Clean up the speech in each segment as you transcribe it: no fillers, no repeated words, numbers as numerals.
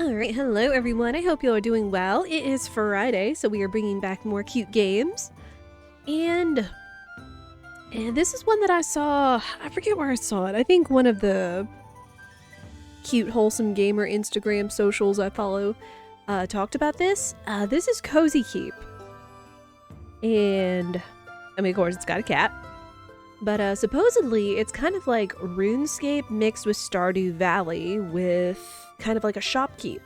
Alright, hello everyone. I hope you are doing well. It is Friday, so we are bringing back more cute games. And this is one that I saw, I forget where I saw it. I think one of the cute, wholesome gamer Instagram socials I follow talked about this. This is Cozy Keep. And, I mean, of course, it's got a cat. But supposedly, it's kind of like RuneScape mixed with Stardew Valley with kind of like a shopkeep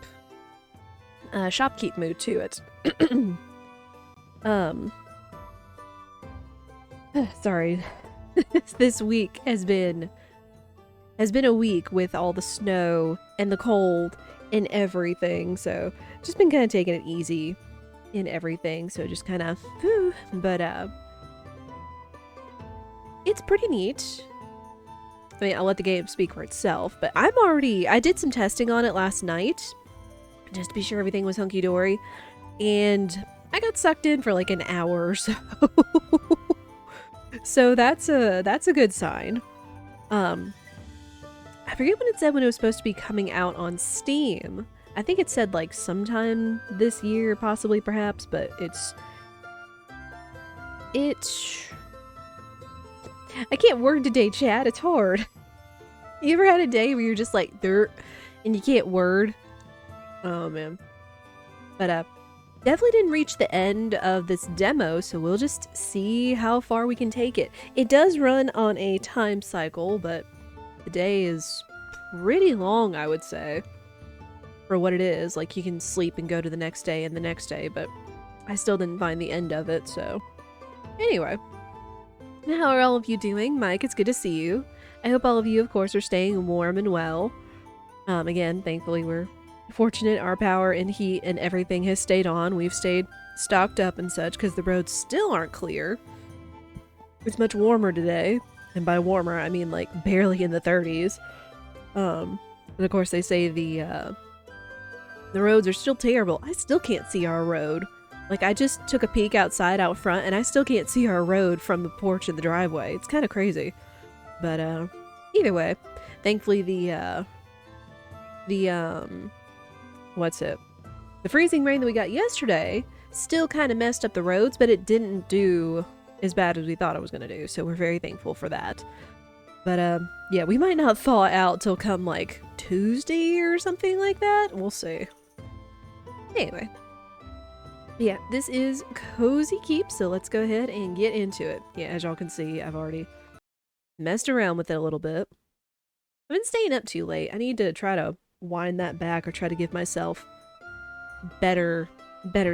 mood to it. Sorry. This week has been a week with all the snow and the cold and everything, so just been kind of taking it easy in everything, so just kind of but it's pretty neat. I mean, I'll let the game speak for itself, but I did some testing on it last night, just to be sure everything was hunky-dory, and I got sucked in for like an hour or so. So that's a good sign. I forget what it said when it was supposed to be coming out on Steam. I think it said like sometime this year, possibly, perhaps, but it's I can't word today, chat. It's hard. You ever had a day where you're just like dirt and you can't word? Oh man. But definitely didn't reach the end of this demo, so we'll just see how far we can take it. It does run on a time cycle, but the day is pretty long, I would say, for what it is. Like, you can sleep and go to the next day and the next day, but I still didn't find the end of it, so anyway. How are all of you doing? Mike, it's good to see you. I hope all of you, of course, are staying warm and well. Again, thankfully we're fortunate our power and heat and everything has stayed on. We've stayed stocked up and such because the roads still aren't clear. It's much warmer today. And by warmer, I mean like barely in the 30s. And of course they say the roads are still terrible. I still can't see our road. Like, I just took a peek outside out front and I still can't see our road from the porch and the driveway. It's kind of crazy. But either way, thankfully the freezing rain that we got yesterday still kind of messed up the roads, but it didn't do as bad as we thought it was going to do, so we're very thankful for that. But yeah, we might not thaw out till come like Tuesday or something like that. We'll see. Anyway. Yeah, this is Cozy Keep, so let's go ahead and get into it. Yeah, as y'all can see, I've already messed around with it a little bit. I've been staying up too late. I need to try to wind that back or try to give myself better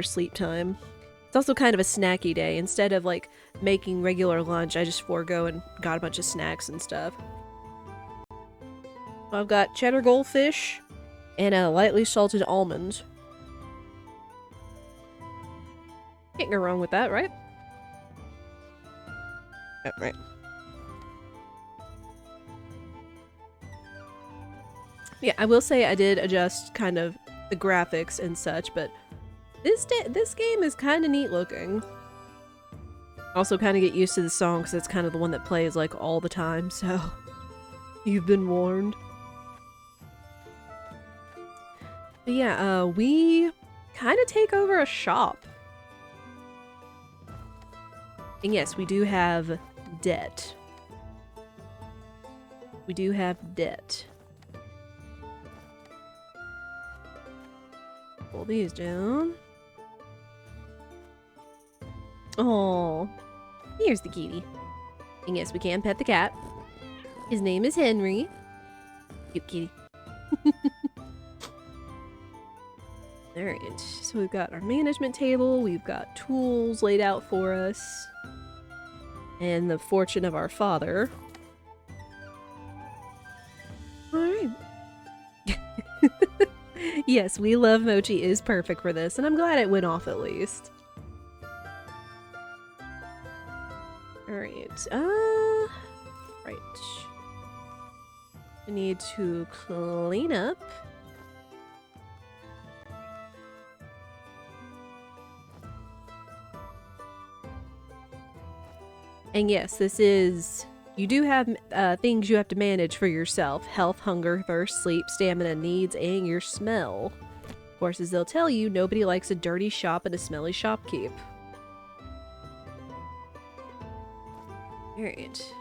sleep time. It's also kind of a snacky day. Instead of like making regular lunch, I just forego and got a bunch of snacks and stuff. I've got cheddar goldfish and a lightly salted almond. Can't go wrong with that, right? Oh, right. Yeah, I will say I did adjust kind of the graphics and such, but this game is kind of neat looking. Also kind of get used to the song because it's kind of the one that plays like all the time, so you've been warned. But yeah, we kind of take over a shop. And yes, we do have debt. We do have debt. Pull these down. Oh, here's the kitty. And yes, we can pet the cat. His name is Henry. Cute kitty. Alright, so we've got our management table, we've got tools laid out for us. And the fortune of our father. Alright. Yes, We Love Mochi is perfect for this, and I'm glad it went off at least. Alright, right. I need to clean up. And yes, this is You do have things you have to manage for yourself. Health, hunger, thirst, sleep, stamina, needs, and your smell. Of course, as they'll tell you, nobody likes a dirty shop and a smelly shopkeep. Alright.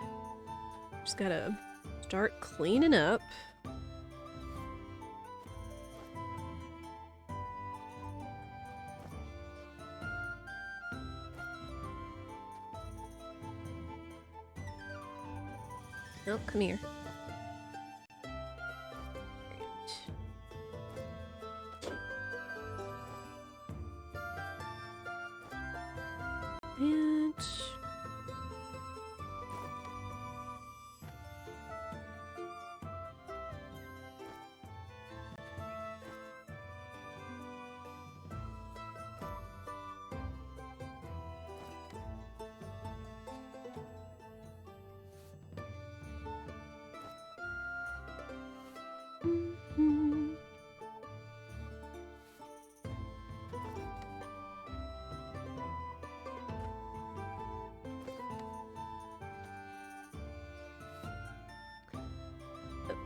Just gotta start cleaning up. Oh, come here. And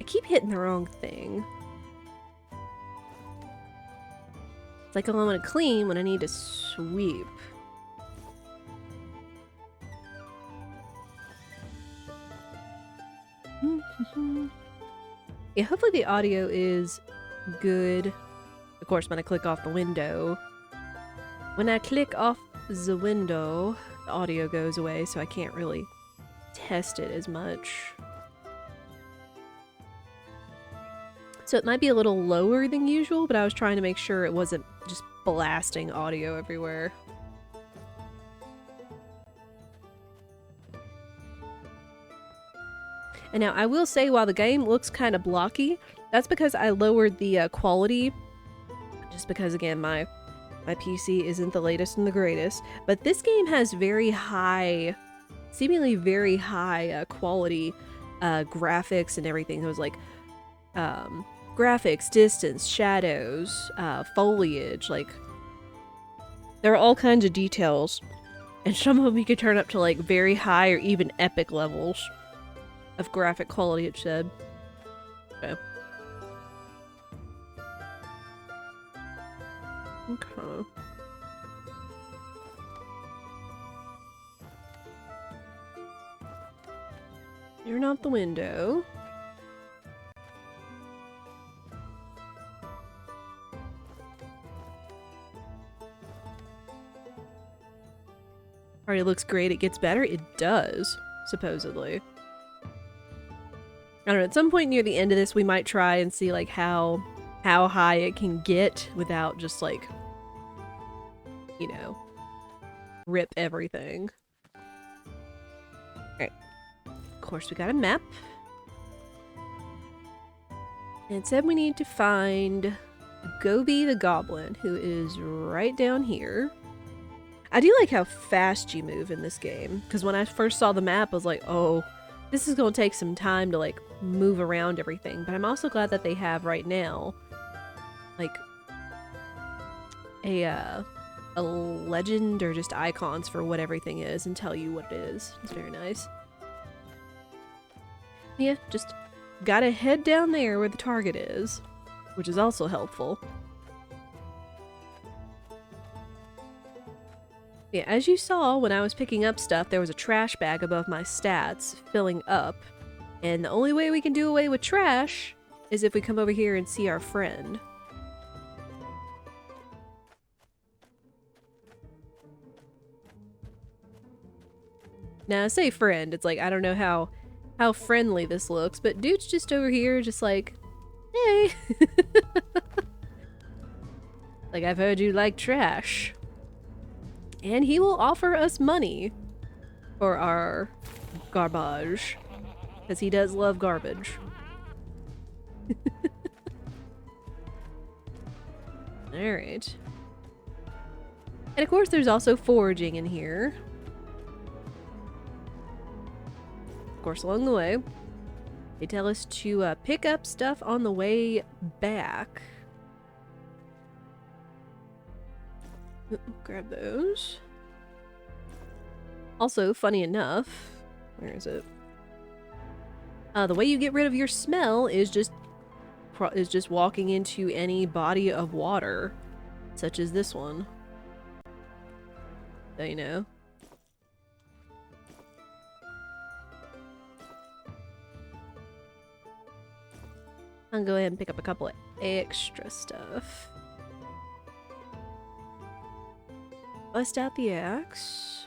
I keep hitting the wrong thing. It's like I want to clean when I need to sweep. Yeah, hopefully the audio is good. Of course, when I click off the window. When I click off the window, the audio goes away, so I can't really test it as much. So it might be a little lower than usual, but I was trying to make sure it wasn't just blasting audio everywhere. And now I will say, while the game looks kind of blocky, that's because I lowered the quality. Just because, again, my PC isn't the latest and the greatest. But this game has very high, seemingly very high quality graphics and everything. It was like graphics, distance, shadows, foliage, like there are all kinds of details, and some of them you could turn up to like very high or even epic levels of graphic quality, it said. Okay. Okay. You're not the window. Already looks great. It gets better. It does, supposedly. I don't know. At some point near the end of this, we might try and see like how high it can get without just like, you know, rip everything. Alright. Of course, we got a map. And it said we need to find Gobi the Goblin, who is right down here. I do like how fast you move in this game, because when I first saw the map, I was like, oh, this is going to take some time to, like, move around everything. But I'm also glad that they have right now, like, a legend or just icons for what everything is and tell you what it is. It's very nice. Yeah, just gotta head down there where the target is, which is also helpful. Yeah, as you saw when I was picking up stuff, there was a trash bag above my stats filling up, and the only way we can do away with trash is if we come over here and see our friend. Now, I say friend, it's like, I don't know how friendly this looks, but dude's just over here just like, hey! Like, I've heard you like trash. And he will offer us money for our garbage, because he does love garbage. Alright. And of course there's also foraging in here. Of course, along the way, they tell us to pick up stuff on the way back. Grab those. Also, funny enough, where is it? The way you get rid of your smell is just walking into any body of water, such as this one. So you know. I'll go ahead and pick up a couple of extra stuff. Bust out the axe.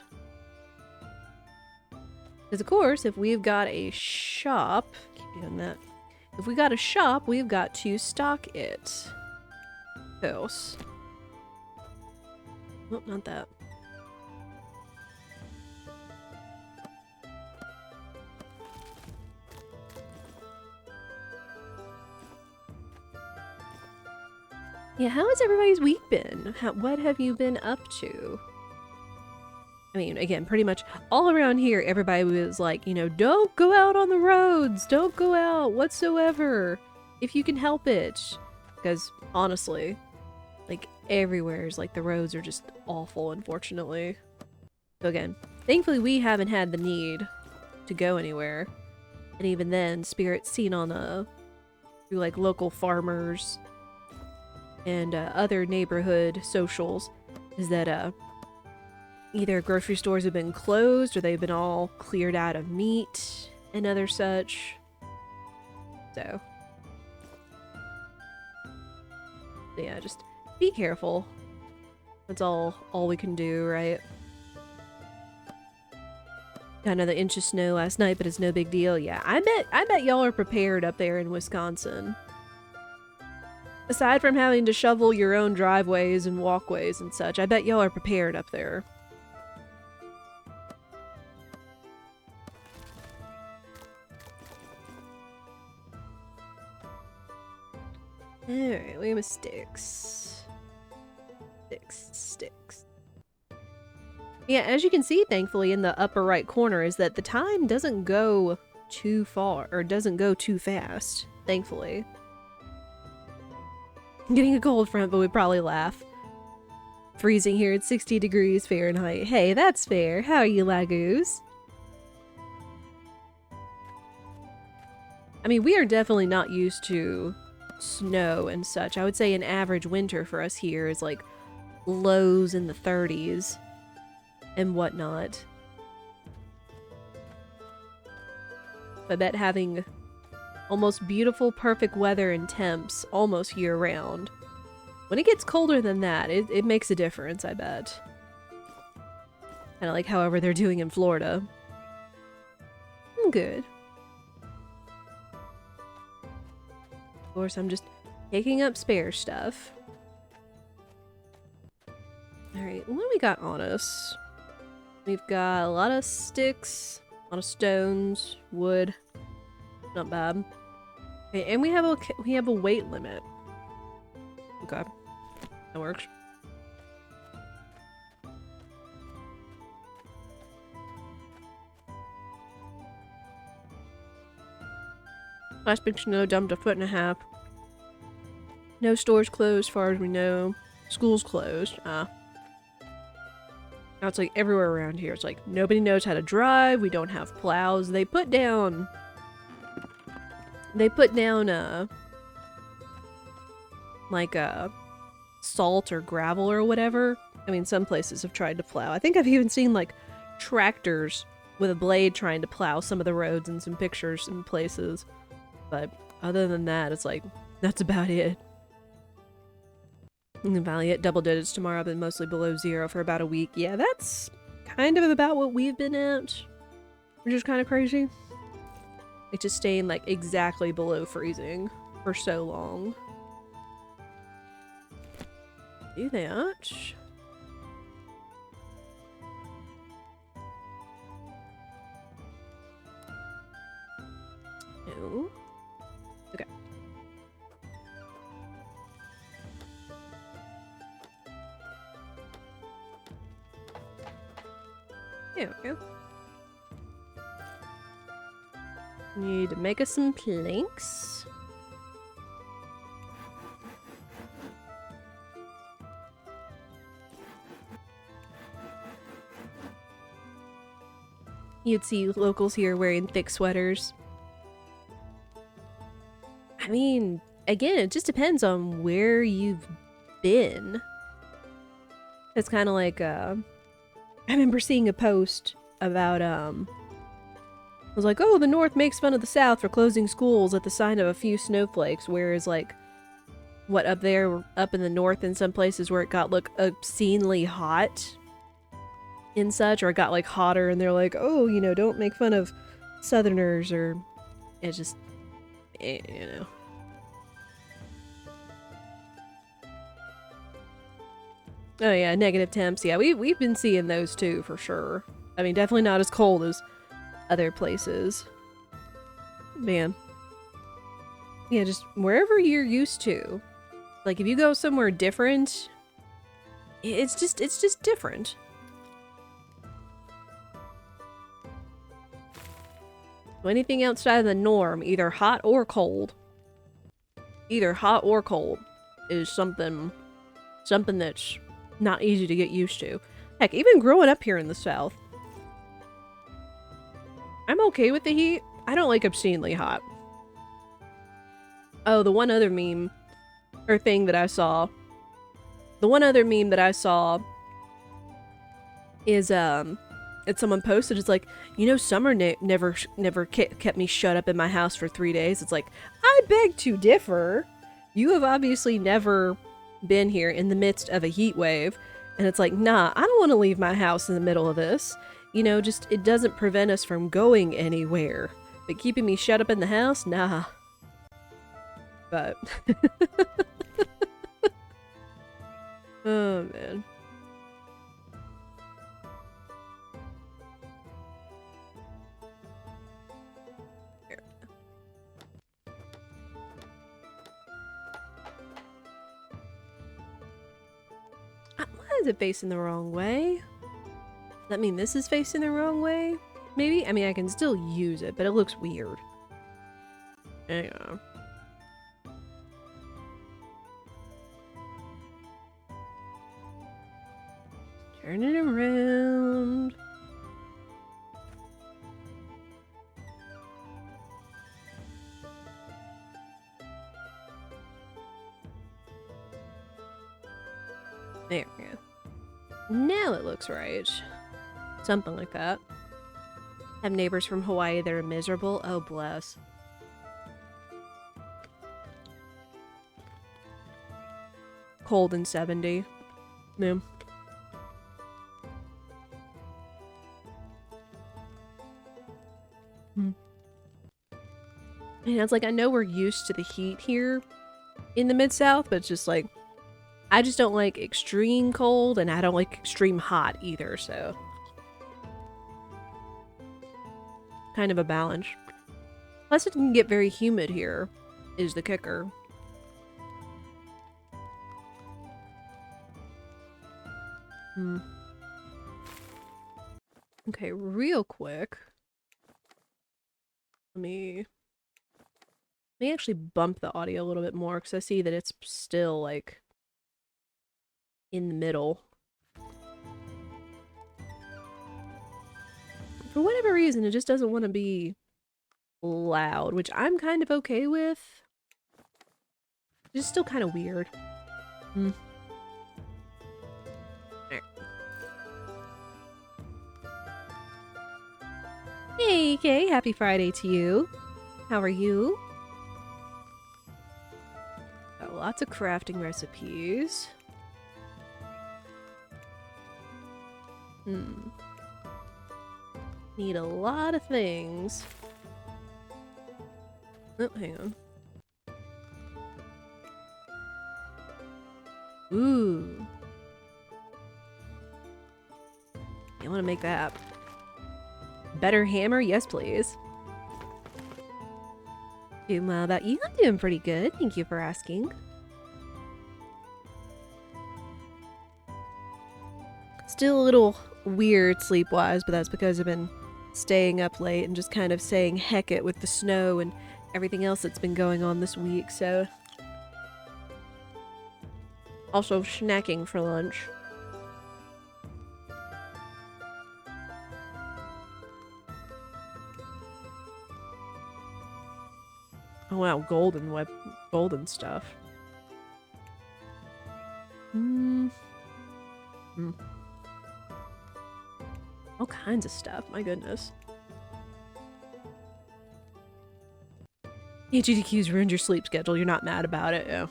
Because of course, if we've got a shop, keep doing that. If we got a shop, we've got to stock it. Else. Nope, not that. Yeah, how has everybody's week been? What have you been up to? I mean, again, pretty much all around here, everybody was like, you know, don't go out on the roads. Don't go out whatsoever if you can help it. Because honestly, like everywhere is like the roads are just awful, unfortunately. So again, thankfully we haven't had the need to go anywhere. And even then, Spirit's seen on through like local farmers and other neighborhood socials is that either grocery stores have been closed or they've been all cleared out of meat and other such. So yeah, just be careful. That's all we can do, right? Got another inch of snow last night, but it's no big deal. Yeah, I bet y'all are prepared up there in Wisconsin. Aside from having to shovel your own driveways and walkways and such, I bet y'all are prepared up there. Alright, we have sticks. Sticks. Yeah, as you can see, thankfully, in the upper right corner is that the time doesn't go too far, or doesn't go too fast, thankfully. I'm getting a cold front, but we'd probably laugh. Freezing here at 60 degrees Fahrenheit. Hey, that's fair. How are you, Lagoos? I mean, we are definitely not used to snow and such. I would say an average winter for us here is like lows in the 30s and whatnot. I bet having almost beautiful, perfect weather and temps almost year-round. When it gets colder than that, it makes a difference, I bet. Kinda like however they're doing in Florida. Good. Of course, I'm just picking up spare stuff. Alright, what do we got on us? We've got a lot of sticks, a lot of stones, wood. Not bad. Okay, and we have a weight limit. Okay, that works. Last big snow dumped 1.5 feet. No stores closed, as far as we know. School's closed. Now it's like everywhere around here. It's like nobody knows how to drive. We don't have plows. They put down like salt or gravel or whatever. I mean, some places have tried to plow. I think I've even seen like tractors with a blade trying to plow some of the roads in some pictures in places. But other than that, it's like, that's about it. In the valley at double digits tomorrow, but mostly below 0 for about a week. Yeah, that's kind of about what we've been at, which is kind of crazy. It's just staying like exactly below freezing for so long. Do that. No. Okay. There we go. Need to make us some planks. You'd see locals here wearing thick sweaters. I mean, again, it just depends on where you've been. It's kind of like, I remember seeing a post about, it was like, oh, the North makes fun of the South for closing schools at the sign of a few snowflakes, whereas, like, what, up there, up in the North in some places where it got, like, obscenely hot and such, or it got, like, hotter, and they're like, oh, you know, don't make fun of Southerners, or, it's just, you know. Oh yeah, negative temps. Yeah, we've been seeing those too, for sure. I mean, definitely not as cold as other places. Man. Yeah, just wherever you're used to. Like, if you go somewhere different, it's just different. So anything outside of the norm, either hot or cold, is something that's not easy to get used to. Heck, even growing up here in the South, I'm okay with the heat. I don't like obscenely hot. Oh, the one other meme, or thing that I saw, is, it's someone posted, it's like, you know, summer never kept me shut up in my house for 3 days. It's like, I beg to differ. You have obviously never been here in the midst of a heat wave. And it's like, nah, I don't want to leave my house in the middle of this. You know, just, it doesn't prevent us from going anywhere. But keeping me shut up in the house? Nah. But... oh, man. Here. Why is it facing the wrong way? Does that mean this is facing the wrong way? Maybe? I mean, I can still use it, but it looks weird. Hang on. Turn it around. There we go. Now it looks right. Something like that. Have neighbors from Hawaii that are miserable? Oh, bless. Cold and 70. Yeah. And it's like, I know we're used to the heat here in the Mid-South, but it's just like, I just don't like extreme cold, and I don't like extreme hot either, so. Kind of a balance. Plus it can get very humid here, is the kicker. Okay, real quick. Let me actually bump the audio a little bit more, because I see that it's still, like, in the middle. For whatever reason, it just doesn't want to be loud, which I'm kind of okay with. It's still kind of weird. Hey, Kay, happy Friday to you. How are you? Got lots of crafting recipes. Need a lot of things. Oh, hang on. Ooh. I want to make that. Better hammer? Yes, please. Doing well about you? I'm doing pretty good. Thank you for asking. Still a little weird sleep-wise, but that's because I've been staying up late and just kind of saying heck it with the snow and everything else that's been going on this week, so. Also snacking for lunch. Wow, golden stuff. All kinds of stuff, my goodness. Yeah, GDQ's ruined your sleep schedule. You're not mad about it, yeah.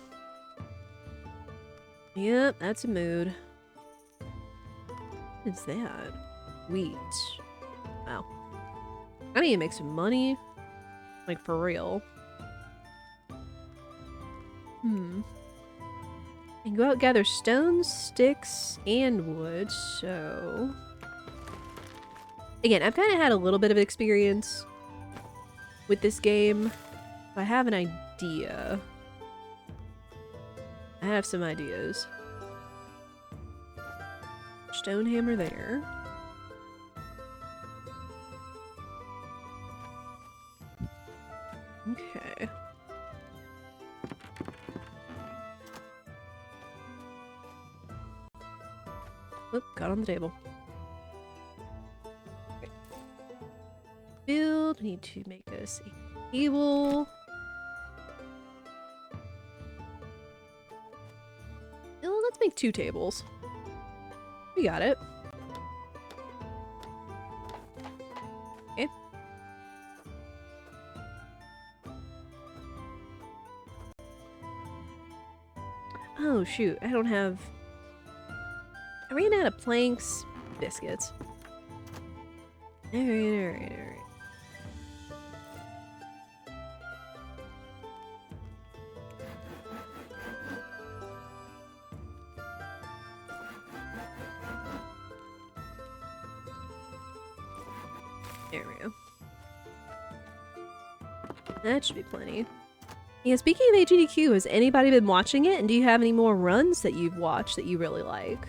Yep, that's a mood. What is that? Wheat. Wow. I need to make some money. Like, for real. And go out, gather stones, sticks, and wood, so... Again, I've kind of had a little bit of experience with this game. I have an idea. I have some ideas. Stone hammer there. Okay. Oop, got on the table. Okay. Build. Need to make us a table. Oh, let's make 2 tables. We got it. Okay. Oh shoot, I don't have... I ran out of planks. Biscuits. Alright. There we go. That should be plenty. Yeah, speaking of AGDQ, has anybody been watching it? And do you have any more runs that you've watched that you really like?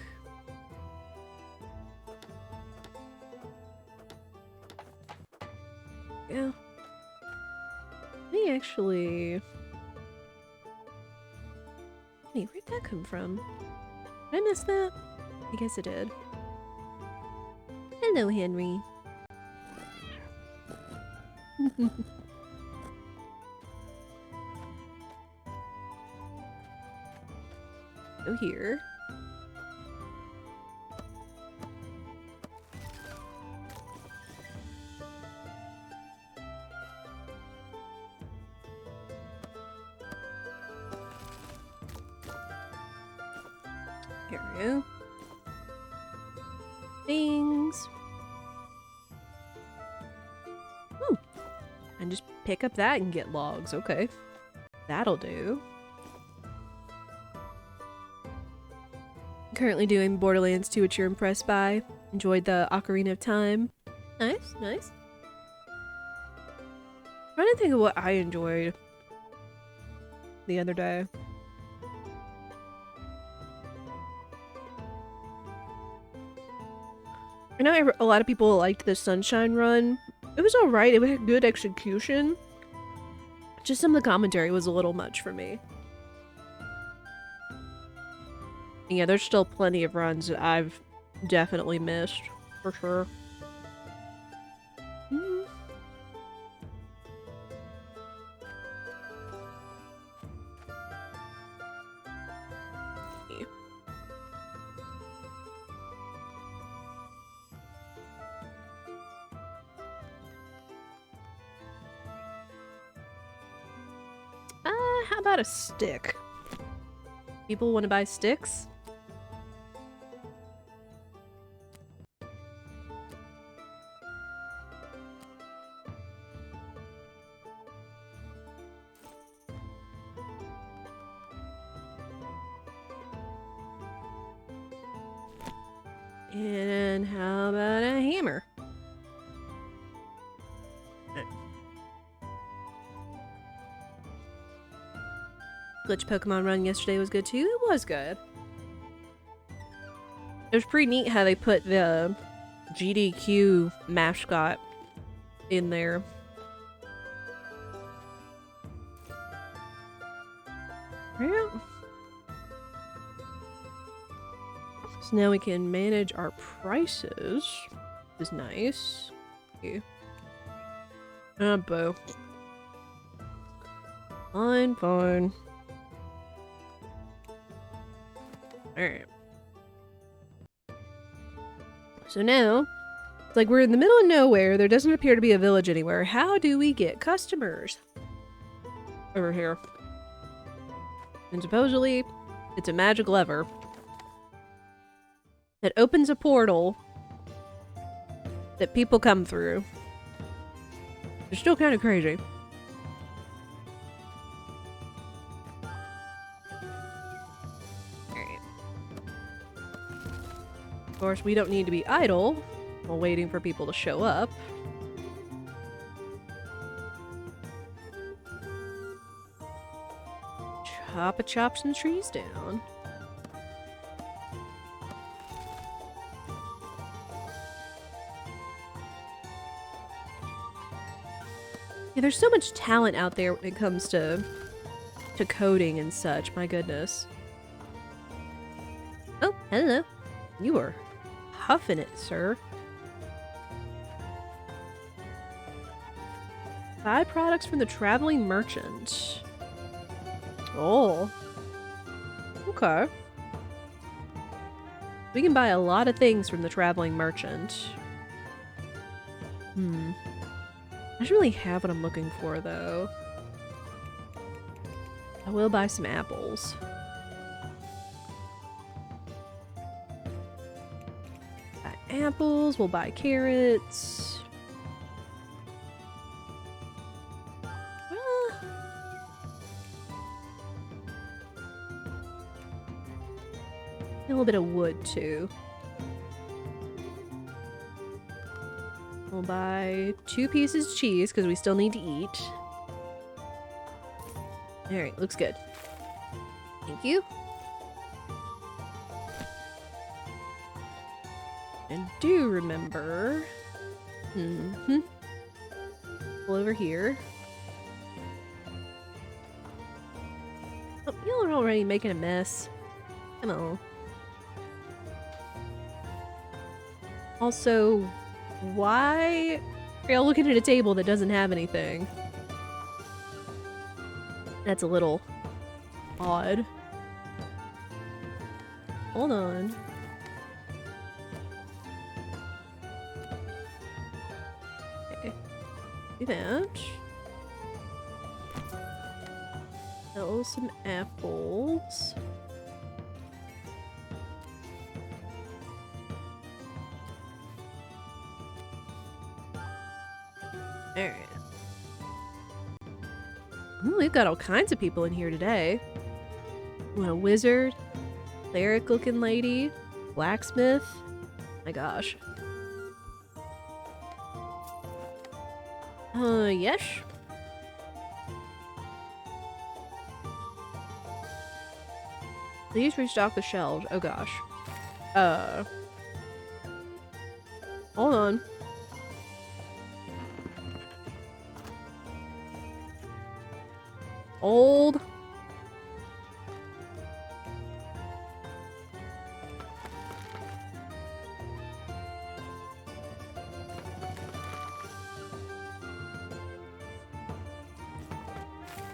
Yeah. Actually... Wait, where'd that come from? Did I miss that? I guess I did. Hello, Henry. Go here. Here we go. Things. Ooh. And just pick up that and get logs. Okay. That'll do. Currently doing Borderlands 2, which you're impressed by. Enjoyed the Ocarina of Time. Nice, nice. I'm trying to think of what I enjoyed the other day. I know a lot of people liked the Sunshine Run. It was alright, it had good execution. Just some of the commentary was a little much for me. Yeah, there's still plenty of runs that I've definitely missed, for sure. How about a stick? People want to buy sticks? And how about a hammer? Glitch Pokemon run yesterday was good too. It was good. It was pretty neat how they put the GDQ mascot in there. Yeah. So now we can manage our prices, which is nice. Okay. Boo. Fine, fine. Alright. So now, it's like we're in the middle of nowhere. There doesn't appear to be a village anywhere. How do we get customers? Over here. And supposedly, it's a magic lever that opens a portal that people come through. It's still kind of crazy. Alright. Of course, we don't need to be idle while waiting for people to show up. Chop some trees down. Yeah, there's so much talent out there when it comes to coding and such. My goodness. Oh, hello. You are huffing it, sir. Buy products from the traveling merchant. Oh. Okay. We can buy a lot of things from the traveling merchant. I don't really have what I'm looking for, though. I will buy some apples. Buy apples, we'll buy carrots. A little bit of wood, too. We'll buy 2 pieces of cheese, because we still need to eat. Alright, looks good. Thank you. And do remember... Pull over here. Oh, y'all are already making a mess. Come on. Also, why are y'all looking at a table that doesn't have anything? That's a little odd. Hold on. Okay. Do that. Sell some apples. Alright. Ooh, we've got all kinds of people in here today. What, a wizard? Cleric looking lady? Blacksmith? My gosh. Yes? Please restock the shelves. Oh gosh. Hold on. Old.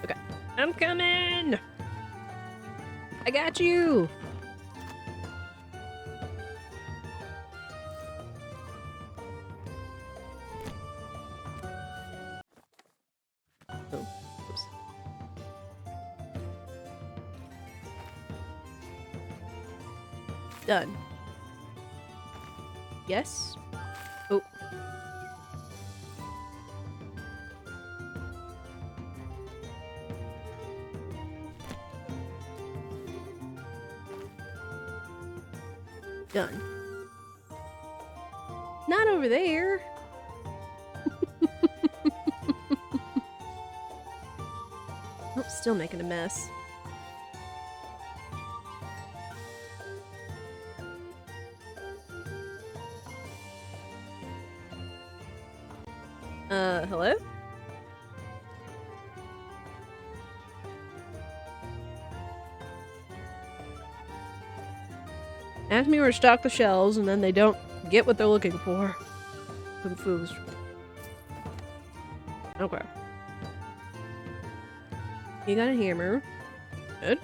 Okay. I'm coming! I got you! Oh, oops. Done. Yes? Oh. Done. Not over there. Oh, still making a mess. Hello? Ask me where to stock the shelves, and then they don't get what they're looking for. Confused. Okay. You got a hammer. Good.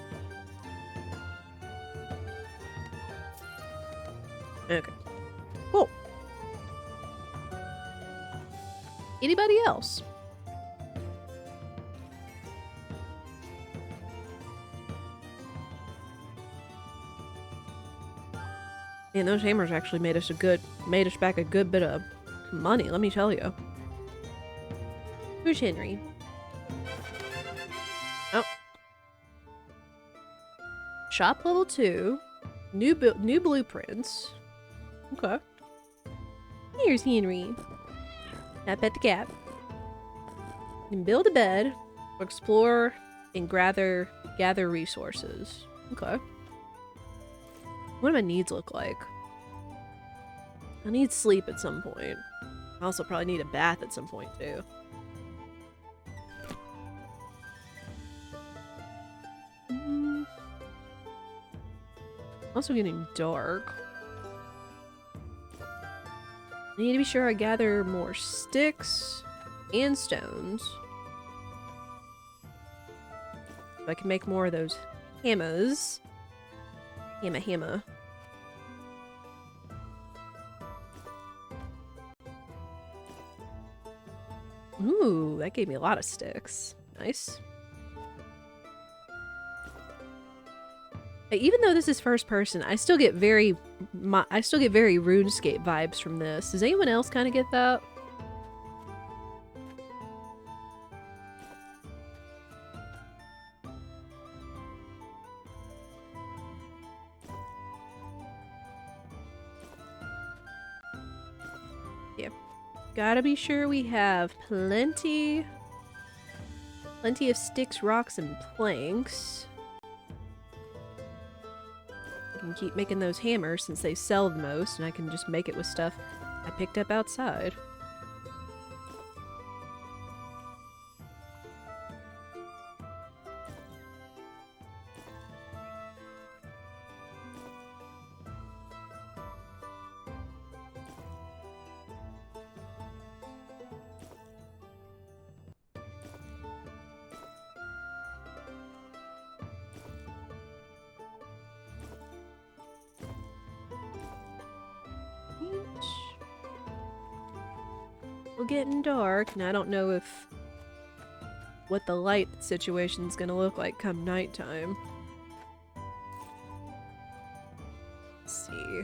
Okay. Cool. Anybody else? Man, those hammers actually made us back a good bit of money, let me tell you. Who's Henry? Oh. Shop level 2. New blueprints. Okay. Here's Henry. Now pet the cat. You can build a bed, or explore, and gather resources. Okay. What do my needs look like? I need sleep at some point. I also probably need a bath at some point, too. Also getting dark. I need to be sure I gather more sticks and stones. So I can make more of those hammers. Hammer. Ooh, that gave me a lot of sticks. Nice. Even though this is first person, I still get very RuneScape vibes from this. Does anyone else kind of get that? Yeah. Gotta be sure we have plenty of sticks, rocks, and planks. I can keep making those hammers since they sell the most, and I can just make it with stuff I picked up outside. We're getting dark, and I don't know what the light situation's gonna look like come nighttime. Let's see.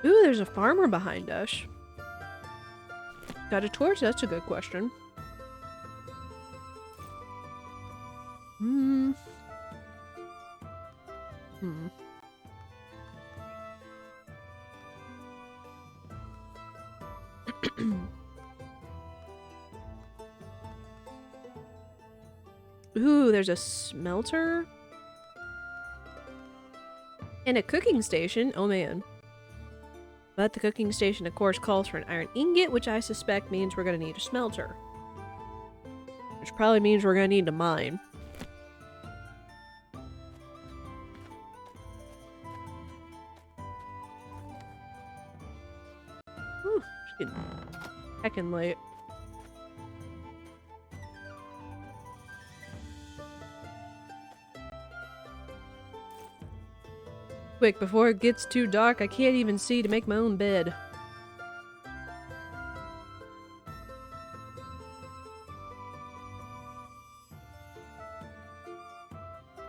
Ooh, there's a farmer behind us. Got a torch? That's a good question. Ooh, there's a smelter? And a cooking station. Oh man. But the cooking station, of course, calls for an iron ingot, which I suspect means we're gonna need a smelter. Which probably means we're gonna need to mine. Whew, it's getting heckin' late. Quick, before it gets too dark, I can't even see to make my own bed.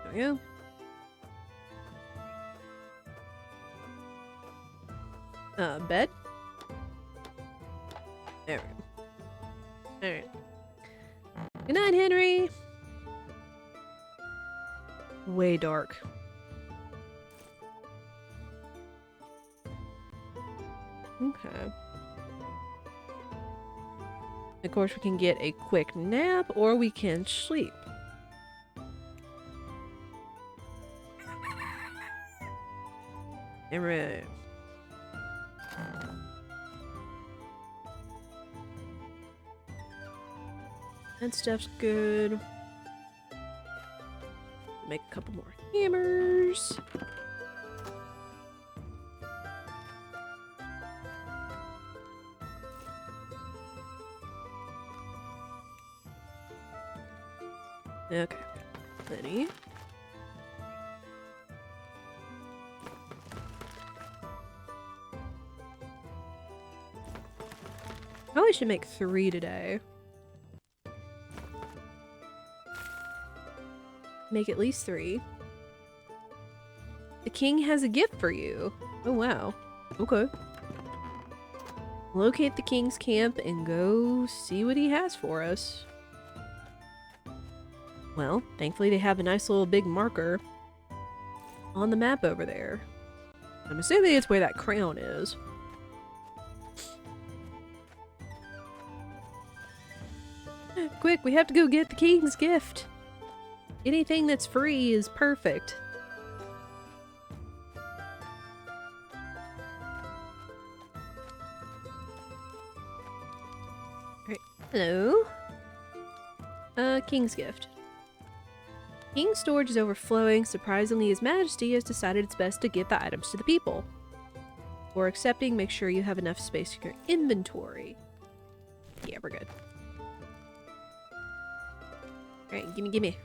There we go. Bed? There we go. Alright. Good night, Henry! Way dark. Okay. Of course, we can get a quick nap, or we can sleep. Alright. That stuff's good. Make a couple more hammers. Okay. Plenty. Probably should make 3 today. Make at least 3. The king has a gift for you. Oh, wow. Okay. Locate the king's camp and go see what he has for us. Well, thankfully they have a nice little big marker on the map over there. I'm assuming it's where that crown is. Quick, we have to go get the king's gift. Anything that's free is perfect. Alright, hello? King's gift. King's storage is overflowing. Surprisingly, His Majesty has decided it's best to give the items to the people. Before accepting, make sure you have enough space in your inventory. Yeah, we're good. Alright, gimme.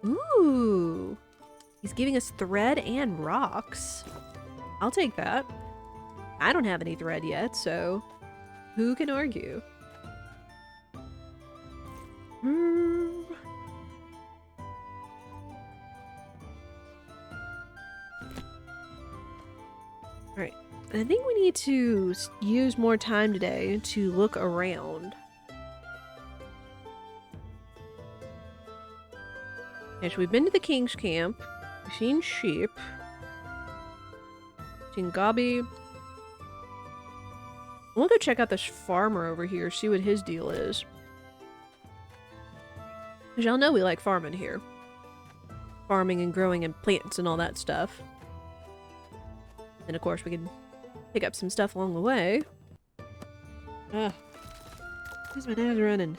Ooh! He's giving us thread and rocks. I'll take that. I don't have any thread yet, so who can argue? Alright, I think we need to use more time today to look around. Okay, so we've been to the king's camp. We've seen sheep. Seen Gobby. We'll go check out this farmer over here, see what his deal is. Because y'all know we like farming here. Farming and growing and plants and all that stuff. And of course we can pick up some stuff along the way. Ah. Where's my dad's running?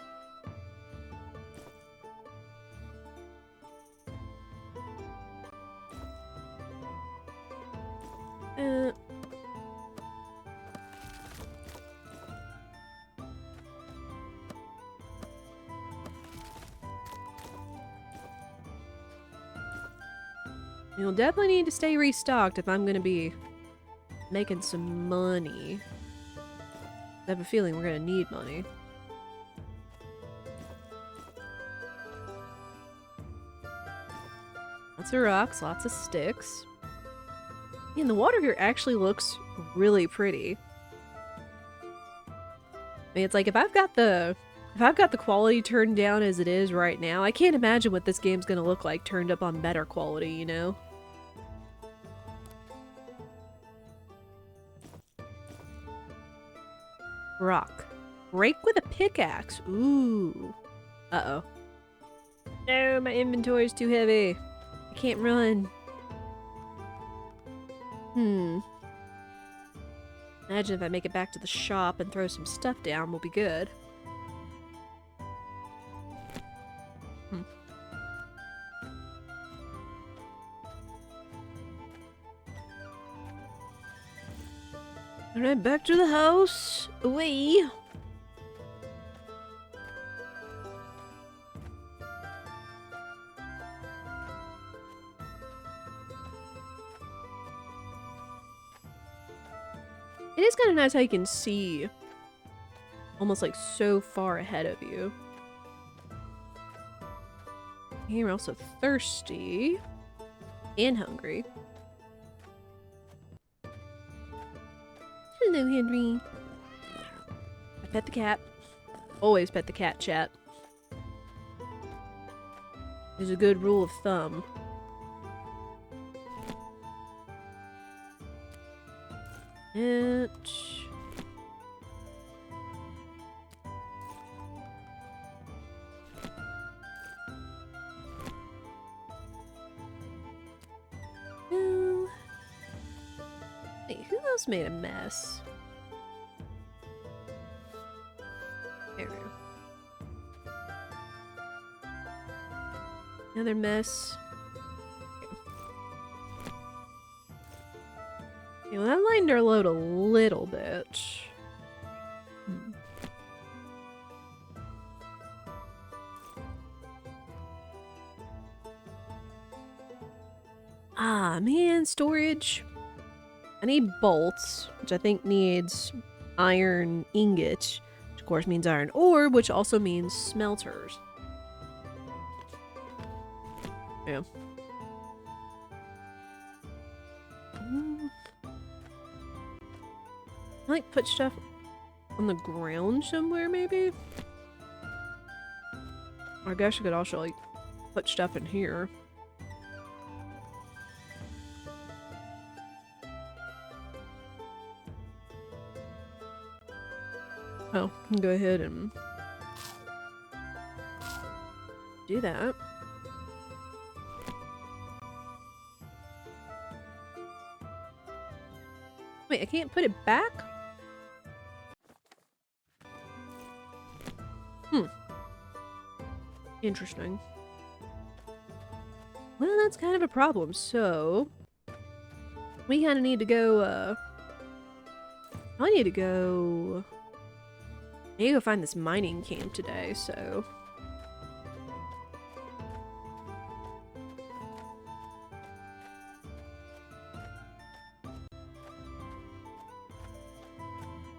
You'll definitely need to stay restocked if I'm gonna be making some money. I have a feeling we're gonna need money. Lots of rocks, lots of sticks. And the water here actually looks really pretty. I mean, it's like if I've got the quality turned down as it is right now, I can't imagine what this game's gonna look like turned up on better quality, you know? Rock. Break with a pickaxe. Ooh. Uh-oh. No, my inventory's too heavy. I can't run. Imagine if I make it back to the shop and throw some stuff down, we'll be good. Alright, back to the house. Away. It is kind of nice how you can see almost like so far ahead of you. You're also thirsty and hungry. Hello, Henry. I pet the cat. Always pet the cat, chat. There's a good rule of thumb. Wait, who else made a mess? There we go. Another mess. You know, that lightened our load a little bit. Ah, man, storage. I need bolts, which I think needs iron ingot, which of course means iron ore, which also means smelters. Yeah. I like put stuff on the ground somewhere, maybe? I guess I could also like put stuff in here. Oh, I can go ahead and do that. Wait, I can't put it back? Interesting. Well, that's kind of a problem, so... we kind of need to go, I need to go find this mining camp today, so...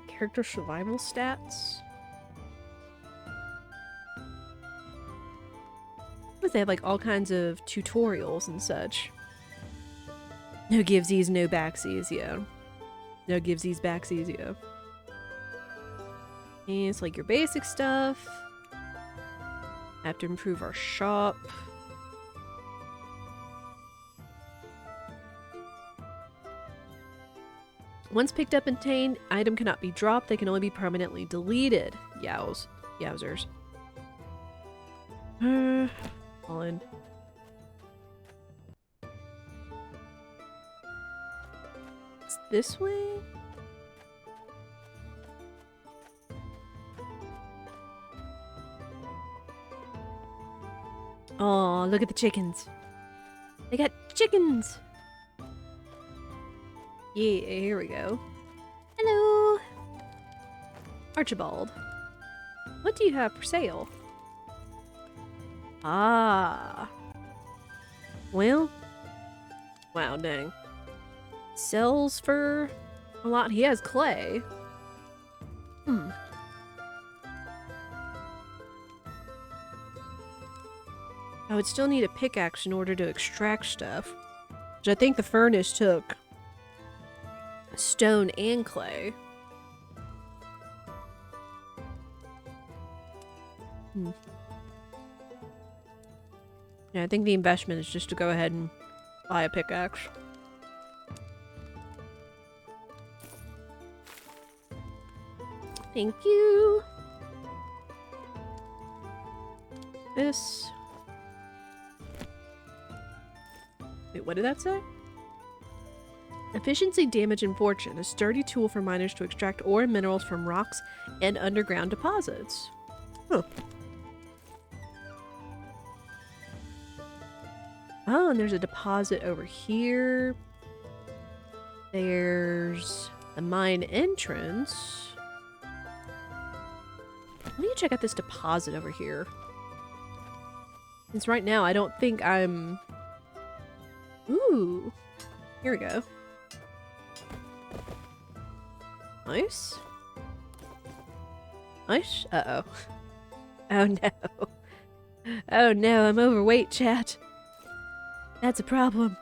Character survival stats? They have like all kinds of tutorials and such. No givesies, no backsies, yeah. No givesies, backsies, yeah. And it's like your basic stuff. I have to improve our shop. Once picked up and tamed, item cannot be dropped. They can only be permanently deleted. Yowzers. All in. It's this way? Oh, look at the chickens. They got chickens. Yeah, here we go. Hello. Archibald. What do you have for sale? Ah. Well. Wow, dang. Sells for a lot. He has clay. I would still need a pickaxe in order to extract stuff. Which I think the furnace took stone and clay. Yeah, I think the investment is just to go ahead and buy a pickaxe. Thank you. This. Wait, what did that say? Efficiency, damage, and fortune. A sturdy tool for miners to extract ore and minerals from rocks and underground deposits. Huh. Oh, and there's a deposit over here. There's the mine entrance. Let me check out this deposit over here. Since right now I don't think I'm... Ooh. Here we go. Nice. Nice. Uh-oh. Oh no. Oh no, I'm overweight, chat. That's a problem.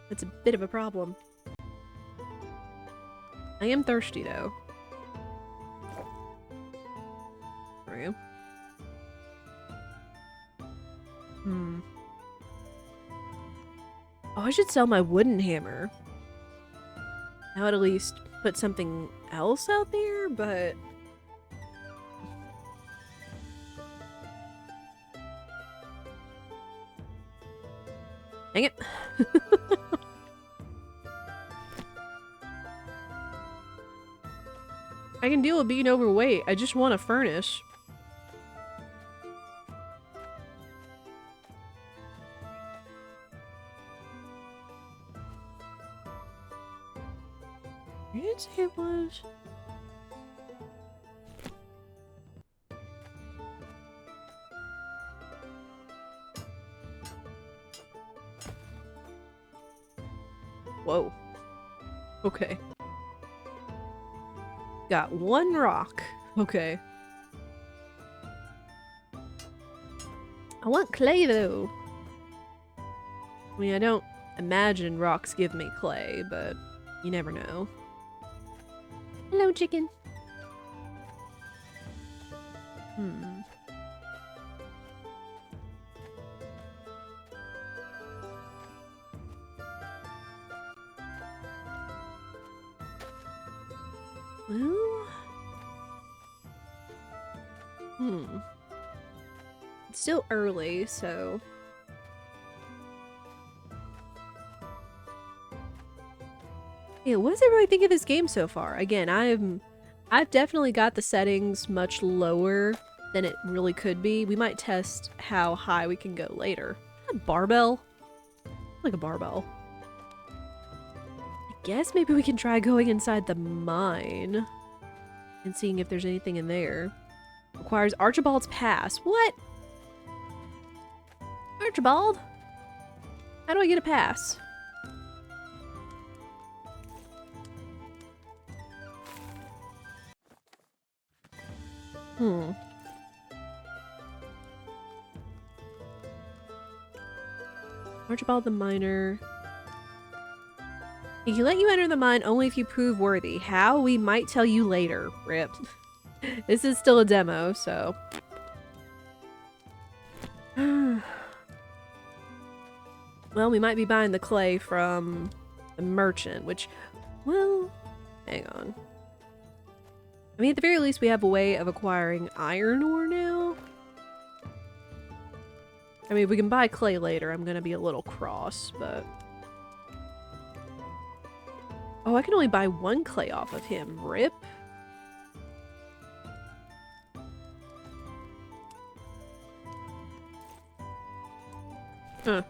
That's a bit of a problem. I am thirsty, though. Are you? Oh, I should sell my wooden hammer. I would at least put something else out there, but... Dang it. I can deal with being overweight. I just want a furnace. You didn't say it was. Okay. Got one rock. Okay. I want clay, though. I mean, I don't imagine rocks give me clay, but you never know. Hello, chicken. Well... It's still early, so... Yeah, what does everybody think of this game so far? Again, I've definitely got the settings much lower than it really could be. We might test how high we can go later. A barbell? Like a barbell. I guess maybe we can try going inside the mine and seeing if there's anything in there. Requires Archibald's pass. What? Archibald? How do I get a pass? Archibald the miner. He can let you enter the mine only if you prove worthy. How? We might tell you later. Rip. This is still a demo, so... Well, we might be buying the clay from the merchant, which... Well... Hang on. I mean, at the very least, we have a way of acquiring iron ore now. I mean, we can buy clay later. I'm gonna be a little cross, but... Oh, I can only buy one clay off of him. Rip. Huh.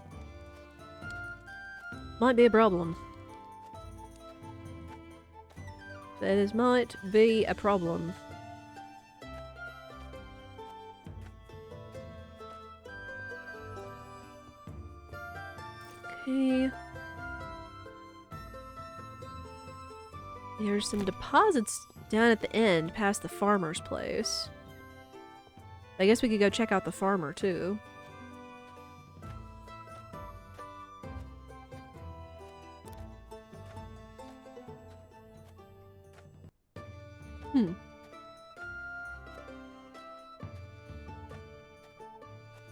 Might be a problem. That might be a problem. Okay. There's some deposits down at the end past the farmer's place. I guess we could go check out the farmer too.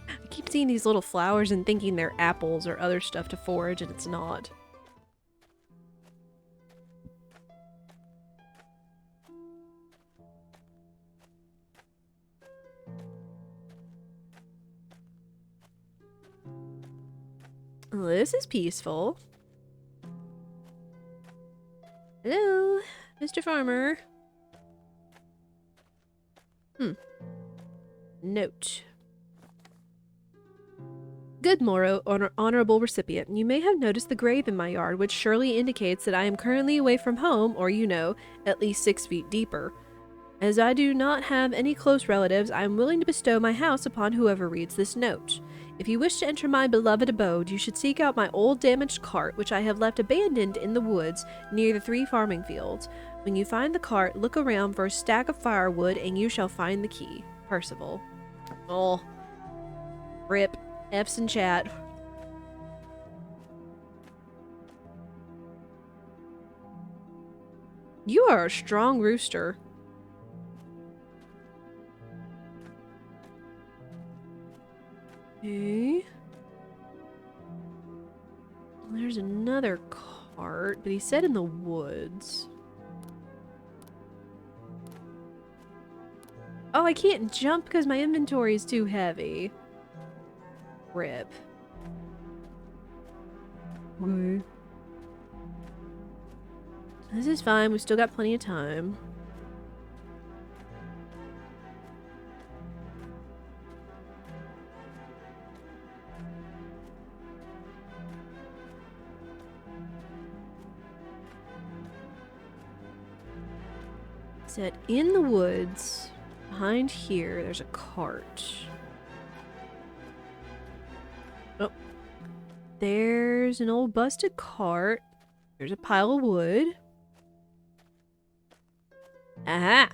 I keep seeing these little flowers and thinking they're apples or other stuff to forage, and it's not. This is peaceful. Hello, Mr. Farmer. Note. Good morrow, honorable recipient. You may have noticed the grave in my yard, which surely indicates that I am currently away from home, or you know, at least 6 feet deeper. As I do not have any close relatives, I am willing to bestow my house upon whoever reads this note. If you wish to enter my beloved abode, you should seek out my old damaged cart, which I have left abandoned in the woods near the 3 farming fields. When you find the cart, look around for a stack of firewood, and you shall find the key. Percival. Oh. Rip. F's in chat. You are a strong rooster. Okay. There's another cart, but he said in the woods. Oh, I can't jump because my inventory is too heavy. Rip. Okay. This is fine. We've still got plenty of time. Set in the woods. Behind here, there's a cart. Oh. There's an old busted cart. There's a pile of wood. Aha!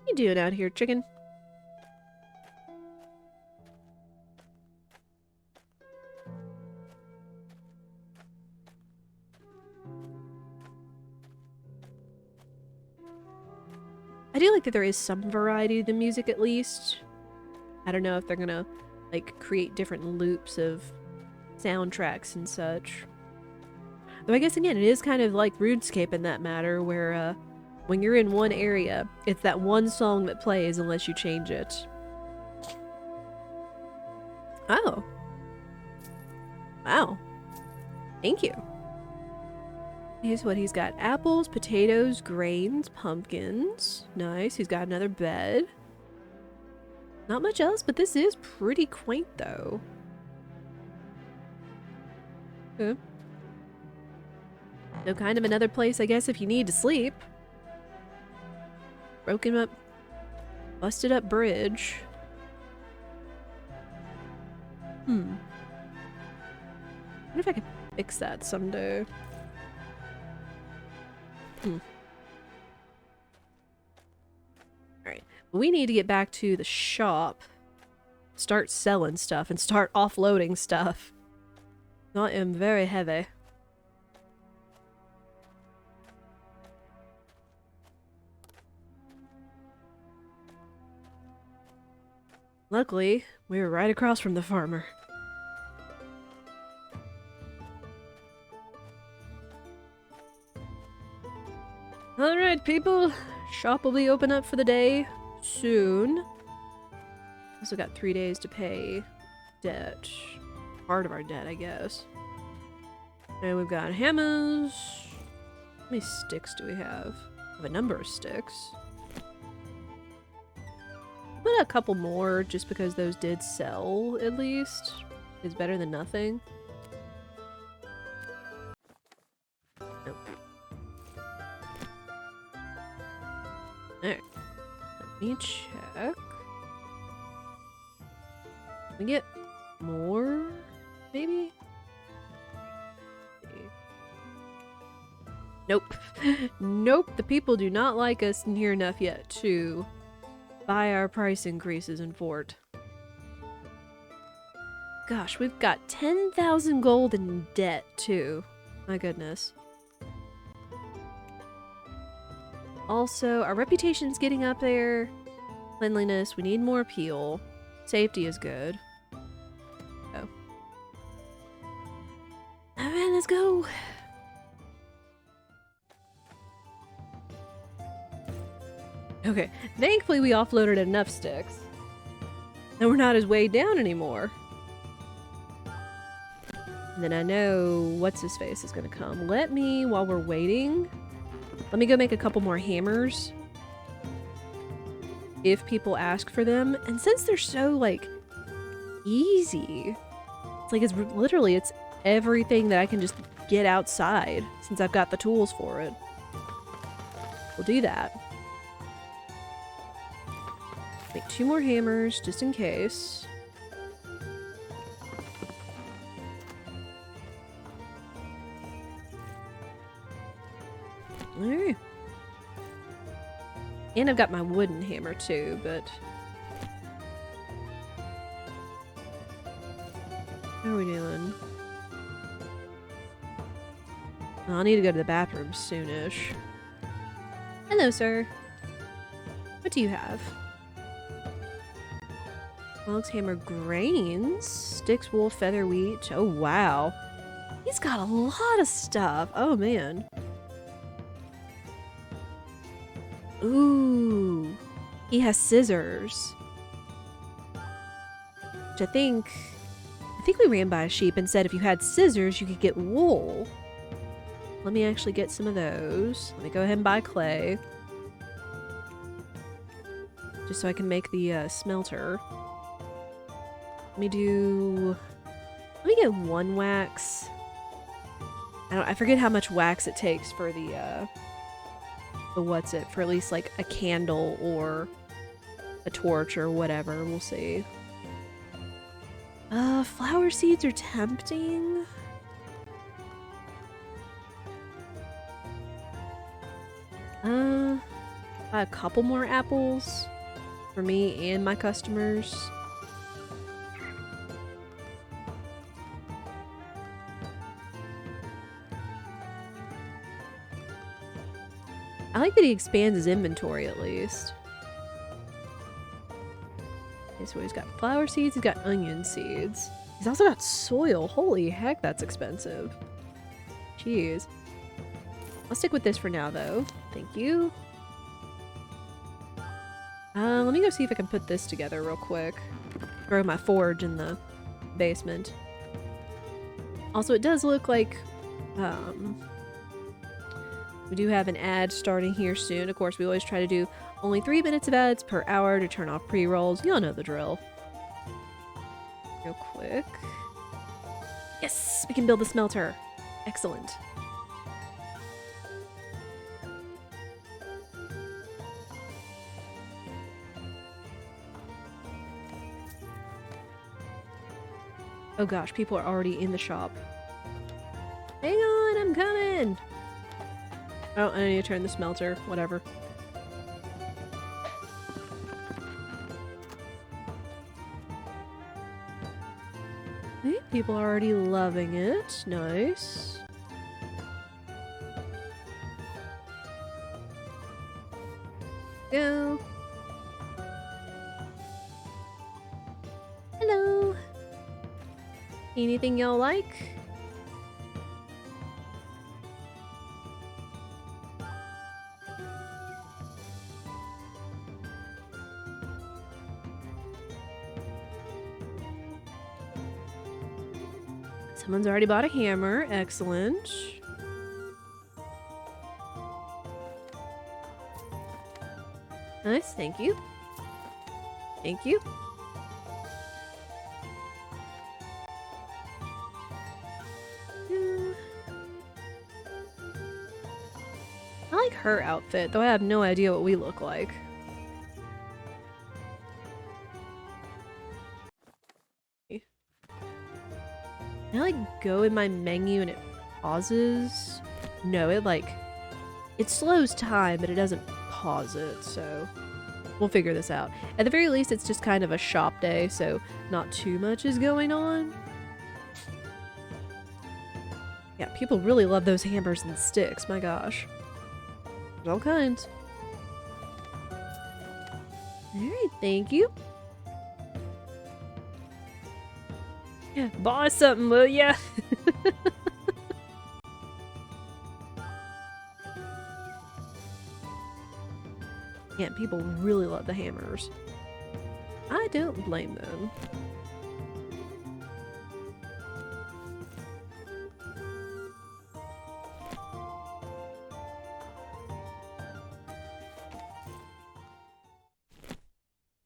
What you doing out here, chicken? I do like that there is some variety to the music, at least. I don't know if they're gonna, like, create different loops of soundtracks and such. Though I guess, again, it is kind of like RuneScape in that matter, where, when you're in one area, it's that one song that plays unless you change it. Oh. Wow. Thank you. Here's what he's got. Apples, potatoes, grains, pumpkins. Nice. He's got another bed. Not much else, but this is pretty quaint, though. Okay. So kind of another place, I guess, if you need to sleep. Broken up, busted up bridge. I wonder if I could fix that someday. Alright. We need to get back to the shop. Start selling stuff and start offloading stuff. I am very heavy. Luckily, we were right across from the farmer. Alright, people. Shop will be open up for the day soon. Also got 3 days to pay debt. Part of our debt, I guess. And we've got hammers. How many sticks do we have? We have a number of sticks. Put a couple more just because those did sell, at least. It's better than nothing. Nope. Alright. Let me check. We get more, maybe? Nope. Nope, the people do not like us near enough yet to buy our price increases in Fort. Gosh, we've got 10,000 gold in debt, too. My goodness. Also, our reputation's getting up there. Cleanliness, we need more appeal. Safety is good. Oh. Alright, let's go. Okay, thankfully we offloaded enough sticks. And we're not as weighed down anymore. And then I know what's-his-face is gonna come. Let me, while we're waiting, let me go make a couple more hammers. If people ask for them. And since they're so, like, easy, it's like, it's literally, it's everything that I can just get outside since I've got the tools for it. We'll do that. Make 2 more hammers, just in case. Alright. And I've got my wooden hammer too, but... How are we doing? Oh, I'll need to go to the bathroom soonish. Hello, sir. What do you have? Logs, hammer, grains, sticks, wool, feather, wheat. Oh, wow. He's got a lot of stuff. Oh, man. Ooh. He has scissors. Which I think we ran by a sheep and said if you had scissors, you could get wool. Let me actually get some of those. Let me go ahead and buy clay. Just so I can make the smelter. Let me get 1 wax. I forget how much wax it takes for the for at least like a candle or a torch or whatever. We'll see. Flower seeds are tempting. Buy a couple more apples for me and my customers. I like that he expands his inventory at least. Okay, so he's got flower seeds, he's got onion seeds. He's also got soil. Holy heck, that's expensive. Jeez. I'll stick with this for now, though. Thank you. Let me go see if I can put this together real quick. Throw my forge in the basement. Also, it does look like, we do have an ad starting here soon. Of course, we always try to do only 3 minutes of ads per hour to turn off pre-rolls. Y'all know the drill. Real quick. Yes! We can build the smelter. Excellent. Oh gosh, people are already in the shop. Hang on, I'm coming! Oh, I need to turn the smelter. Whatever. Okay, people are already loving it. Nice. Go. Hello. Anything y'all like? Someone's already bought a hammer. Excellent. Nice, thank you. Thank you. I like her outfit, though I have no idea what we look like. Can I like go in my menu and it pauses? No, it slows time, but it doesn't pause it, so we'll figure this out. At the very least, it's just kind of a shop day, so not too much is going on. Yeah, people really love those hammers and sticks, my gosh. There's all kinds. Alright, thank you. Yeah, buy something, will ya? Yeah, people really love the hammers. I don't blame them.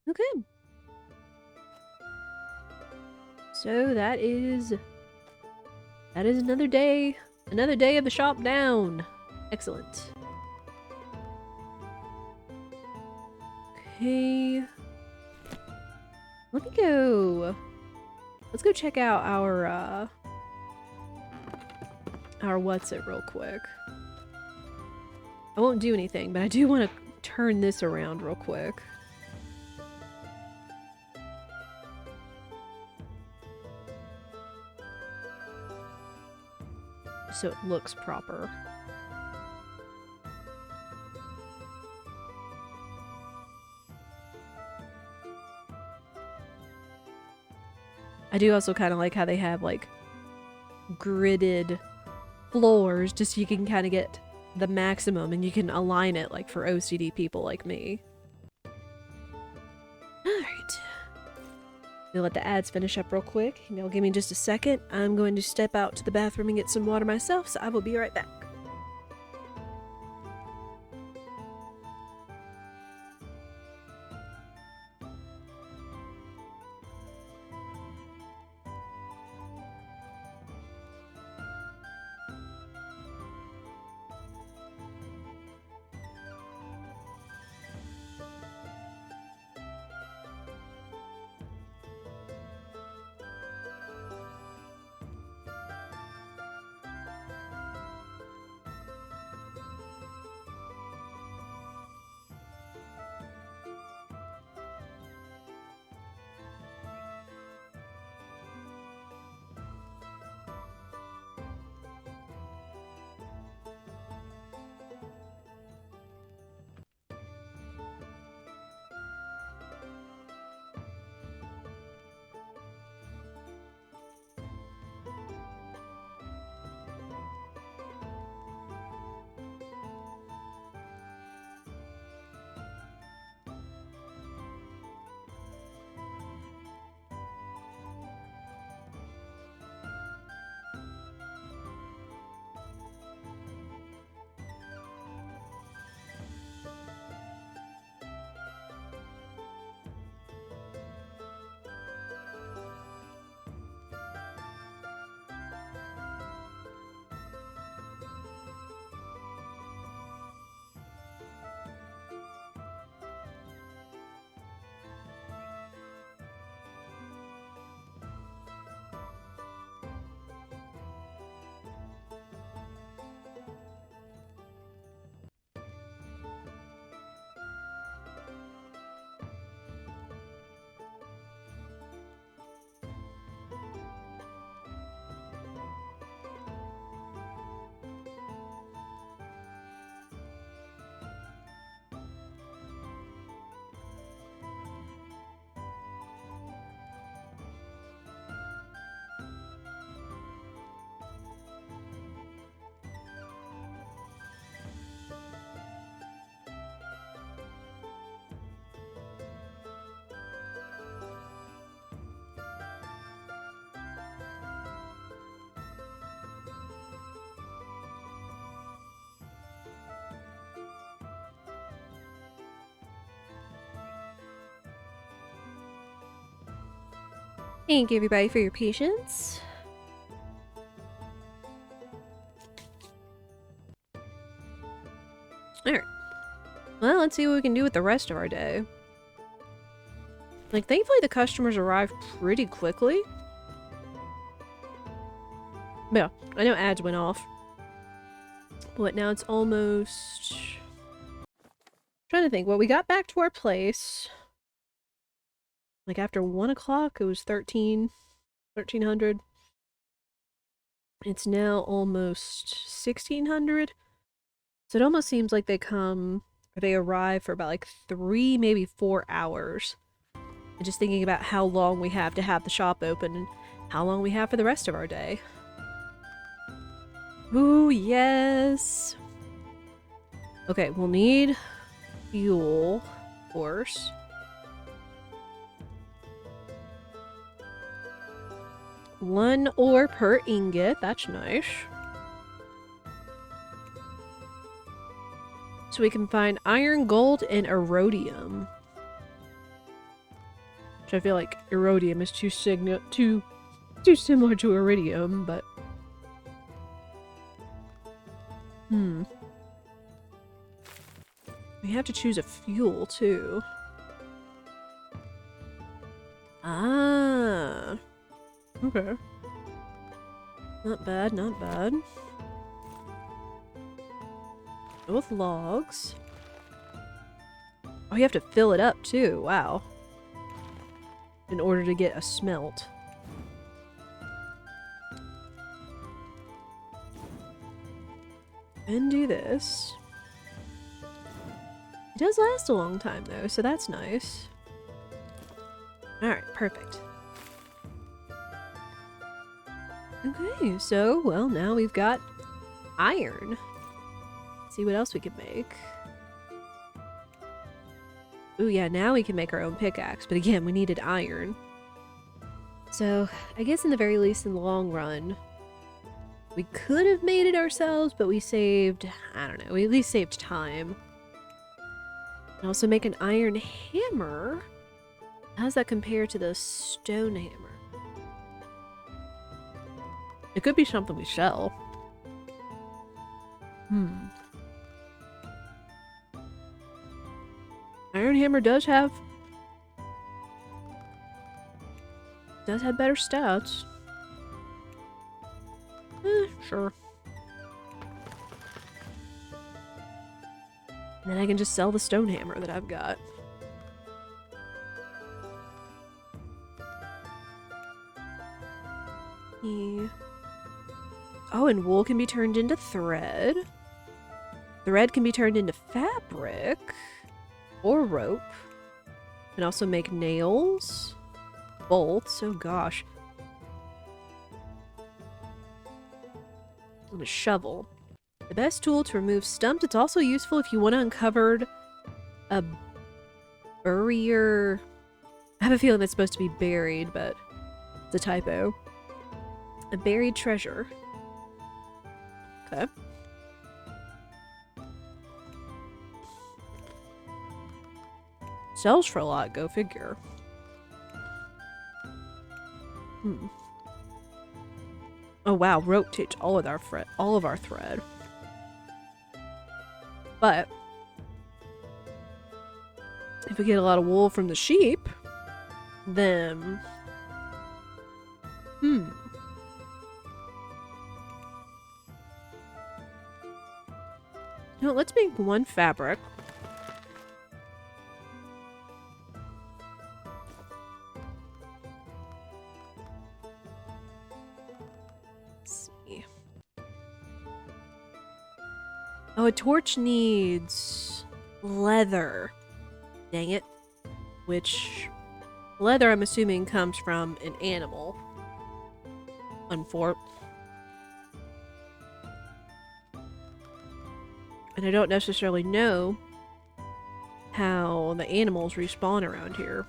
Okay. So that is another day of the shop down. Excellent. Okay. Let's go check out our what's it real quick. I won't do anything, but I do want to turn this around real quick. So it looks proper. I do also kind of like how they have like gridded floors just so you can kind of get the maximum and you can align it like for OCD people like me. Alright. We'll let the ads finish up real quick. You'll give me just a second. I'm going to step out to the bathroom and get some water myself, so I will be right back. Thank you everybody for your patience. Alright. Well, let's see what we can do with the rest of our day. Like, thankfully the customers arrived pretty quickly. But yeah, I know ads went off. But now it's almost... trying to think. Well, we got back to our place. Like, after 1 o'clock, it was 1300. It's now almost 1600. So it almost seems like they arrive for about like 3, maybe 4 hours. And just thinking about how long we have to have the shop open and how long we have for the rest of our day. Ooh, yes! Okay, we'll need fuel, of course. One ore per ingot, that's nice. So we can find iron, gold, and erodium. Which I feel like erodium is too similar to iridium, but... We have to choose a fuel, too. Ah. Okay. Not bad, not bad. Both logs. Oh, you have to fill it up, too. Wow. In order to get a smelt. And do this. It does last a long time, though, so that's nice. Alright, perfect. Okay, so, well, now we've got iron. Let's see what else we can make. Ooh, yeah, now we can make our own pickaxe, but again, we needed iron. So, I guess in the very least, in the long run, we could have made it ourselves, but we saved, I don't know, we at least saved time. And also make an iron hammer. How does that compare to the stone hammer? It could be something we sell. Iron hammer does have better stats. Sure. And then I can just sell the stone hammer that I've got. Yeah. Oh, and wool can be turned into thread. Thread can be turned into fabric. Or rope. Can also make nails. Bolts. Oh gosh. And a shovel. The best tool to remove stumps. It's also useful if you want to uncover a burier. I have a feeling that's supposed to be buried, but it's a typo. A buried treasure. Okay. Sells for a lot, go figure. Oh wow, rope takes all of our thread. But if we get a lot of wool from the sheep, then no, let's make one fabric. Let's see. Oh, a torch needs leather. Dang it. Which leather, I'm assuming, comes from an animal. And I don't necessarily know how the animals respawn around here.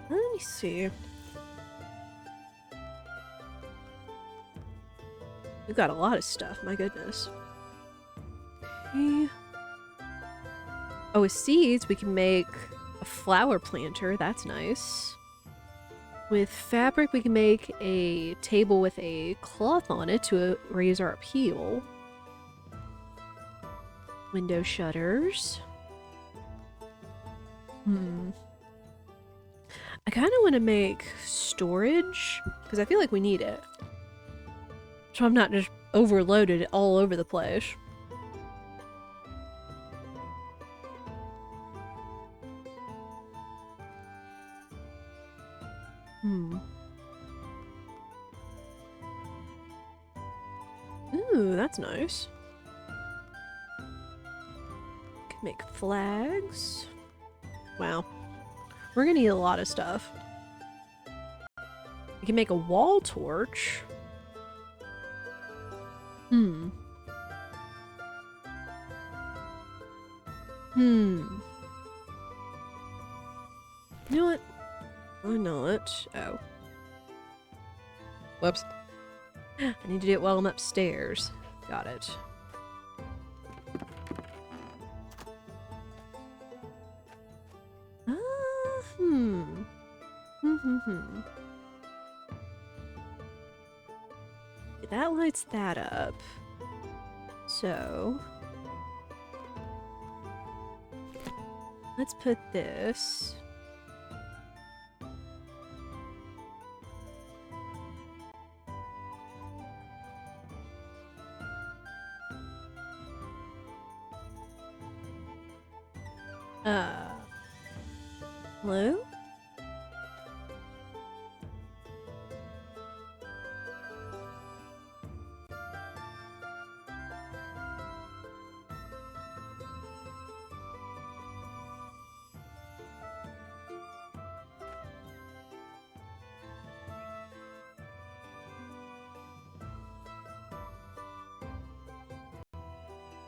Let me see. We've got a lot of stuff, my goodness. Okay. Oh, with seeds we can make A flower planter, that's nice. With fabric, we can make a table with a cloth on it to raise our appeal. Window shutters. I kind of want to make storage, because I feel like we need it. So I'm not just overloaded all over the place. Ooh, that's nice. Can make flags. Wow. We're gonna need a lot of stuff. We can make a wall torch. You know what? Why not? Oh. Whoops. I need to do it while I'm upstairs. Got it. That lights that up. So let's put this. Hello?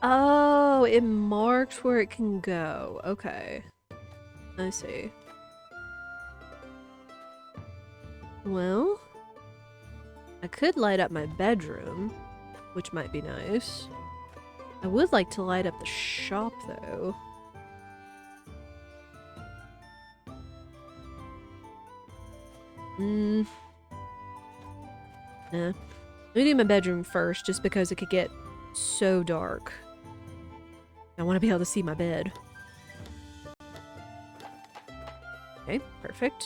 Oh, it marks where it can go. Okay. I see. Well, I could light up my bedroom, which might be nice. I would like to light up the shop, though. Nah. Let me do my bedroom first, just because it could get so dark. I want to be able to see my bed. Okay, perfect.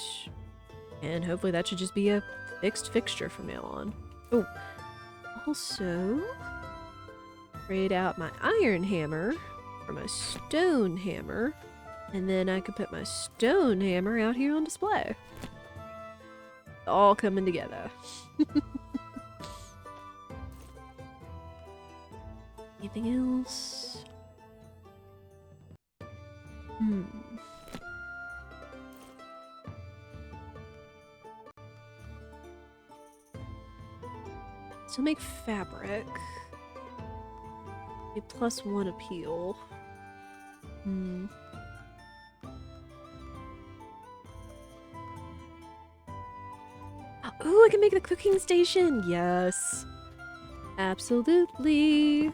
And hopefully that should just be a fixed fixture from now on. Oh, also, trade out my iron hammer for my stone hammer, and then I could put my stone hammer out here on display. All coming together. Anything else? So make fabric. A +1 appeal. Oh, I can make the cooking station! Yes. Absolutely.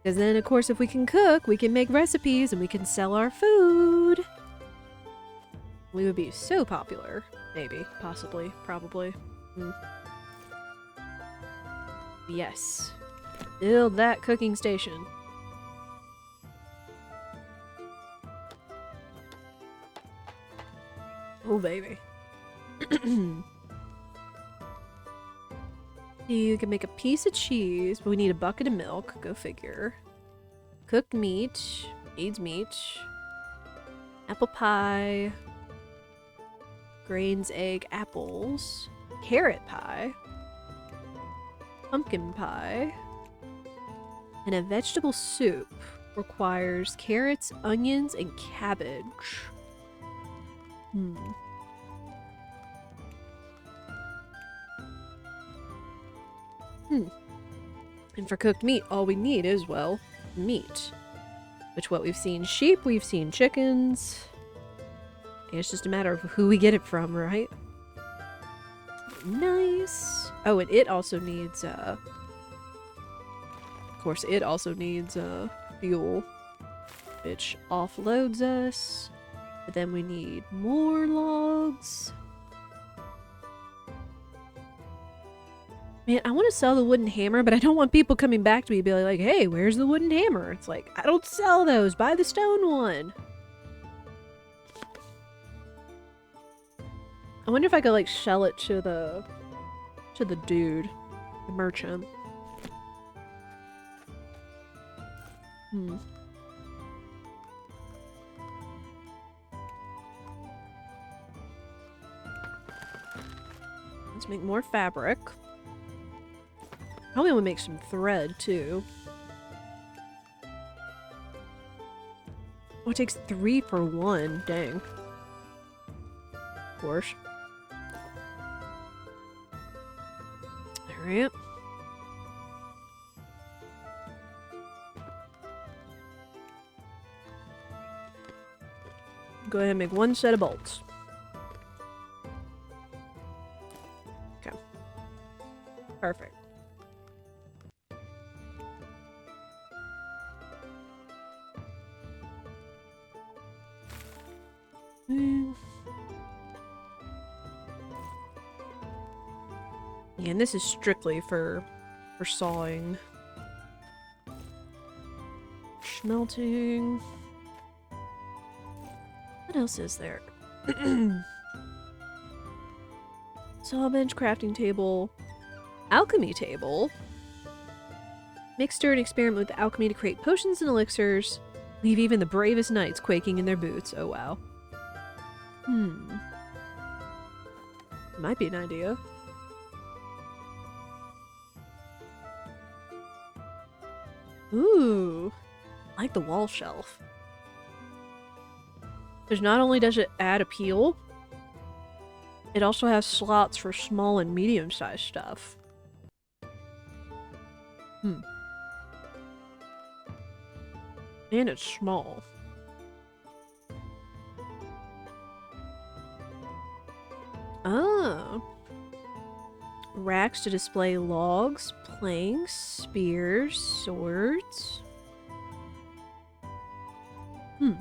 Because then, of course, if we can cook, we can make recipes and we can sell our food. We would be so popular. Maybe. Possibly. Probably. Yes. Build that cooking station. Oh, baby. You can make a piece of cheese, but we need a bucket of milk. Go figure. Cooked meat. Needs meat. Apple pie. Grains, egg, apples. Carrot pie. Pumpkin pie. And a vegetable soup requires carrots, onions, and cabbage. And for cooked meat, all we need is, well, meat. Which, what we've seen sheep, we've seen chickens. It's just a matter of who we get it from, right? Nice. Oh, and it also needs, of course, it also needs, fuel. Which offloads us But then we need more logs. Man, I want to sell the wooden hammer, but I don't want people coming back to me and be like, hey, where's the wooden hammer? It's like, I don't sell those. Buy the stone one. I wonder if I could, like, sell it to the dude, the merchant. Let's make more fabric. Probably want to make some thread, too. Oh, it takes 3 for 1. Dang. Of course. Alright. Go ahead and make 1 set of bolts. Okay. Perfect. Yeah, and this is strictly for sawing. Smelting. What else is there? Saw bench, crafting table, alchemy table. Mixture and experiment with alchemy to create potions and elixirs. Leave even the bravest knights quaking in their boots. Oh wow. Might be an idea. Ooh, I like the wall shelf. Because not only does it add appeal, it also has slots for small and medium-sized stuff. And it's small. Oh. Racks to display logs, planks, spears, swords. All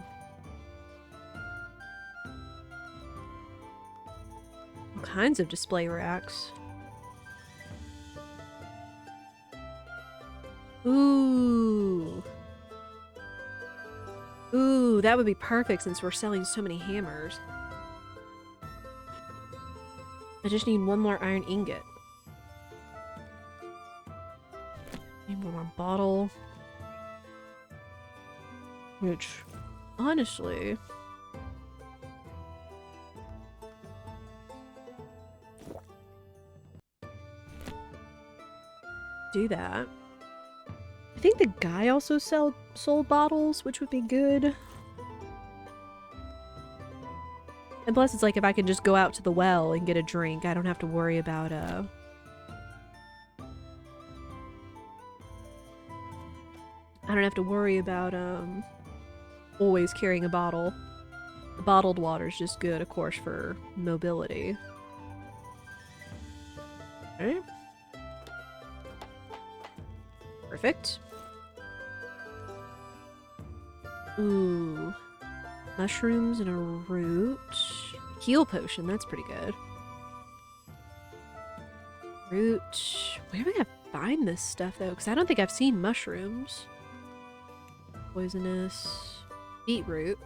kinds of display racks. Ooh. Ooh, that would be perfect since we're selling so many hammers. I just need 1 more iron ingot. Need 1 more bottle. Which, honestly... do that. I think the guy also sold bottles, which would be good. And plus, it's like if I can just go out to the well and get a drink, I don't have to worry about, I don't have to worry about, always carrying a bottle. The bottled water is just good, of course, for mobility. Alright. Perfect. Ooh. Mushrooms and a root. Heal potion, that's pretty good. Root. Where am I gonna find this stuff though? Because I don't think I've seen mushrooms. Poisonous. Beetroot.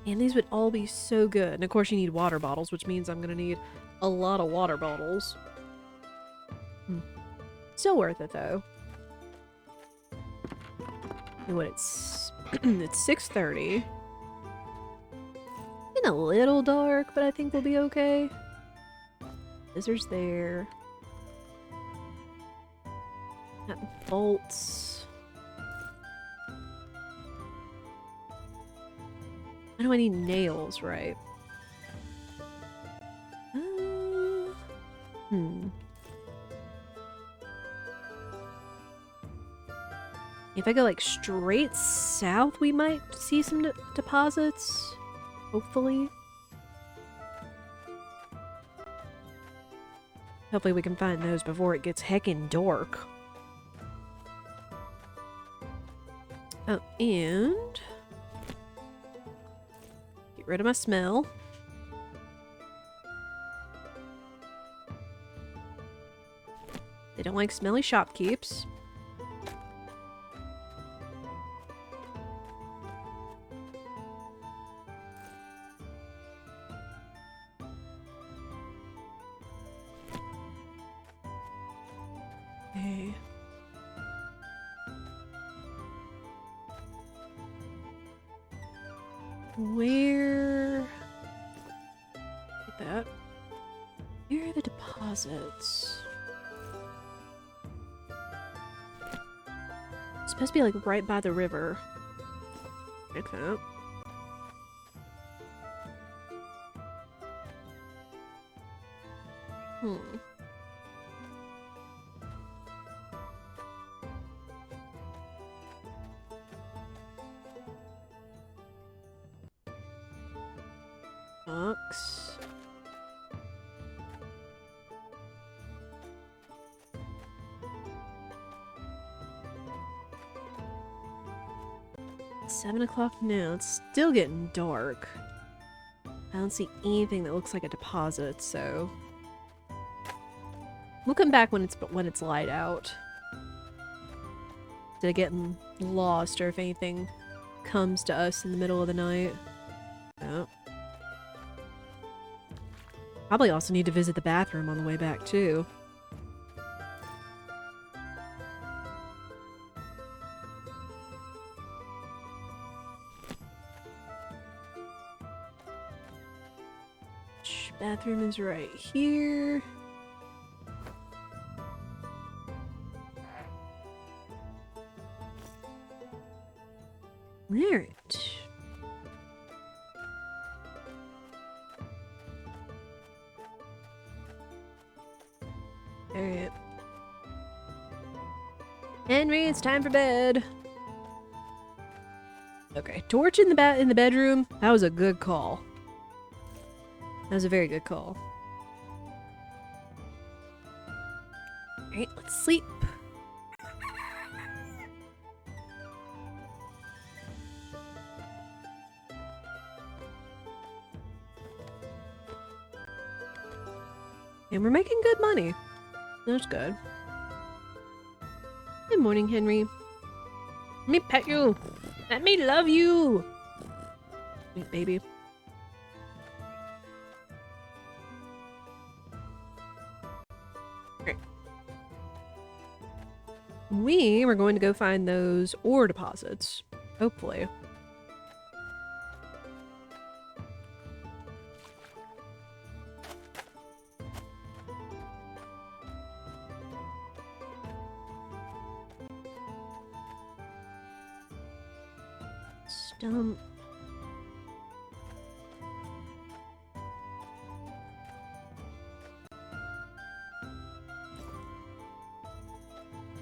And these would all be so good. And of course you need water bottles, which means I'm gonna need a lot of water bottles. Still worth it though. And what it's it's 6:30. Getting a little dark, but I think we'll be okay. Scissors there. Got bolts. I know I need nails, right? If I go like straight south, we might see some deposits. Hopefully. Hopefully we can find those before it gets heckin' dark. Oh, and... rid of my smell. They don't like smelly shopkeeps. Okay. Where... Like that. Where are the deposits? It's supposed to be like right by the river. Like that. Hmm. Box. It's 7 o'clock now. It's still getting dark. I don't see anything that looks like a deposit, so we'll come back when it's light out. Instead of getting lost, or if anything comes to us in the middle of the night. Oh. Probably also need to visit the bathroom on the way back, too. Bathroom is right here. Alright. Alright. Henry, it's time for bed. Okay, torch in the bedroom. That was a good call. That was a very good call. Alright, let's sleep. And we're making good money. That's good. Good morning, Henry. Let me pet you. Let me love you. Sweet baby. Great. We were going to go find those ore deposits. Hopefully. Stump.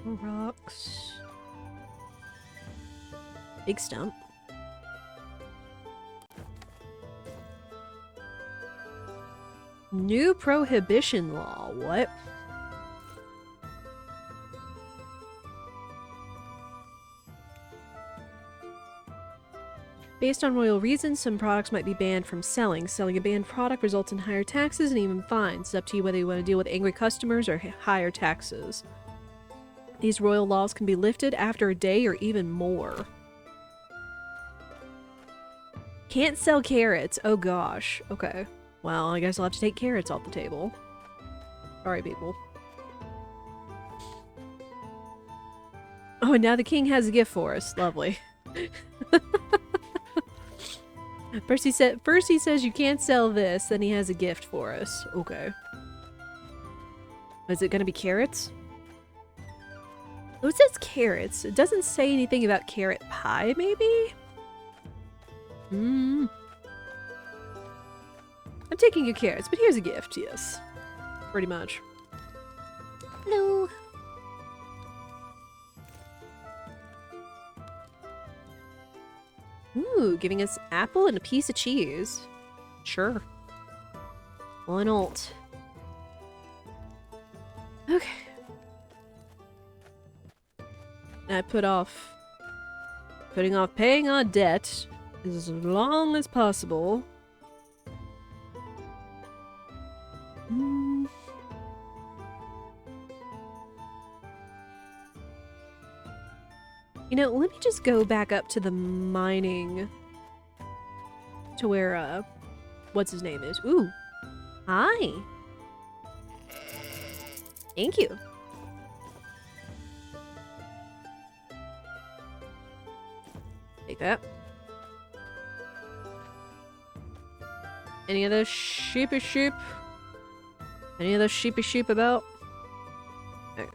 Rocks. Big stump. New prohibition law. What? Based on royal reasons, some products might be banned from selling. Selling a banned product results in higher taxes and even fines. It's up to you whether you want to deal with angry customers or higher taxes. These royal laws can be lifted after a day or even more. Can't sell carrots. Oh gosh. Okay. Well, I guess I'll have to take carrots off the table. Sorry, people. Oh, and now the king has a gift for us. Lovely. First he says you can't sell this, then he has a gift for us. Okay. Is it gonna be carrots? Oh, it says carrots. It doesn't say anything about carrot pie, maybe? I'm taking your carrots, but here's a gift, yes. Pretty much. Hello. Ooh, giving us apple and a piece of cheese. Sure. Why not? Okay. I putting off paying our debt as long as possible. Mm. You know, let me just go back up to the mining to where, what's his name is. Ooh. Hi. Thank you. Take that. Any other sheepy sheep? Any other sheepy sheep about? Okay.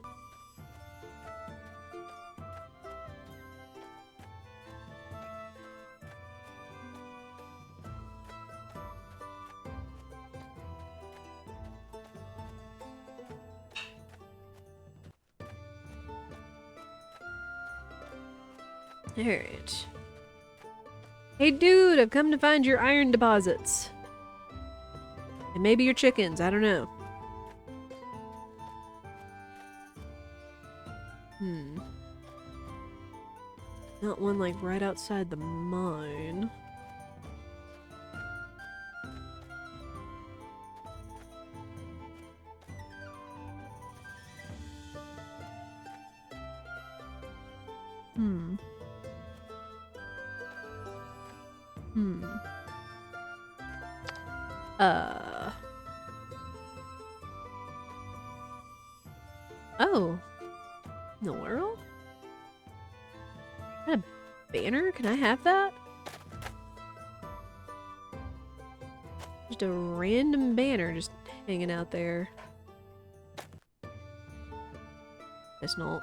Alright. Hey dude, I've come to find your iron deposits. And maybe your chickens, I don't know. Not one like right outside the mine. Oh. In the world? Is that a banner? Can I have that? Just a random banner just hanging out there. It's not.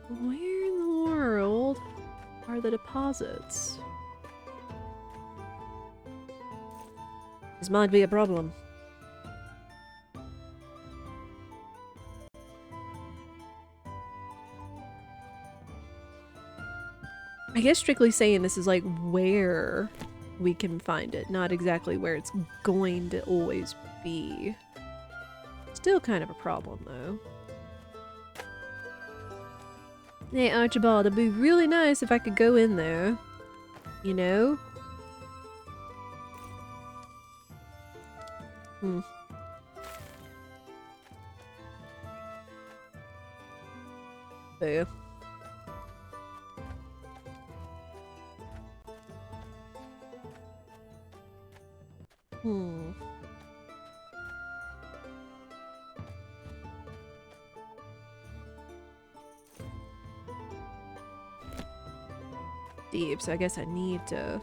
Where in the world are the deposits? This might be a problem. I guess strictly saying this is like where we can find it, not exactly where it's going to always be. Still kind of a problem though. Hey Archibald, it'd be really nice if I could go in there. You know? Boo. Deep, so I guess I need to...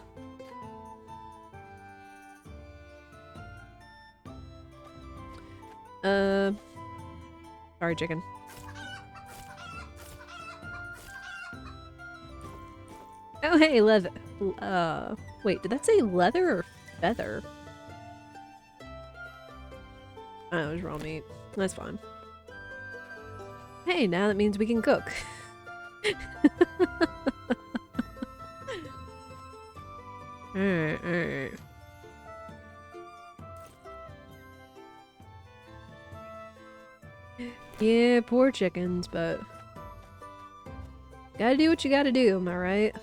Sorry, chicken. Oh, hey, leather. Wait, did that say leather or feather? Oh, it was raw meat. That's fine. Hey, now that means we can cook. Alright. Yeah, poor chickens, but... Gotta do what you gotta do, am I right?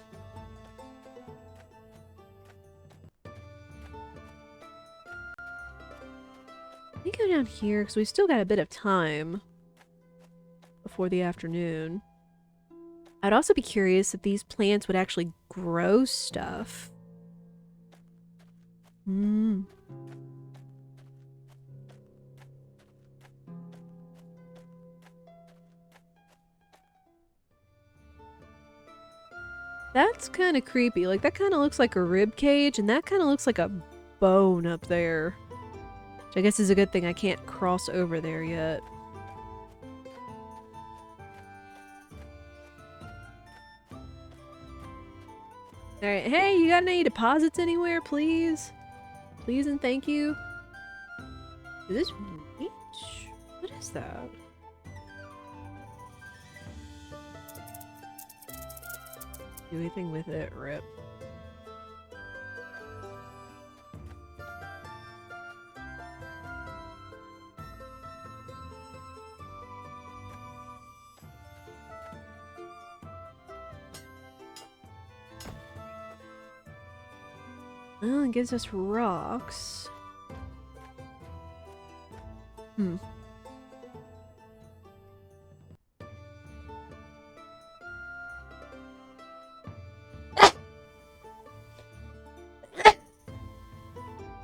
Let me go down here, because we still got a bit of time before the afternoon. I'd also be curious if these plants would actually grow stuff. That's kind of creepy. Like, that kind of looks like a rib cage, and that kind of looks like a bone up there. Which I guess is a good thing I can't cross over there yet. Alright, hey, you got any deposits anywhere, please? Please and thank you. Is this reach? What is that? Do anything with it, rip. Well, it gives us rocks. Hmm.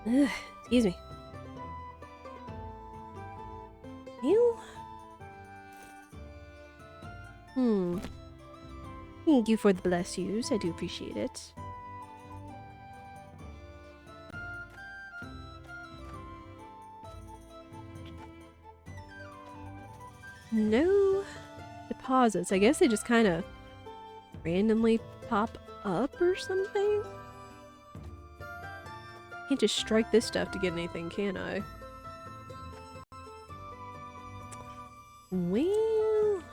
Ugh, excuse me. You? Thank you for the bless yous. I do appreciate it. No deposits. I guess they just kind of randomly pop up or something? Can't just strike this stuff to get anything, can I? Well...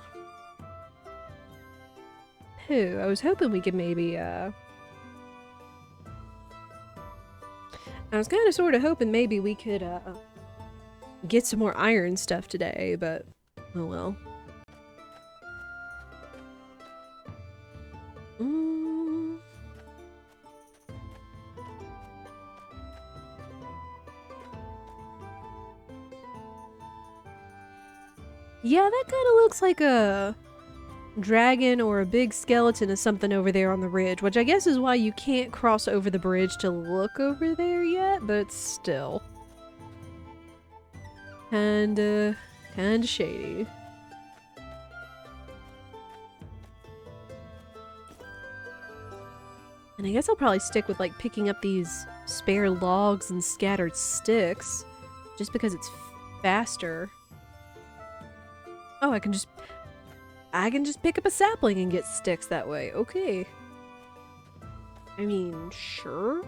I was hoping we could maybe, I was kind of sort of hoping maybe we could, get some more iron stuff today, but oh well. Yeah, that kind of looks like a dragon or a big skeleton of something over there on the ridge, which I guess is why you can't cross over the bridge to look over there yet, but still. Kinda shady. And I guess I'll probably stick with like picking up these spare logs and scattered sticks, just because it's faster. Oh, I can just pick up a sapling and get sticks that way. Okay. I mean, sure.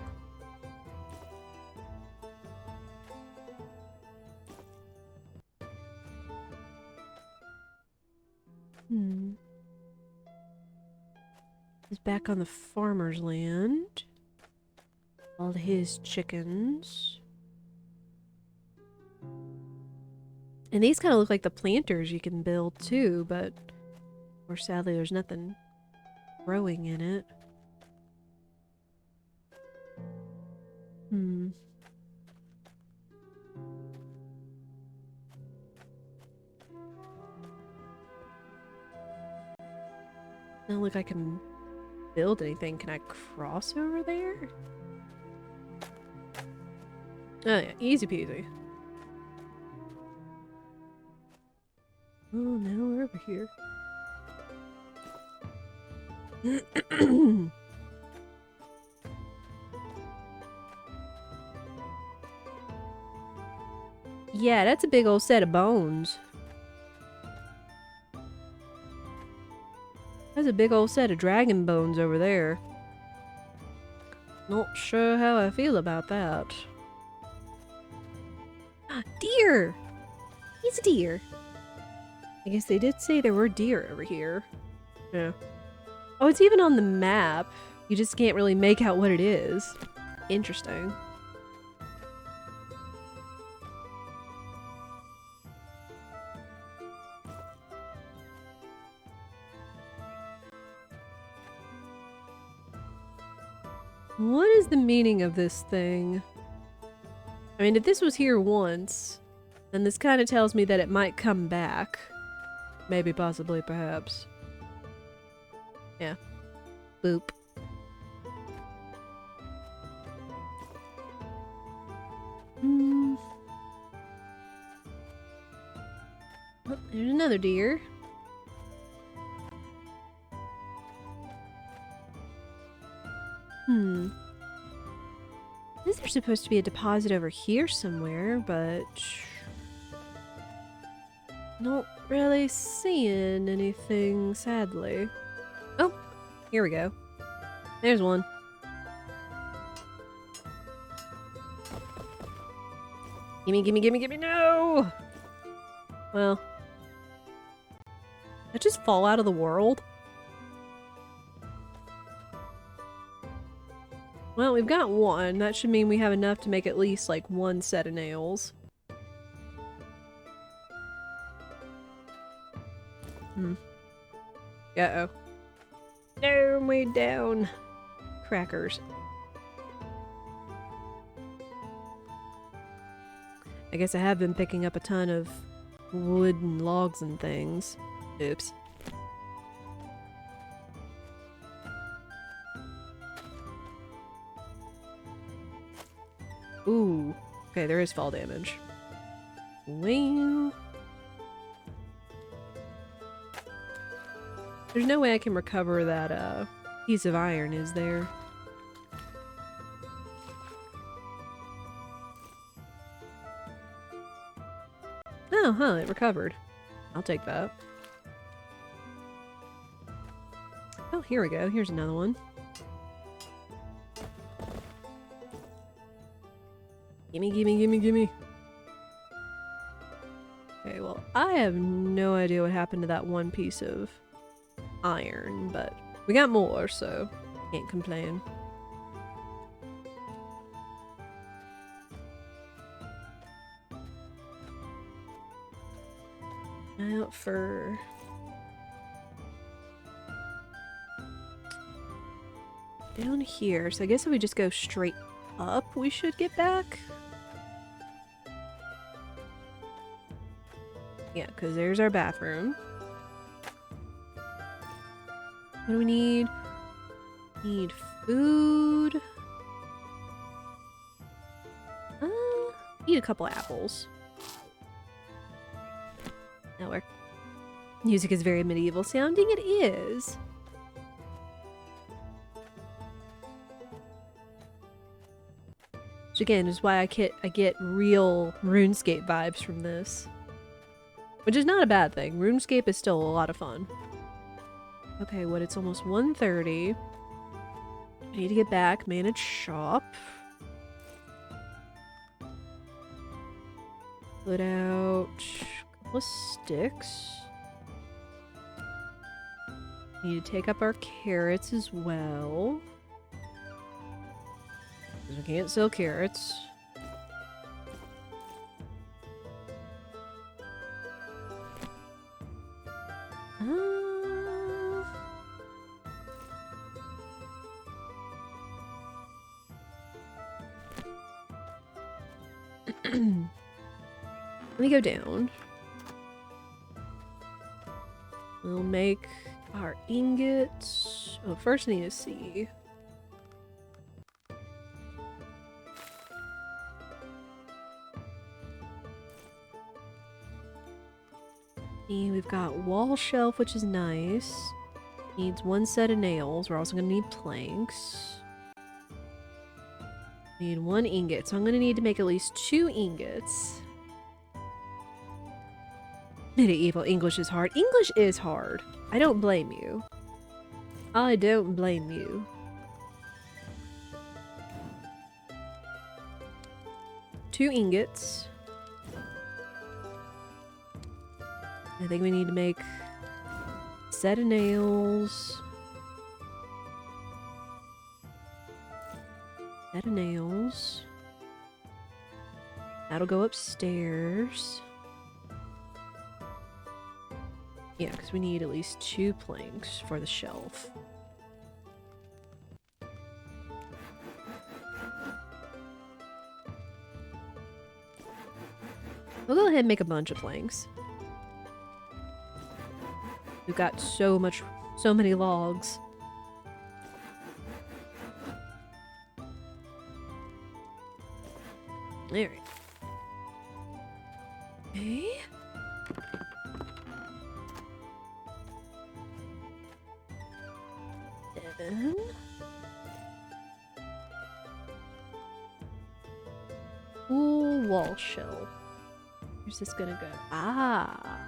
He's back on the farmer's land. All his chickens. And these kind of look like the planters you can build too, but or sadly there's nothing growing in it. Doesn't look like I can build anything. Can I cross over there? Oh yeah, easy peasy. Oh, now we're over here. Yeah, that's a big old set of bones. That's a big old set of dragon bones over there. Not sure how I feel about that. Deer! He's a deer. I guess they did say there were deer over here. Yeah. Oh, it's even on the map. You just can't really make out what it is. Interesting. What is the meaning of this thing? I mean, if this was here once, then this kind of tells me that it might come back. Maybe, possibly, perhaps. Yeah. Boop. Oh, there's another deer. Is there supposed to be a deposit over here somewhere, but not really seeing anything, sadly. Oh, here we go. There's one. Gimme, gimme, gimme, gimme, no! Well. Did that just fall out of the world? Well, we've got one. That should mean we have enough to make at least, like, one set of nails. Uh-oh. No, I'm way down. Crackers. I guess I have been picking up a ton of wood and logs and things. Oops. Ooh. Okay, there is fall damage. Well... There's no way I can recover that, piece of iron, is there? Oh, huh, it recovered. I'll take that. Oh, here we go. Here's another one. Gimme, gimme, gimme, gimme. Okay, well, I have no idea what happened to that one piece of iron, but we got more, so can't complain. Out for... down here, so I guess if we just go straight up, we should get back. Yeah, because there's our bathroom. What do we need? Need food. Eat a couple apples. That'll work. Music is very medieval sounding. It is. Which again is why I get real Runescape vibes from this. Which is not a bad thing. Runescape is still a lot of fun. Okay, what? It's almost 1:30. I need to get back, manage shop. Put out a couple of sticks. Need to take up our carrots as well. Because we can't sell carrots. Let me go down. We'll make our ingots. Oh, first I need to see. And we've got wall shelf, which is nice. Needs one set of nails. We're also gonna need planks. Need one ingot, so I'm gonna need to make at least 2 ingots. Medieval English is hard. English is hard. I don't blame you. I don't blame you. Two ingots. I think we need to make a set of nails. Set of nails. That'll go upstairs. Yeah, because we need at least 2 planks for the shelf. We'll go ahead and make a bunch of planks. We've got so many logs. Alright. Okay. Then... Ooh, wall shell. Where's this gonna go? Ah!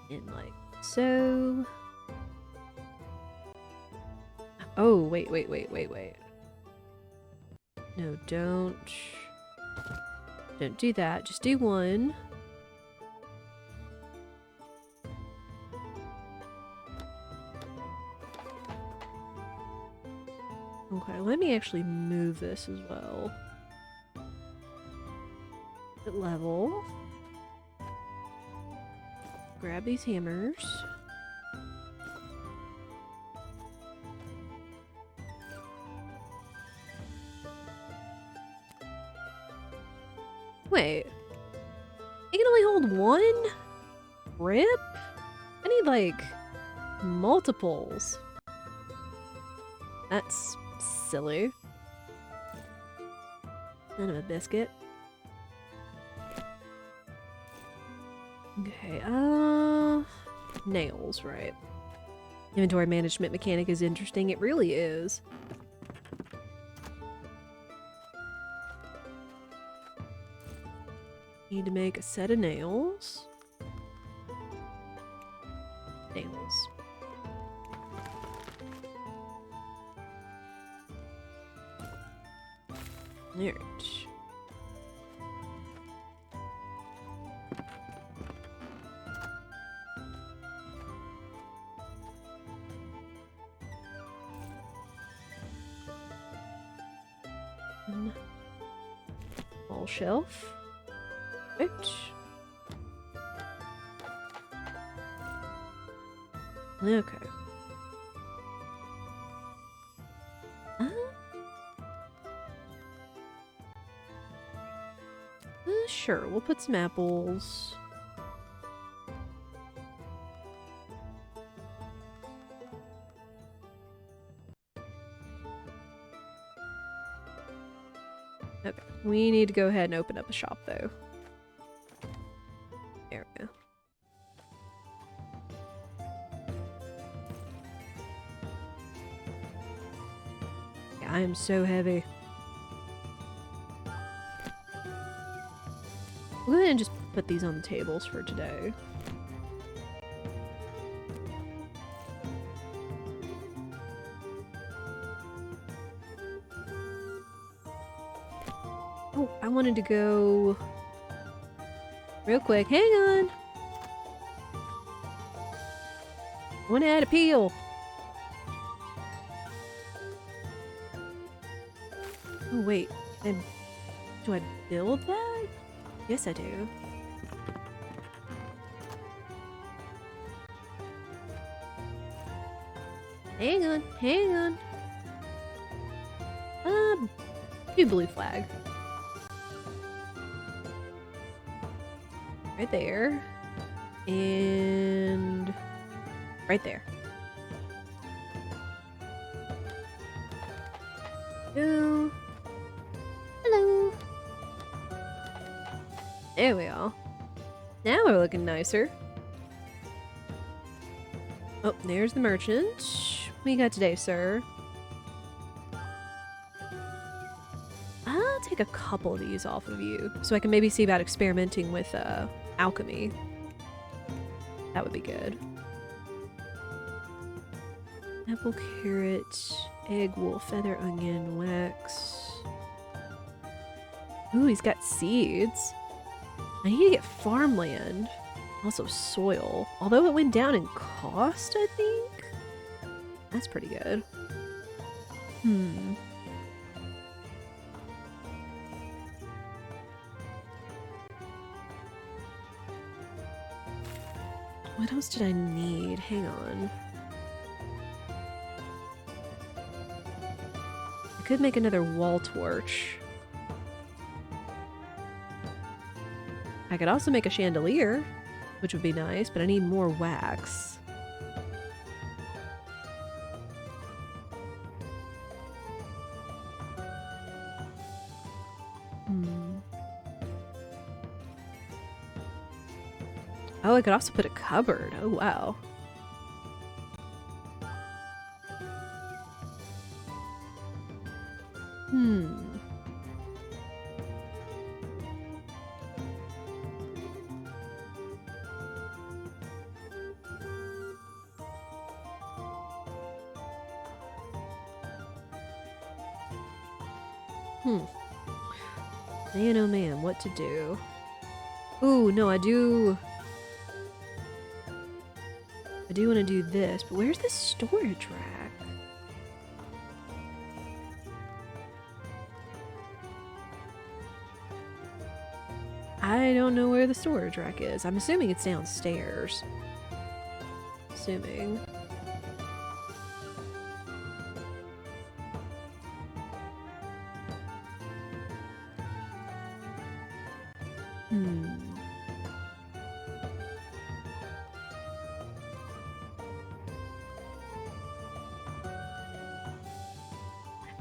And like so. Oh, wait. No, don't do that. Just do one. Okay, let me actually move this as well. Level. grab these hammers. Wait. You can only hold one? Rip? I need, like, multiples. That's silly. Son of a biscuit. Okay, nails, right. Inventory management mechanic is interesting. It really is. Need to make a set of nails. Nails. Alright. Wall shelf. Right. Okay. Sure, we'll put some apples. Okay, we need to go ahead and open up a shop though. There we go. Yeah, I am so heavy. We'll go ahead and just put these on the tables for today. Oh, I wanted to go real quick. Hang on. I want to add a peel. Oh, wait. Do I build that? Yes, I do. Hang on, hang on. Do blue flag. Right there. And right there. Hello. Hello. There we are. Now we're looking nicer. Oh, there's the merchant. What you got today, sir? I'll take a couple of these off of you, so I can maybe see about experimenting with alchemy. That would be good. Apple, carrot, egg, wool, feather, onion, wax. Ooh, he's got seeds. I need to get farmland. Also soil. Although it went down in cost, I think? That's pretty good. What else did I need? Hang on. I could make another wall torch. I could also make a chandelier, which would be nice, but I need more wax. Oh, I could also put a cupboard. Oh, wow. Man, oh man, what to do? Ooh, no, I do want to do this, but where's the storage rack? I don't know where the storage rack is. I'm assuming it's downstairs. Assuming.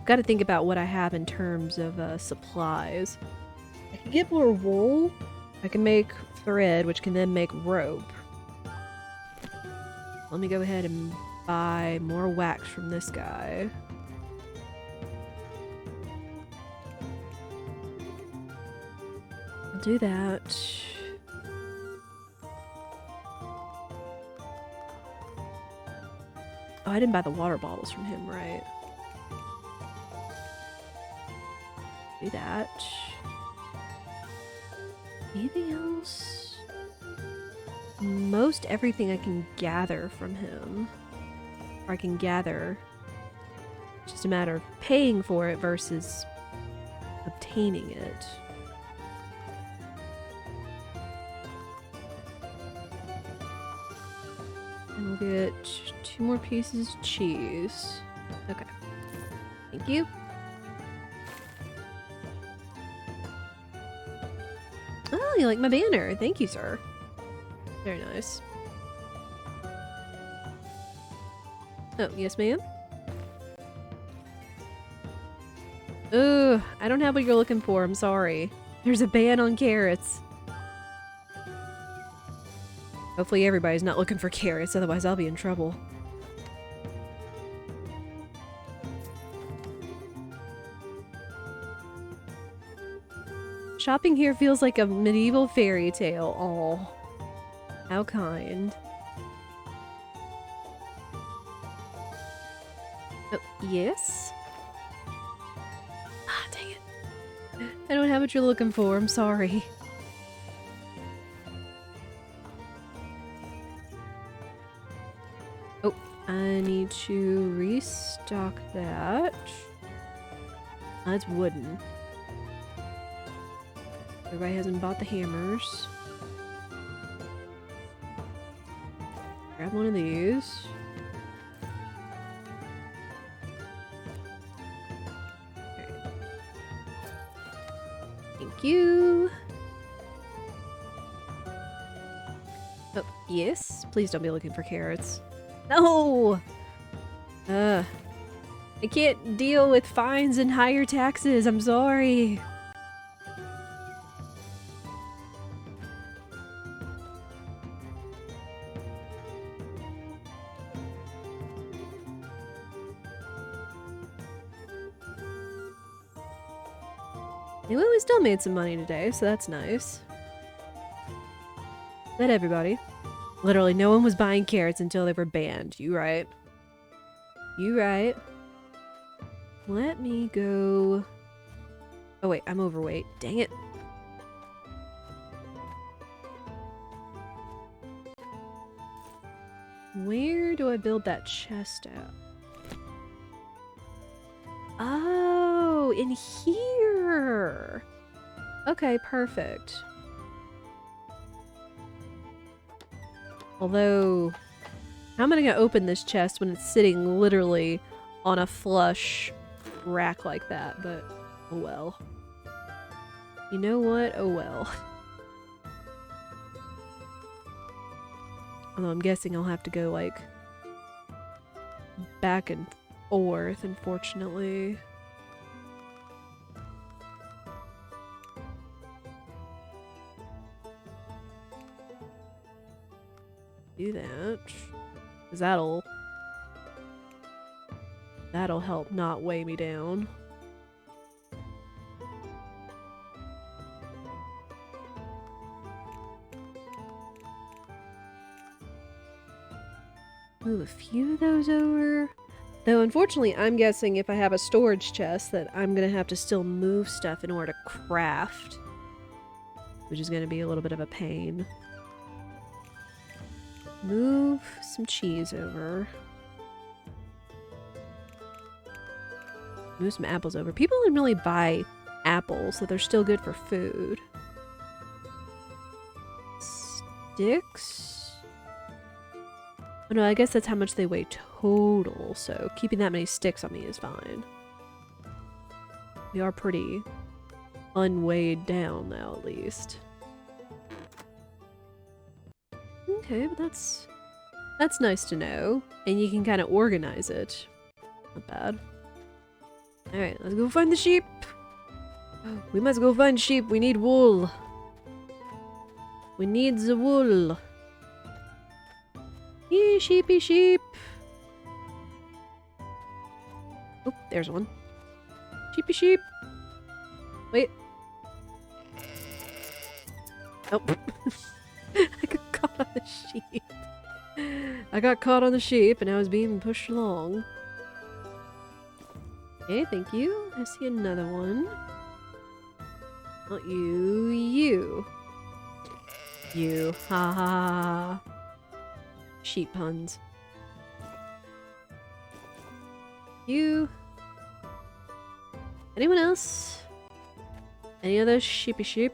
Got to think about what I have in terms of supplies. I can get more wool. I can make thread, which can then make rope. Let me go ahead and buy more wax from this guy. I'll do that. Oh, I didn't buy the water bottles from him, right? Do that. Anything else? Most everything I can gather from him. Or I can gather. It's just a matter of paying for it versus obtaining it. And we'll get 2 more pieces of cheese. Okay. Thank you. Oh, you like my banner. Thank you, sir. Very nice. Oh, yes, ma'am? Ugh, I don't have what you're looking for. I'm sorry. There's a ban on carrots. Hopefully everybody's not looking for carrots, otherwise I'll be in trouble. Shopping here feels like a medieval fairy tale. Aw. How kind. Oh, yes? Ah, dang it. I don't have what you're looking for. I'm sorry. Oh, I need to restock that. That's wooden. Everybody hasn't bought the hammers. Grab one of these. Okay. Thank you. Oh, yes. Please don't be looking for carrots. No! I can't deal with fines and higher taxes. I'm sorry. Anyway, we still made some money today, so that's nice. Not everybody. Literally, no one was buying carrots until they were banned. You right. You right. Let me go... Oh wait, I'm overweight. Dang it. Where do I build that chest at? Oh, in here! Okay, perfect. Although, how am I gonna open this chest when it's sitting literally on a flush rack like that? But, oh well. You know what? Oh well. Although I'm guessing I'll have to go, like, back and forth, unfortunately. Do that. 'Cause that'll help not weigh me down. Move a few of those over. Though, unfortunately, I'm guessing if I have a storage chest that I'm gonna have to still move stuff in order to craft. Which is gonna be a little bit of a pain. Move some cheese over. Move some apples over. People didn't really buy apples, so they're still good for food. sticks? Oh no, I guess that's how much they weigh total, so keeping that many sticks on me is fine. We are pretty unweighed down now, at least. Okay, but that's nice to know. And you can kind of organize it. Not bad. Alright, let's go find the sheep. We must go find sheep. We need wool. We need the wool. Yee, sheepy sheep. Oh, there's one. Sheepy sheep. Wait. Oh. I got caught on the sheep. I got caught on the sheep and I was being pushed along. Okay, thank you. I see another one. Not you. You. You. Ha ha. Sheep puns. You. Anyone else? Any other sheepy sheep?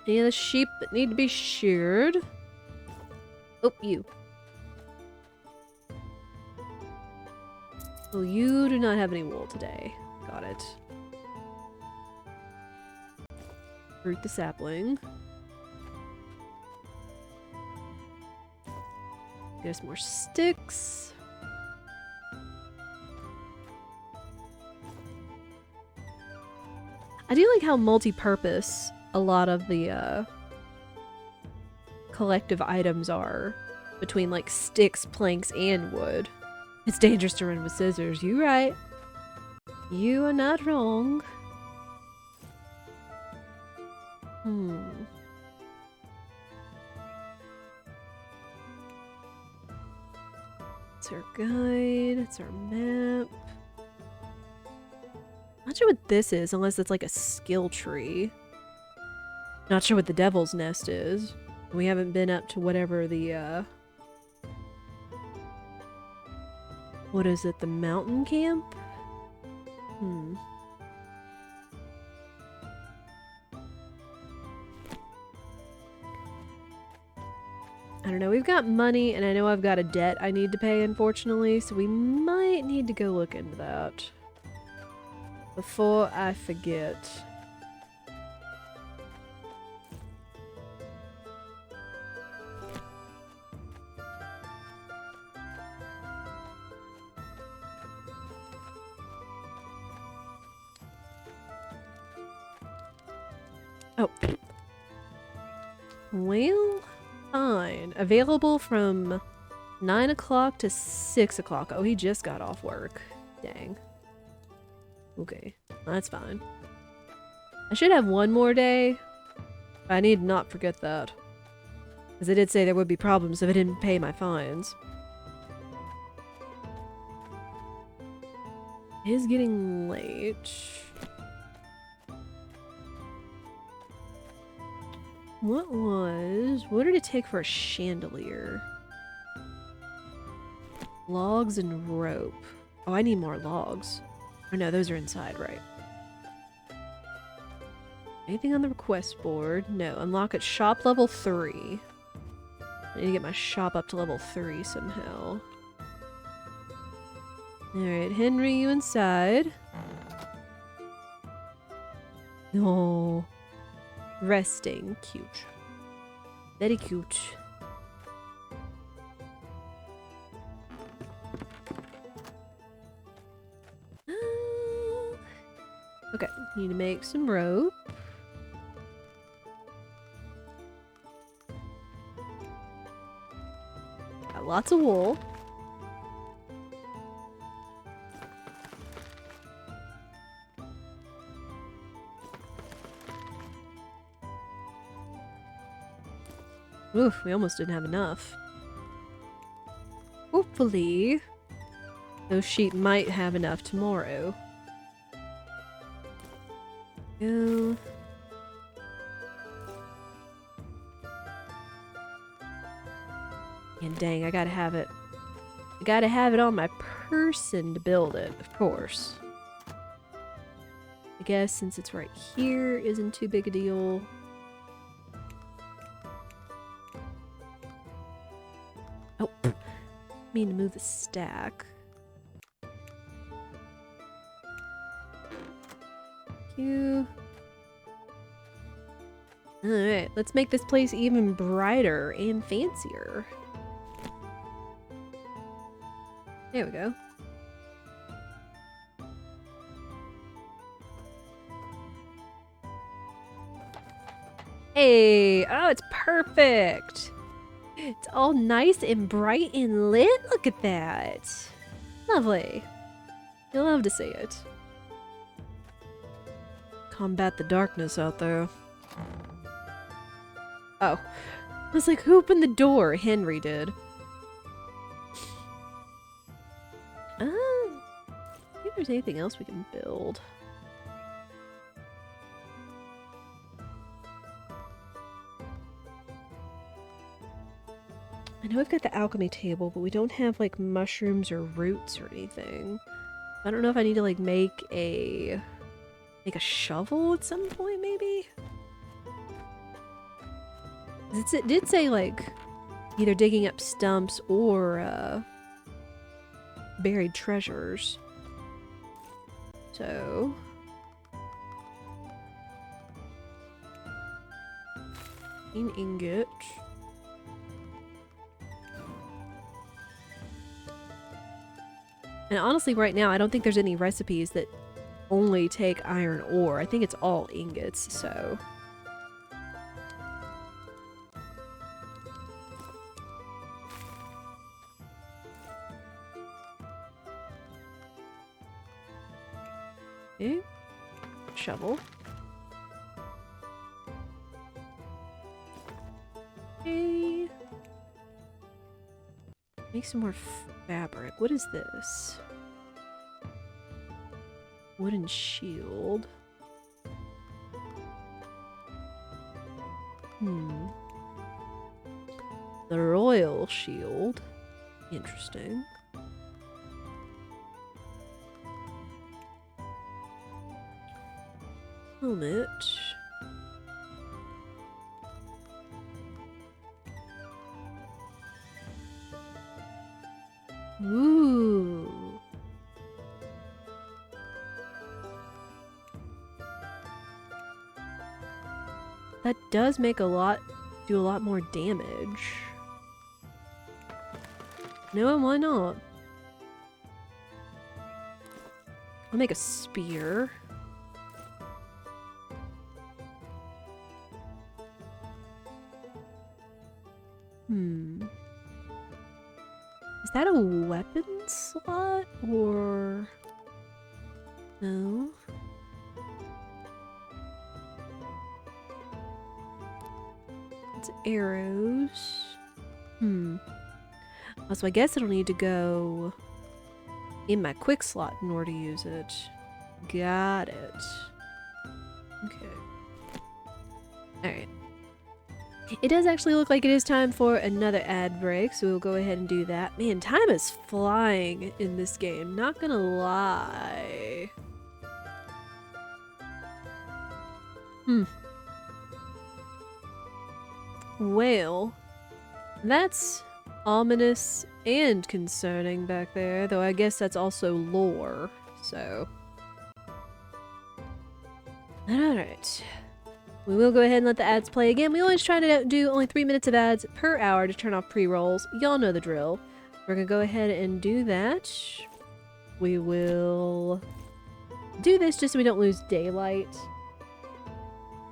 Any other sheep that need to be sheared? Oh, you. Oh, you do not have any wool today. Got it. Root the sapling. Get us more sticks. I do like how multi-purpose a lot of the collective items are between like sticks, planks, and wood. It's dangerous to run with scissors. You right. You are not wrong. It's our guide. It's our map. Not sure what this is, unless it's like a skill tree. Not sure what the Devil's Nest is. We haven't been up to whatever the, what is it, the mountain camp? I don't know, we've got money, and I know I've got a debt I need to pay, unfortunately, so we might need to go look into that. Before I forget. Oh. Well, fine. Available from 9 o'clock to 6 o'clock. Oh, he just got off work. Dang. Okay, that's fine. I should have one more day. But I need to not forget that. Because I did say there would be problems if I didn't pay my fines. It is getting late. What did it take for a chandelier? Logs and rope. Oh, I need more logs. Oh no, those are inside, right? Anything on the request board? No. Unlock at shop level 3. I need to get my shop up to level 3 somehow. Alright, Henry, you inside. No. Resting. Cute. Very cute. Okay, need to make some rope. Got lots of wool. Oof, we almost didn't have enough. Hopefully, those sheep might have enough tomorrow. Go. And dang, I gotta have it. I gotta have it on my person to build it, of course. I guess since it's right here isn't too big a deal. mean to move the stack. Thank you. Alright, let's make this place even brighter and fancier. There we go. Hey! Oh, it's perfect! It's all nice and bright and lit. Look at that. Lovely. You'll love to see it. Combat the darkness out there. Oh. I was like, who opened the door? Henry did. See if there's anything else we can build. I know we've got the alchemy table, but we don't have like mushrooms or roots or anything. I don't know if I need to like make a shovel at some point, maybe? It did say like either digging up stumps or buried treasures. So an ingot. And honestly, right now, I don't think there's any recipes that only take iron ore. I think it's all ingots, so... Okay. Shovel. Okay. Make some more fabric. What is this? Wooden shield. The royal shield. Interesting. Helmet. Ooh. That does make do a lot more damage. No, why not? I'll make a spear. Is that a weapon slot or no? It's arrows. So I guess it'll need to go in my quick slot in order to use it. Got it. Okay. Alright. It does actually look like it is time for another ad break, so we'll go ahead and do that. Man, time is flying in this game, not gonna lie. Well, that's ominous and concerning back there, though I guess that's also lore, so... Alright. We will go ahead and let the ads play again. We always try to do only 3 minutes of ads per hour to turn off pre-rolls. Y'all know the drill. We're gonna go ahead and do that. We will do this just so we don't lose daylight.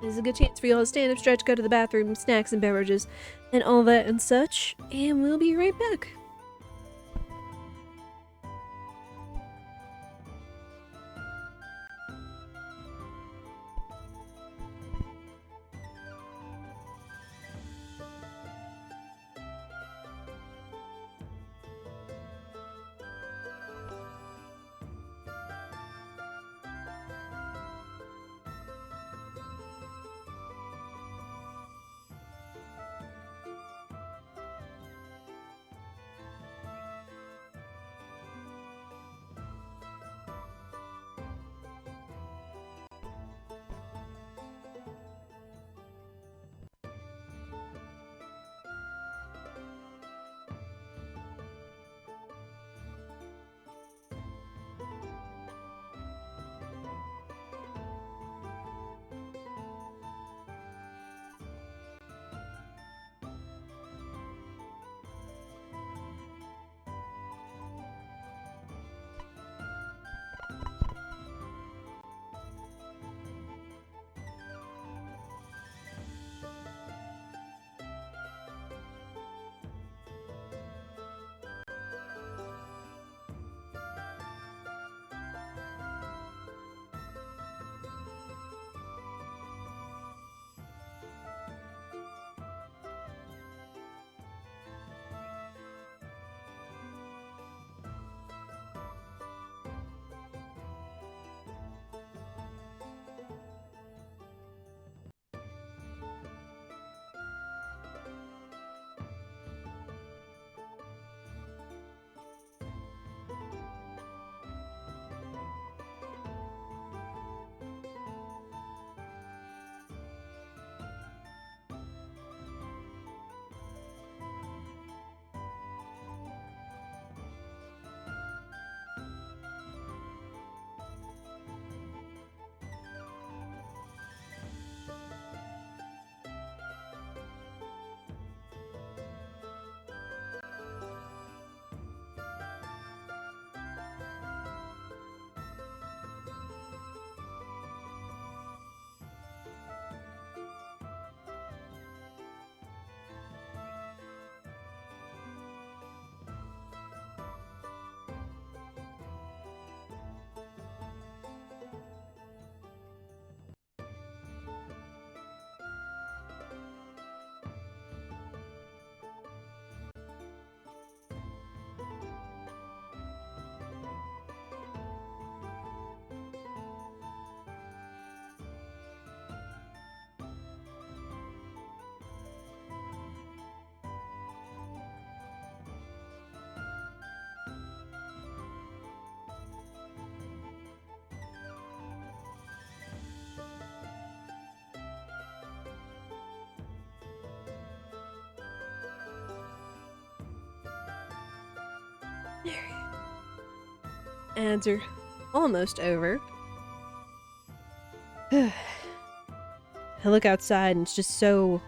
This is a good chance for y'all to stand up, stretch, go to the bathroom, snacks and beverages, and all that and such. And we'll be right back. Ads are almost over. I look outside and it's just so...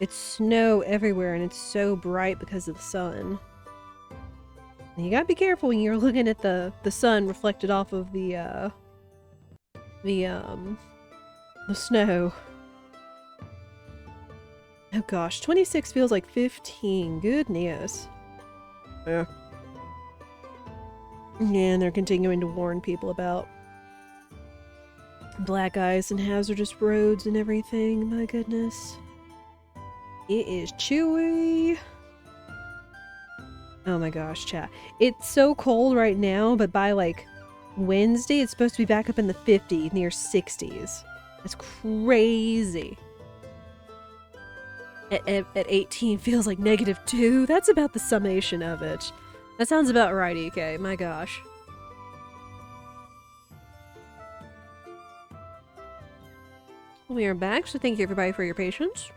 It's snow everywhere and it's so bright because of the sun. And you gotta be careful when you're looking at the sun reflected off of the snow. Oh gosh, 26 feels like 15. Goodness. Yeah. Yeah, and they're continuing to warn people about black ice and hazardous roads and everything. My goodness. It is chewy. Oh my gosh, chat. It's so cold right now, but by like Wednesday, it's supposed to be back up in the 50s, near 60s. That's crazy. At 18 feels like -2. That's about the summation of it. That sounds about right, EK. My gosh. We are back, so thank you everybody for your patience.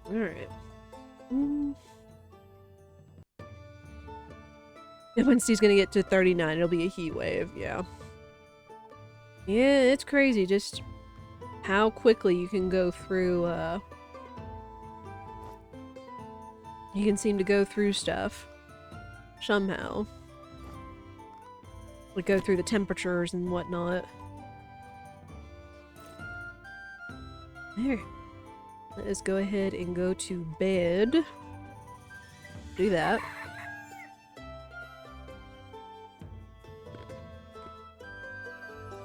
Alright. And Wednesday's gonna get to 39. It'll be a heat wave, yeah. Yeah, it's crazy just how quickly you can go through, you can seem to go through stuff. Somehow. Like go through the temperatures and whatnot. There. Let us go ahead and go to bed. Do that.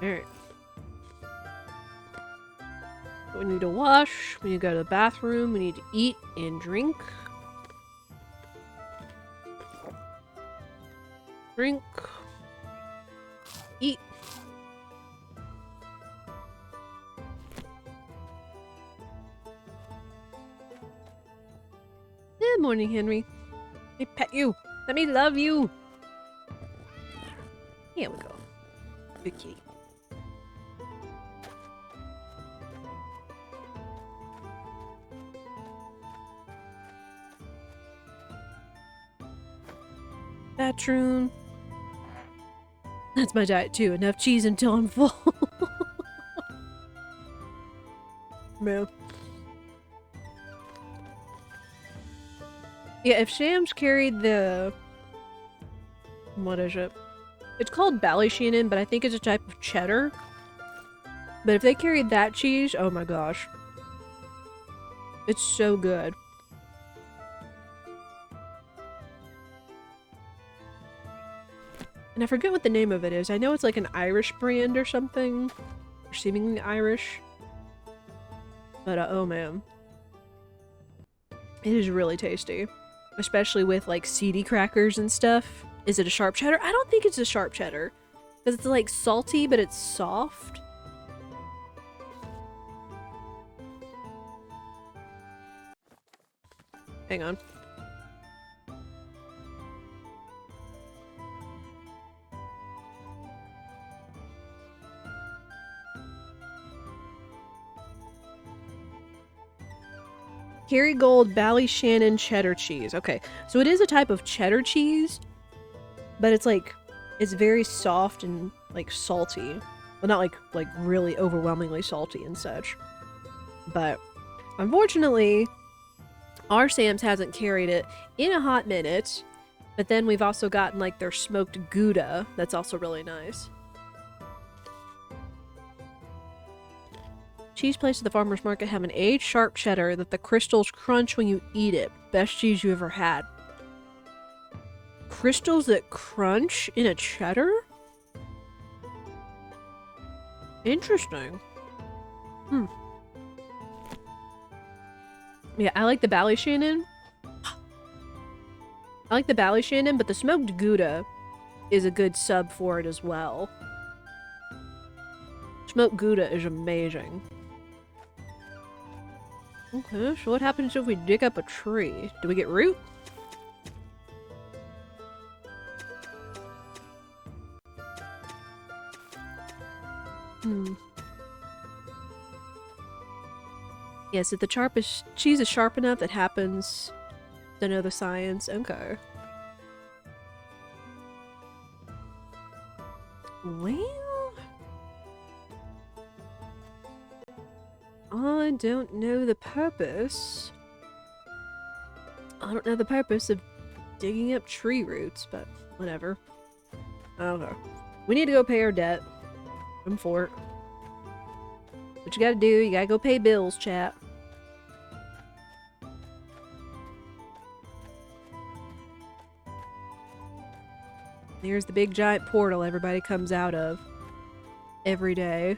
Alright. We need to wash, we need to go to the bathroom, we need to eat and drink. Drink. Eat. Good morning, Henry. Let me pet you. Let me love you. Here we go. Good kitty. Bathroom. That's my diet too. Enough cheese until I'm full. Man. Yeah, if Shams carried the... What is it? It's called Ballyshannon, but I think it's a type of cheddar. But if they carried that cheese, oh my gosh. It's so good. And I forget what the name of it is. I know it's like an Irish brand or something. Or seemingly Irish. But, oh man. It is really tasty. Especially with, like, seedy crackers and stuff. Is it a sharp cheddar? I don't think it's a sharp cheddar. Because it's, like, salty, but it's soft. Hang on. Kerrygold Ballyshannon cheddar cheese. Okay, so it is a type of cheddar cheese, but it's like, it's very soft and like salty. Well, not like really overwhelmingly salty and such. But unfortunately, our Sam's hasn't carried it in a hot minute. But then we've also gotten like their smoked Gouda. That's also really nice. Cheese place at the farmer's market have an aged sharp cheddar that the crystals crunch when you eat it. Best cheese you ever had. Crystals that crunch in a cheddar? Interesting. Hmm. Yeah, I like the Ballyshannon. I like the Ballyshannon, but the smoked Gouda is a good sub for it as well. Smoked Gouda is amazing. Okay, so what happens if we dig up a tree? Do we get root? Yes, if the cheese is sharp enough, it happens to know the science. Okay. Well, I don't know the purpose. I don't know the purpose of digging up tree roots, but whatever. Okay. We need to go pay our debt. I'm for it. What you gotta do, you gotta go pay bills, chat. Here's the big giant portal everybody comes out of every day.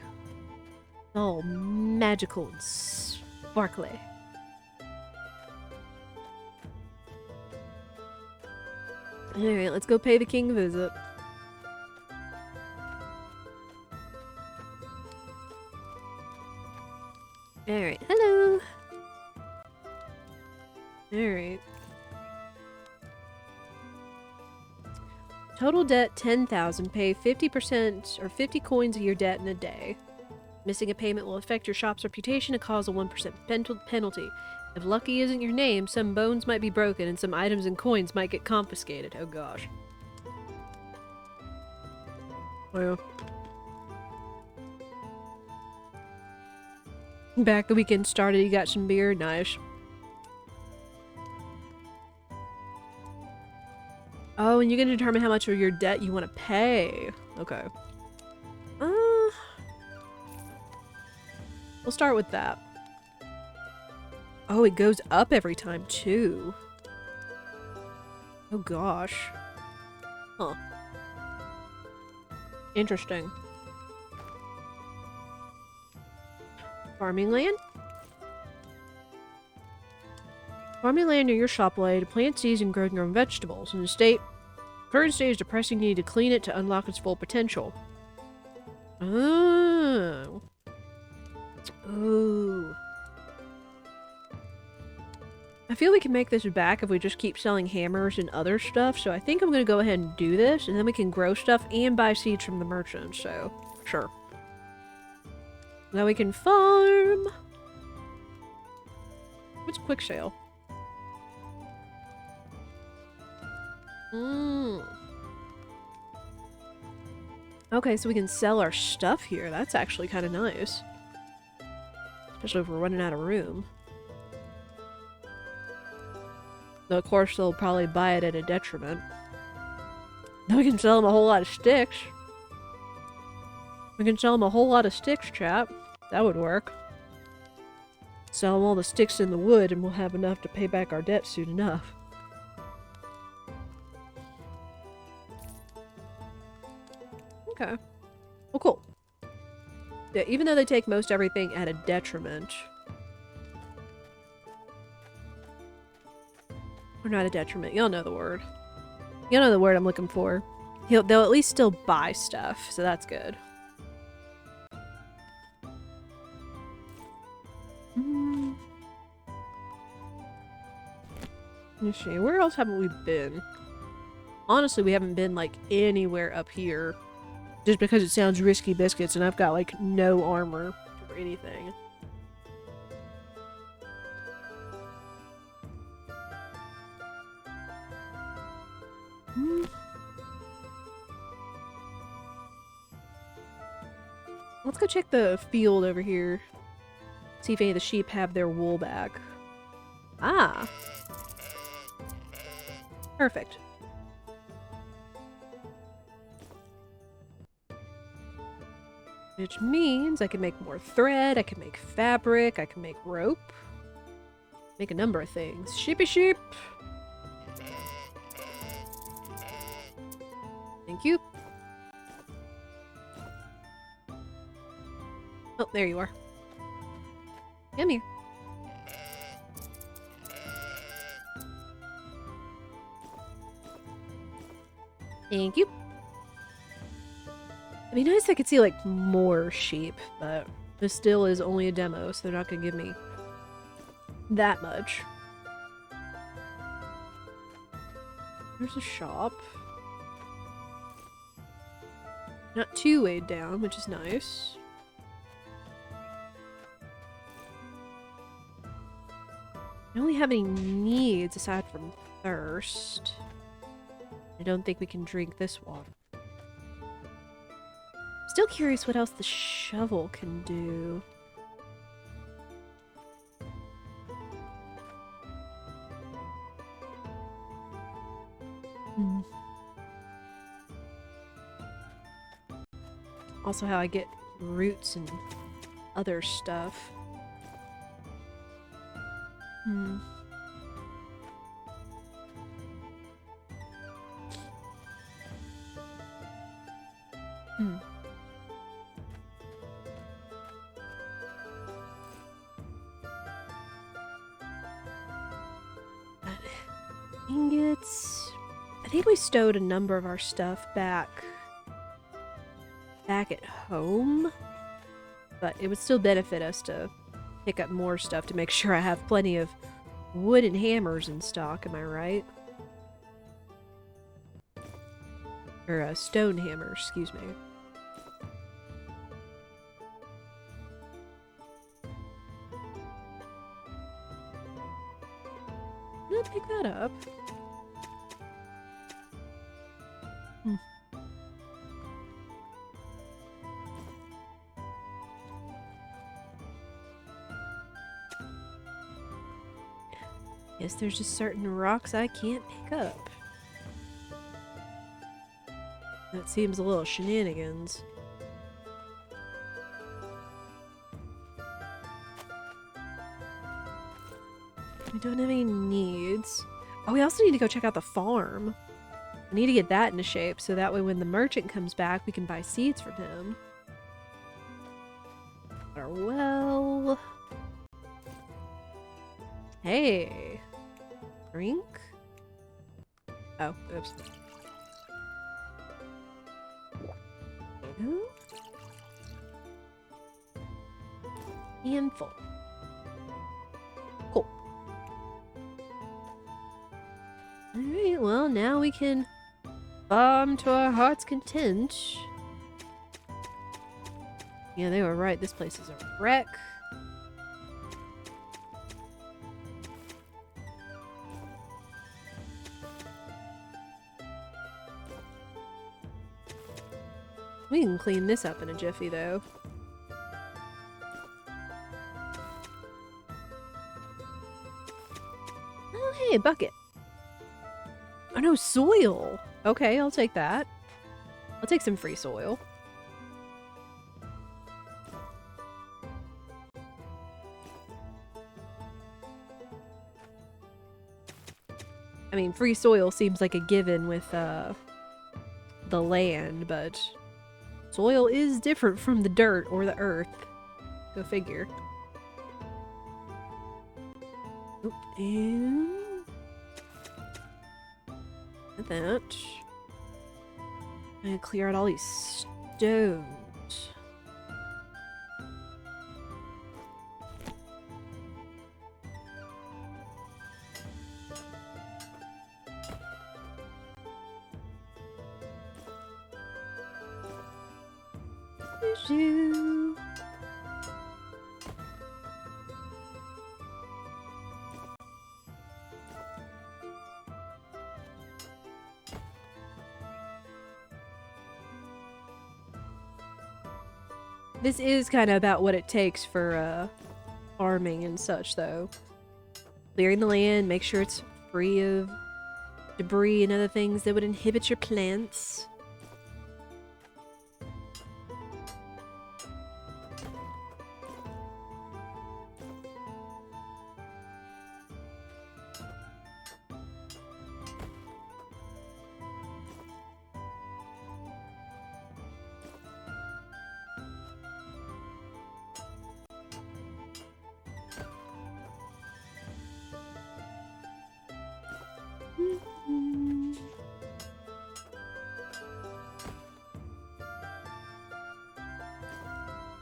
All magical and sparkly. Alright, let's go pay the king a visit. Alright, hello! Alright. Total debt 10,000. Pay 50% or 50 coins of your debt in a day. Missing a payment will affect your shop's reputation and cause a 1% penalty. If lucky isn't your name, some bones might be broken and some items and coins might get confiscated. Oh gosh. Well. Back the weekend started, you got some beer? Nice. Oh, and you can determine how much of your debt you want to pay. Okay. We'll start with that. Oh, it goes up every time, too. Oh, gosh. Huh. Interesting. Farming land? Farming land near your shop allows you to plant seeds and grow your own vegetables. In the current state is depressing. You need to clean it to unlock its full potential. Oh. Ooh. I feel we can make this back if we just keep selling hammers and other stuff, so I think I'm gonna go ahead and do this, and then we can grow stuff and buy seeds from the merchant, so sure. Now we can farm! What's quick sale? Okay, so we can sell our stuff here. That's actually kind of nice. Especially if we're running out of room. Though, of course, they'll probably buy it at a detriment. Then we can sell them a whole lot of sticks. We can sell them a whole lot of sticks, chap. That would work. Sell them all the sticks in the wood and we'll have enough to pay back our debt soon enough. Okay. Well, cool. Yeah, even though they take most everything at a detriment. Or not a detriment. Y'all know the word. Y'all know the word I'm looking for. They'll at least still buy stuff, so that's good. Let me see. Where else haven't we been? Honestly, we haven't been, like, anywhere up here. Just because it sounds risky biscuits and I've got, like, no armor or anything. Let's go check the field over here. See if any of the sheep have their wool back. Ah! Perfect. Which means I can make more thread, I can make fabric, I can make rope. Make a number of things. Sheepy sheep! Thank you. Oh, there you are. Come here. Thank you. It'd be nice if I could see, like, more sheep, but this still is only a demo, so they're not gonna give me that much. There's a shop. Not too weighed down, which is nice. don't really have any needs aside from thirst. I don't think we can drink this water. Still curious what else the shovel can do. Also how I get roots and other stuff. Ingots. I think we stowed a number of our stuff back at home, but it would still benefit us to pick up more stuff to make sure I have plenty of wooden hammers in stock, am I right? Or stone hammers, excuse me. I'm gonna pick that up. Guess there's just certain rocks I can't pick up. That seems a little shenanigans. We don't have any needs. Oh, we also need to go check out the farm. We need to get that into shape so that way when the merchant comes back, we can buy seeds from him. Our well. Hey. Drink? Oh, oops. Handful. Cool. Alright, well, now we can farm to our heart's content. Yeah, they were right. This place is a wreck. We can clean this up in a jiffy, though. Oh, hey, a bucket. Oh, no, soil. Okay, I'll take that. I'll take some free soil. I mean, free soil seems like a given with, the land, but soil is different from the dirt or the earth. Go figure. Oop, and at that. I'm gonna clear out all these stones. This is kind of about what it takes for farming and such, though. Clearing the land, make sure it's free of debris and other things that would inhibit your plants.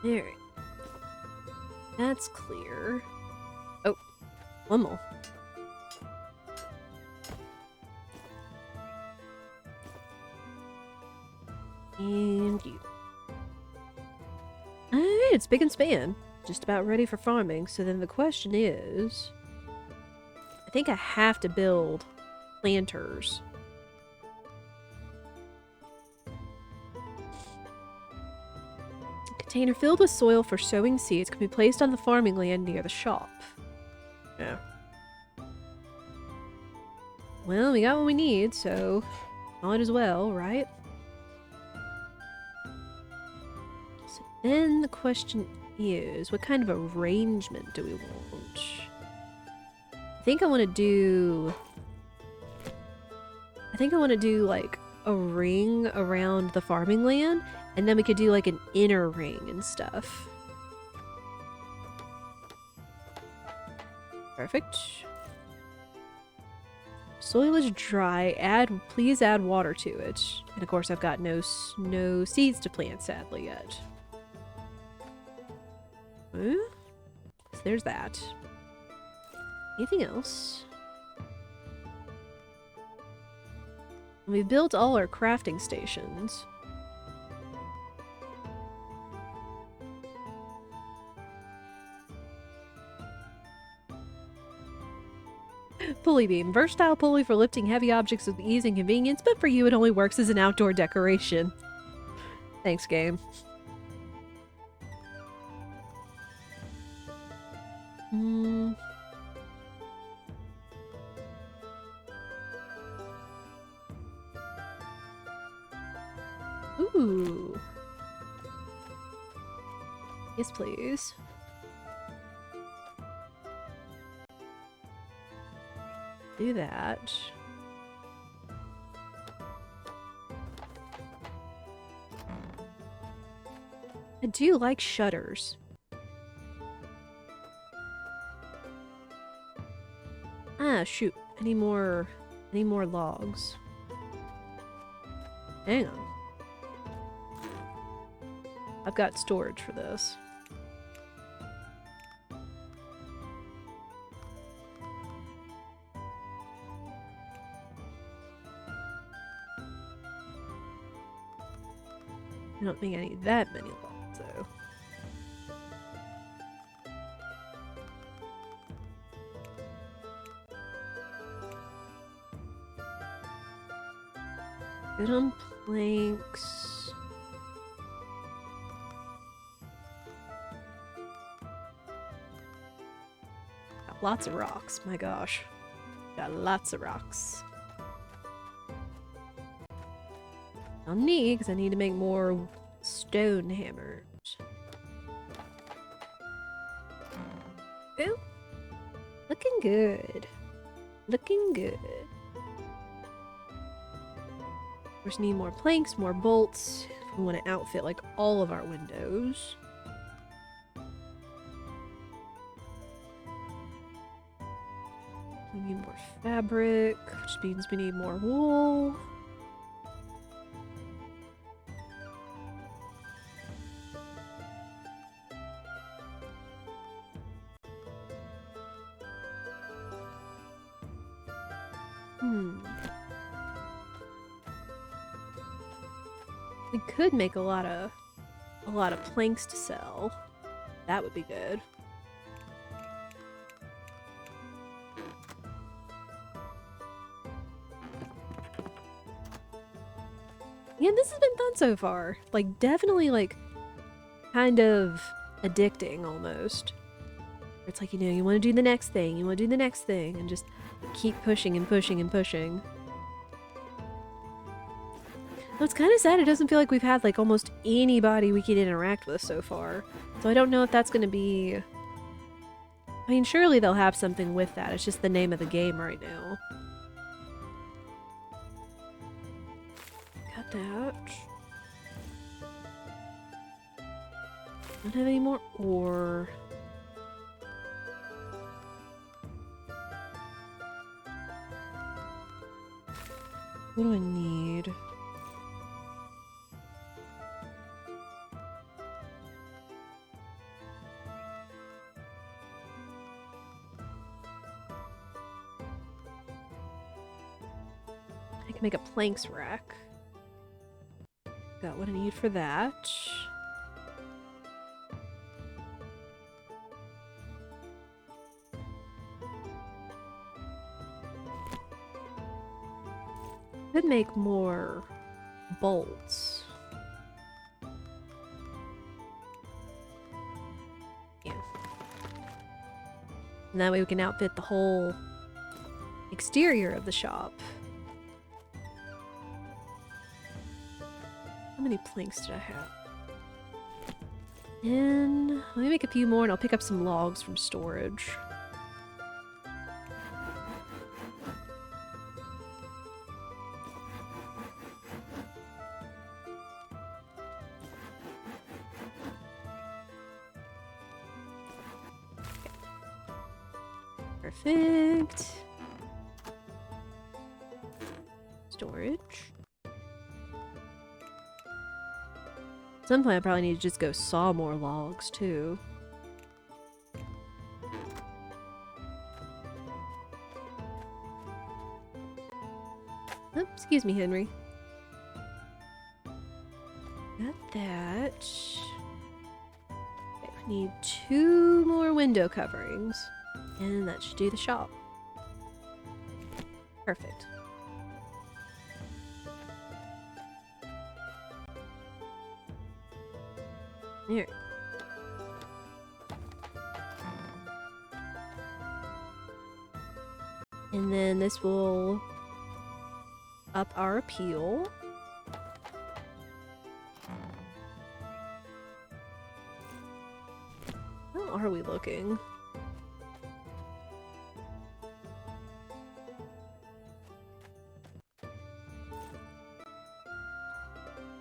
There. That's clear. Oh, one more. And you. Alright, it's big and span. Just about ready for farming. So then the question is, I think I have to build planters. A container filled with soil for sowing seeds can be placed on the farming land near the shop. Yeah. Well, we got what we need, so might as well, right? So then the question is, what kind of arrangement do we want? I think I want to do like a ring around the farming land, and then we could do like an inner ring and stuff. Perfect. Soil is dry. Please add water to it. And of course, I've got no seeds to plant, sadly, yet. Huh? So there's that. Anything else? We've built all our crafting stations. Pulley beam. Versatile pulley for lifting heavy objects with ease and convenience, but for you it only works as an outdoor decoration. Thanks, game. Ooh. Yes, please. Do that. I do like shutters. Ah, shoot. Any more logs? Hang on. I've got storage for this. I don't think I need that many logs, though. Good on planks. Got lots of rocks, my gosh. Got lots of rocks. I'll need, because I need to make more stone hammers. Ooh. Looking good. Looking good. Of course, need more planks, more bolts. If we want to outfit like all of our windows. We need more fabric, which means we need more wool. We could make a lot of planks to sell. That would be good. Yeah, this has been fun so far. Like, definitely, like, kind of addicting almost. It's like, you know, you want to do the next thing, you want to do the next thing, and just keep pushing and pushing and pushing. Though it's kind of sad, it doesn't feel like we've had, like, almost anybody we can interact with so far. So I don't know if that's going to be... I mean, surely they'll have something with that. It's just the name of the game right now. Got that. Don't have any more ore. What do I need? I can make a planks rack. Got what I need for that. Could make more bolts. Yeah. And that way we can outfit the whole exterior of the shop. How many planks did I have? And let me make a few more and I'll pick up some logs from storage. Perfect. Storage. At some point I probably need to just go saw more logs too. Oh, excuse me, Henry. Got that. Okay, we need 2 more window coverings. And that should do the shop. Perfect. Here. And then this will up our appeal. How are we looking?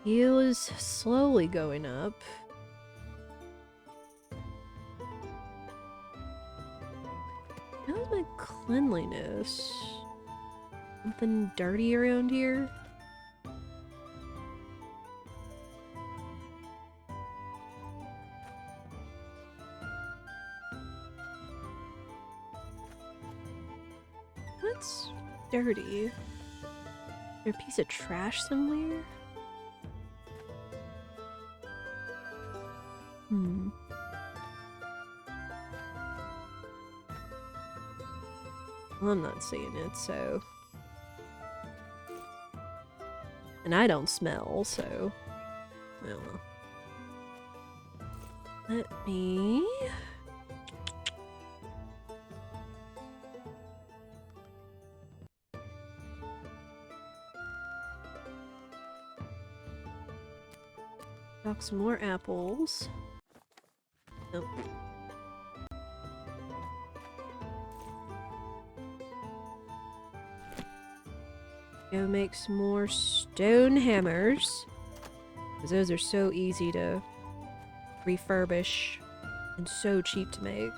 Heal is slowly going up. How's my cleanliness? Something dirty around here? What's dirty? Is there a piece of trash somewhere? Well, I'm not seeing it, so... And I don't smell, so... I don't know. Let me... Talk some more apples. Nope. Go make some more stone hammers. Because those are so easy to refurbish and so cheap to make.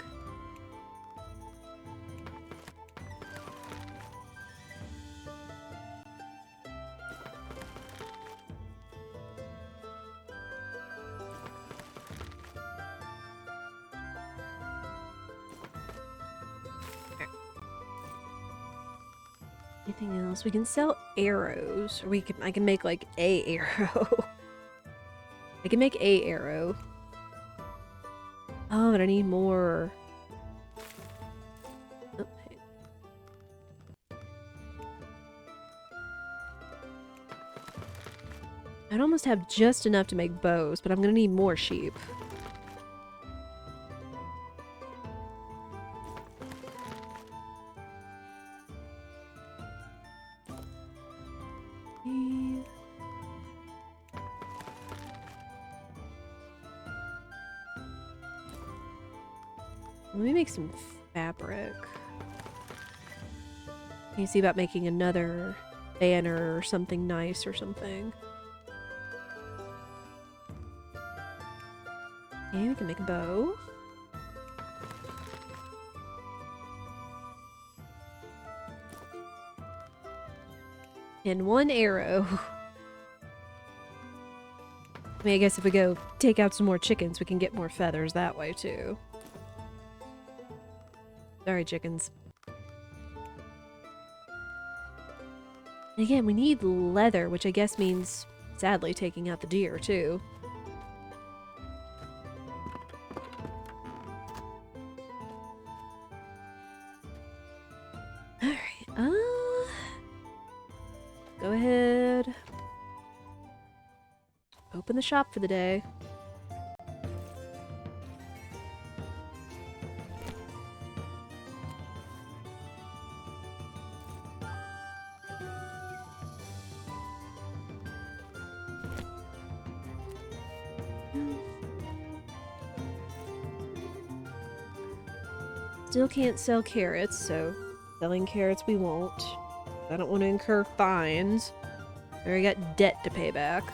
Anything else? We can sell arrows. Or I can make like a arrow. I can make a arrow. Oh, but I need more. Oh, hey. I'd almost have just enough to make bows, but I'm gonna need more sheep. Let me make some fabric. Can you see about making another banner or something nice or something? Okay, we can make a bow. And 1 arrow. I mean, I guess if we go take out some more chickens, we can get more feathers that way too. Sorry, chickens. And again, we need leather, which I guess means, sadly, taking out the deer, too. Alright, go ahead open the shop for the day. Still can't sell carrots, so selling carrots we won't. I don't want to incur fines. I already got debt to pay back.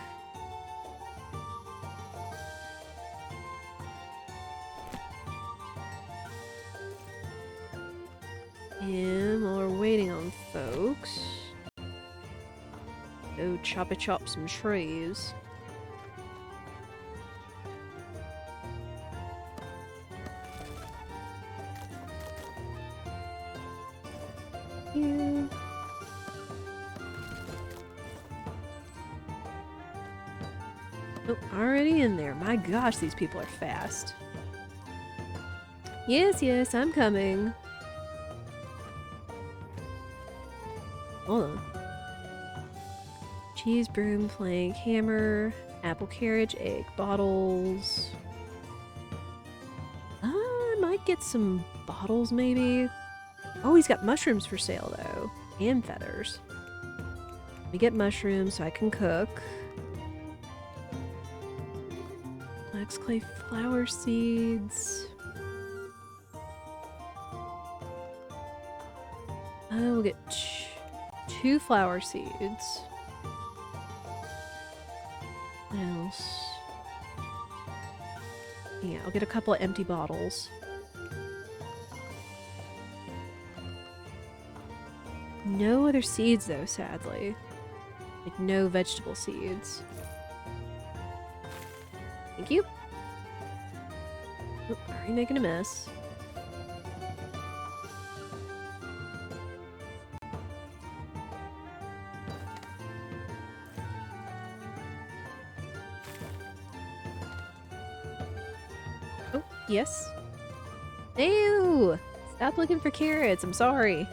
And while we're waiting on folks, go chop some trees. Here. Oh, already in there. My gosh, these people are fast. Yes, yes, I'm coming. Hold on. Cheese, broom, plank, hammer, apple carriage, egg, bottles. I might get some bottles, maybe. Oh, he's got mushrooms for sale, though. And feathers. Let me get mushrooms so I can cook. Flax clay flower seeds. We'll get 2 flower seeds. What else? Yeah, I'll get a couple of empty bottles. No other seeds, though, sadly. Like, no vegetable seeds. Thank you. Oh, already making a mess. Oh, yes. Ew! Stop looking for carrots, I'm sorry.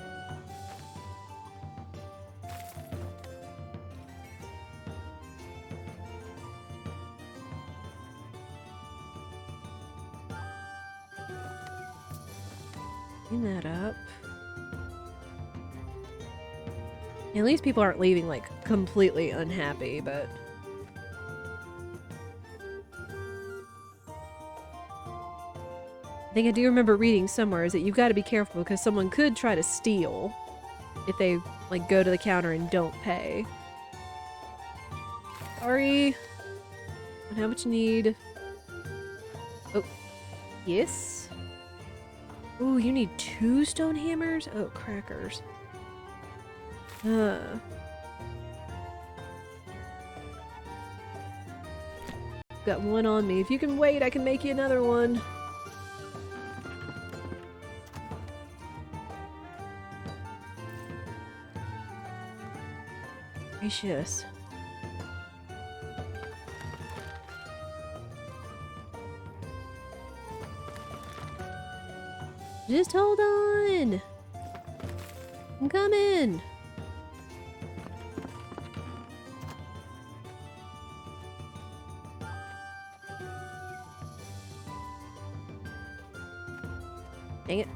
Clean that up. At least people aren't leaving, like, completely unhappy, but... I think I do remember reading somewhere is that you've got to be careful because someone could try to steal if they, like, go to the counter and don't pay. Sorry. Don't have what you need. Oh. Yes. Ooh, you need 2 stone hammers? Oh, crackers. Got 1 on me. If you can wait, I can make you another one. Gracious. Just hold on! I'm coming! Dang it.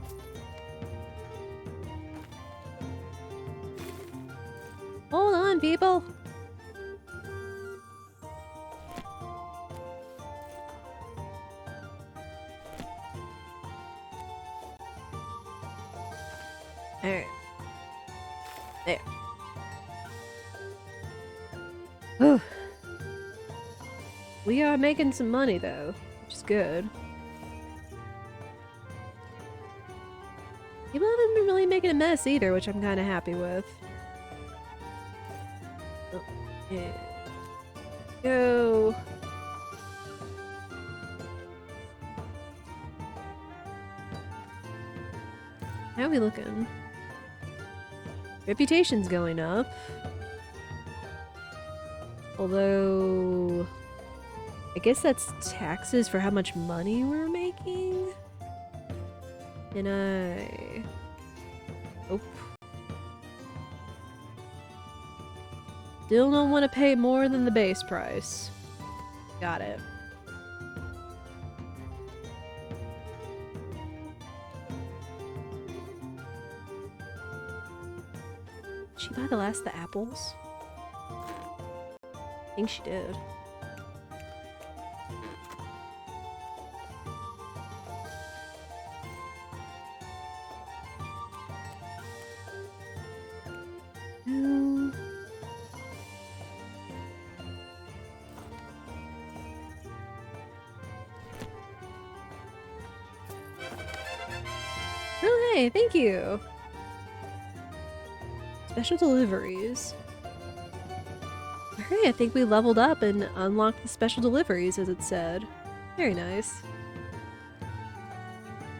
Hold on, people! Alright. There. Whew. We are making some money, though, which is good. People haven't been really making a mess either, which I'm kind of happy with. Oh, yeah. Go. How are we looking? Reputation's going up. Although... I guess that's taxes for how much money we're making? And I... Oh. Still don't want to pay more than the base price. Got it. Did she buy the last of the apples? I think she did. Oh, hey, thank you. Special deliveries. Alright, I think we leveled up and unlocked the special deliveries, as it said. Very nice.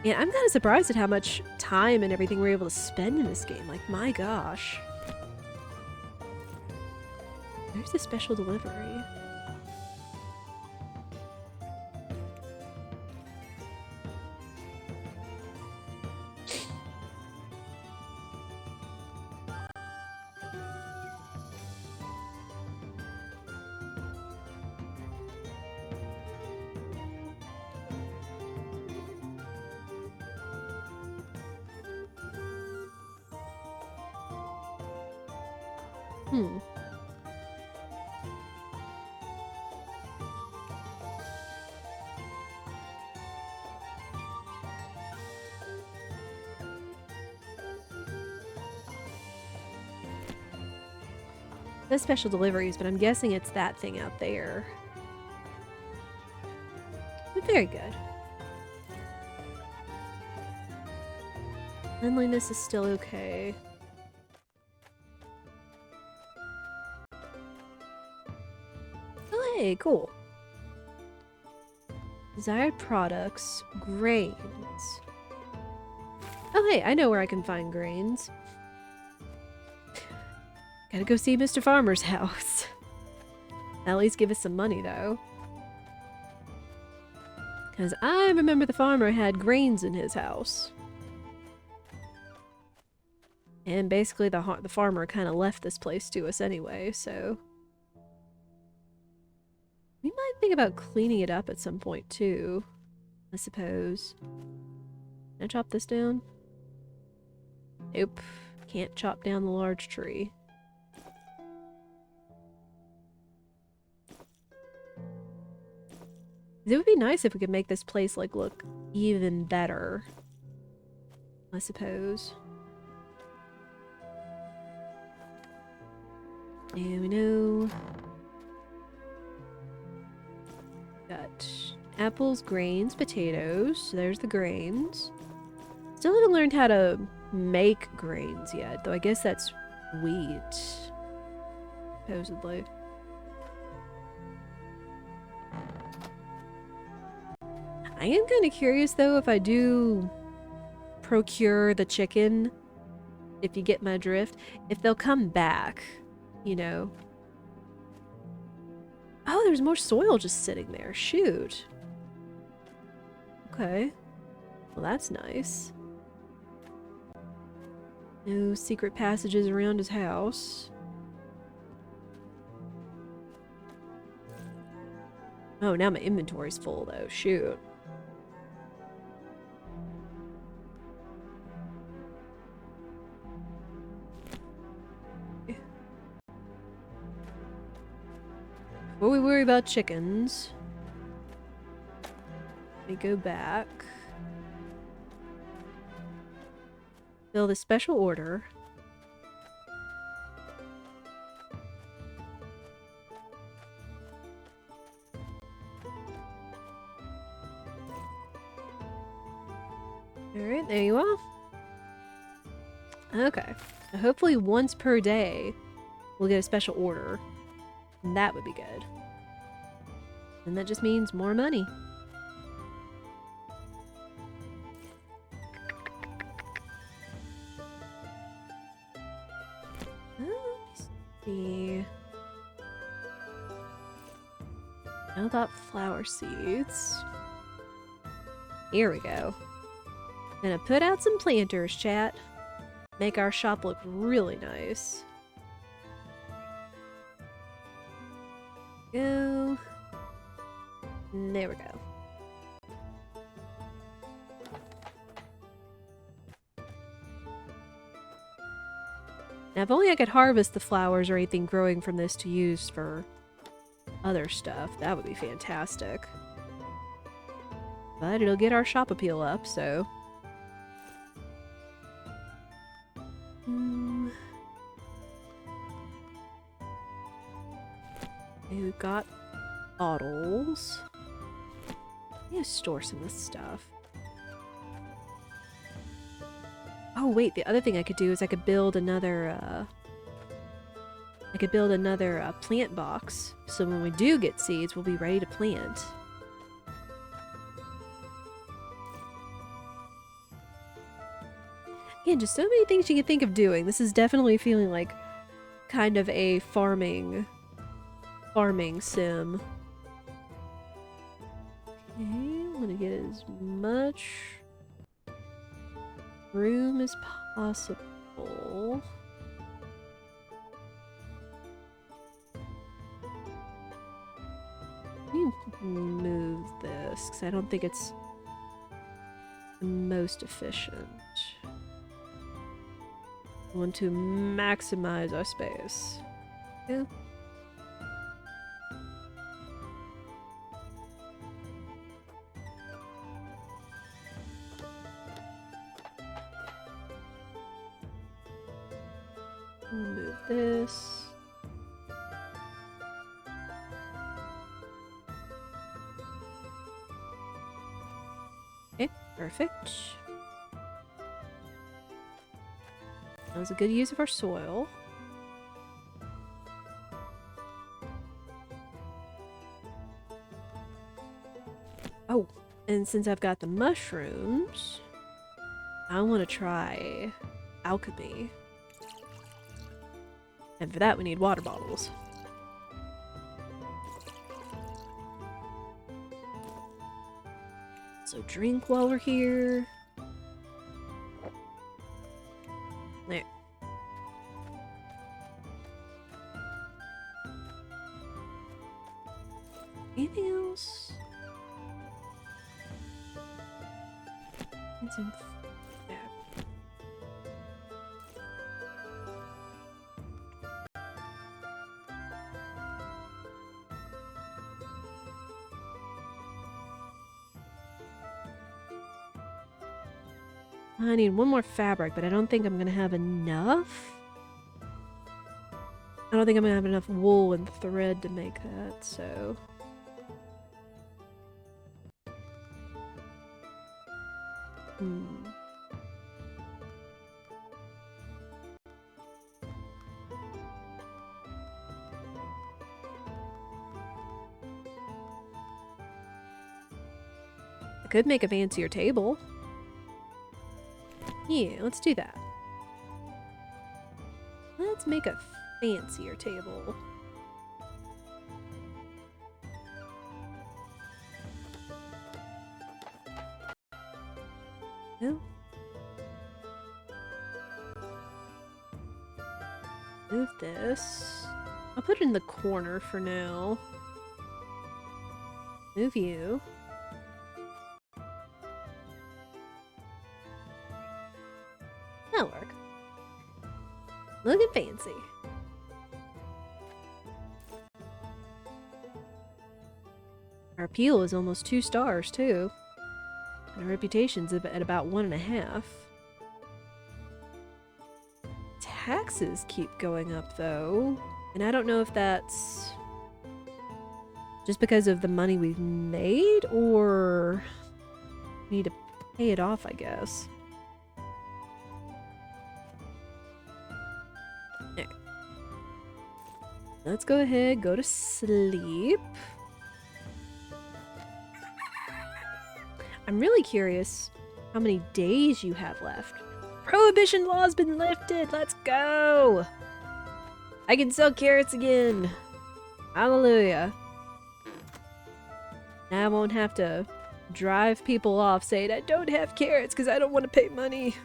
And I'm kind of surprised at how much time and everything we're able to spend in this game. Like, my gosh. There's the special delivery. Hmm. The special deliveries, but I'm guessing it's that thing out there. But very good. Cleanliness is still okay. Oh, hey, cool. Desired products, grains. Oh, hey, I know where I can find grains. Gotta go see Mr. Farmer's house. At least give us some money, though. Because I remember the farmer had grains in his house. And basically the farmer kind of left this place to us anyway, so... we might think about cleaning it up at some point, too. I suppose. Can I chop this down? Nope. Can't chop down the large tree. It would be nice if we could make this place, like, look even better. I suppose. And we know... got apples, grains, potatoes. So there's the grains. Still haven't learned how to make grains yet, though I guess that's wheat. Supposedly. I am kind of curious, though, if I do procure the chicken, if you get my drift, if they'll come back, you know. Oh, there's more soil just sitting there. Shoot. Okay. Well, that's nice. No secret passages around his house. Oh, now my inventory's full, though. Shoot. Before we worry about chickens, let me go back. Fill the special order. Alright, there you are. Okay. So hopefully once per day, we'll get a special order. And that would be good. And that just means more money. Let's see. How about flower seeds? Here we go. Gonna put out some planters, chat. Make our shop look really nice. Go. There we go. Now, if only I could harvest the flowers or anything growing from this to use for other stuff, that would be fantastic. But it'll get our shop appeal up, so... Okay, we've got bottles. I need to store some of this stuff. Oh wait, the other thing I could do is I could build another plant box, so when we do get seeds, we'll be ready to plant. Again, just so many things you can think of doing. This is definitely feeling like kind of a farming sim. Okay, I want to get as much room as possible. Let me move this because I don't think it's the most efficient. I want to maximize our space. Yeah. Move this. Okay, perfect. That was a good use of our soil. Oh, and since I've got the mushrooms, I want to try alchemy. And for that, we need water bottles. So drink while we're here. There. Anything else? It's in there. I need one more fabric, but I don't think I'm gonna have enough. I don't think I'm gonna have enough wool and thread to make that, so... I could make a fancier table. Yeah, let's do that. Let's make a fancier table. No. Move this. I'll put it in the corner for now. Move you. That'll work. Looking fancy. Our appeal is almost 2 stars, too. And our reputation's at about 1.5. Taxes keep going up, though. And I don't know if that's just because of the money we've made, or we need to pay it off, I guess. There. Let's go ahead, go to sleep. I'm really curious how many days you have left. Prohibition law's been lifted! Let's go! I can sell carrots again! Hallelujah. Now I won't have to drive people off saying I don't have carrots because I don't want to pay money.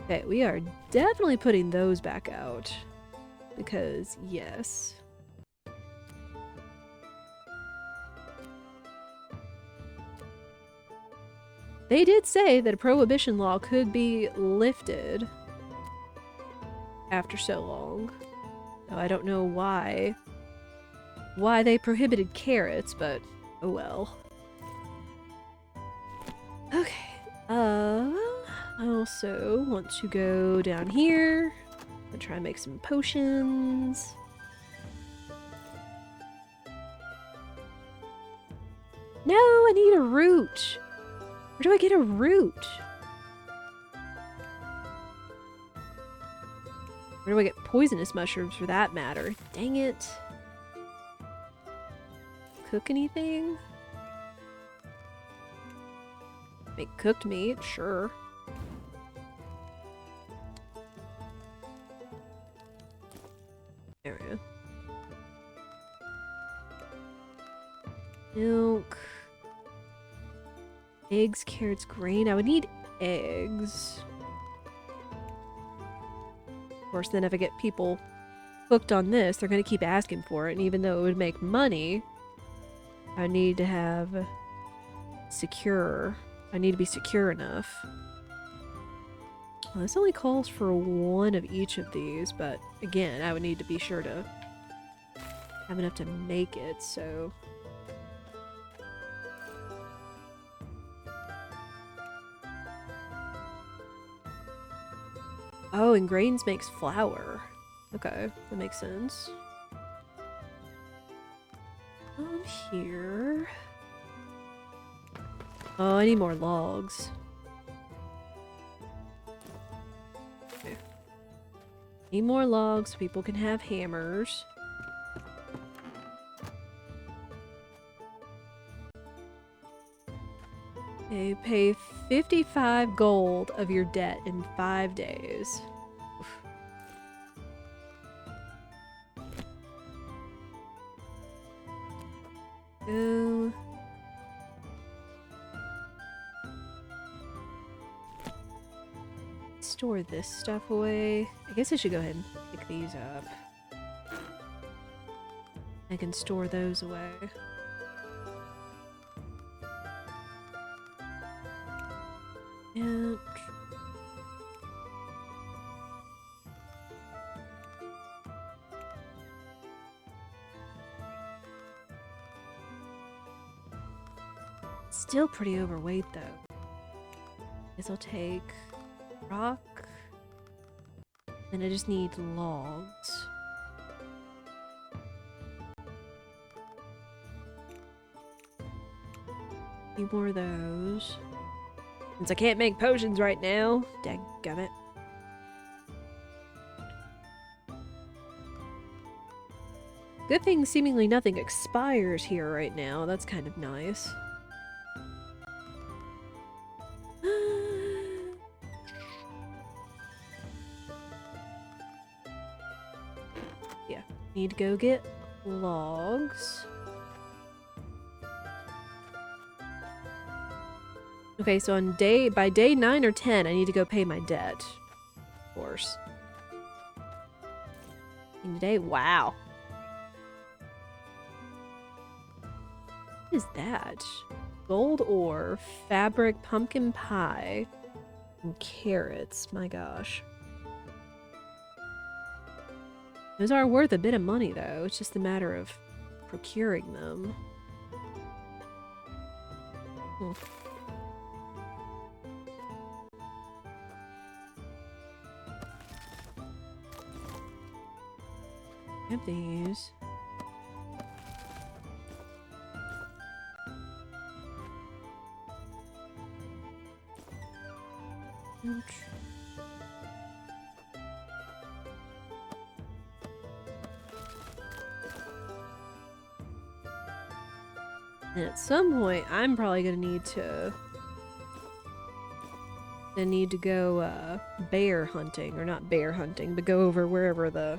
Okay, we are definitely putting those back out. Because, yes. They did say that a prohibition law could be lifted after so long. Now, I don't know why they prohibited carrots, but oh well. Okay. I also want to go down here and try and make some potions. No, I need a root. Where do I get a root? Where do I get poisonous mushrooms for that matter? Dang it. Cook anything? Make cooked meat, sure. There we go. Milk. Eggs, carrots, grain. I would need eggs. Of course, then if I get people hooked on this, they're going to keep asking for it. And even though it would make money, I need to have secure. I need to be secure enough. Well, this only calls for one of each of these, but again, I would need to be sure to have enough to make it, so... Oh, and grains makes flour. Okay, that makes sense. Here... Oh, I need more logs. Okay. Need more logs so people can have hammers. Okay, pay 55 gold of your debt in 5 days. Oof. Go. Store this stuff away. I guess I should go ahead and pick these up. I can store those away. And still pretty overweight though. Guess I'll take rock. And I just need logs. Few more of those. Since I can't make potions right now, dadgummit. Good thing seemingly nothing expires here right now. That's kind of nice. Yeah, need to go get logs. Okay, so by day 9 or 10, I need to go pay my debt. Of course. And today, wow. What is that? Gold ore, fabric, pumpkin pie, and carrots. My gosh. Those are worth a bit of money, though. It's just a matter of procuring them. Have these. Ouch. And at some point, I'm probably gonna need to go bear hunting, or not bear hunting, but go over wherever the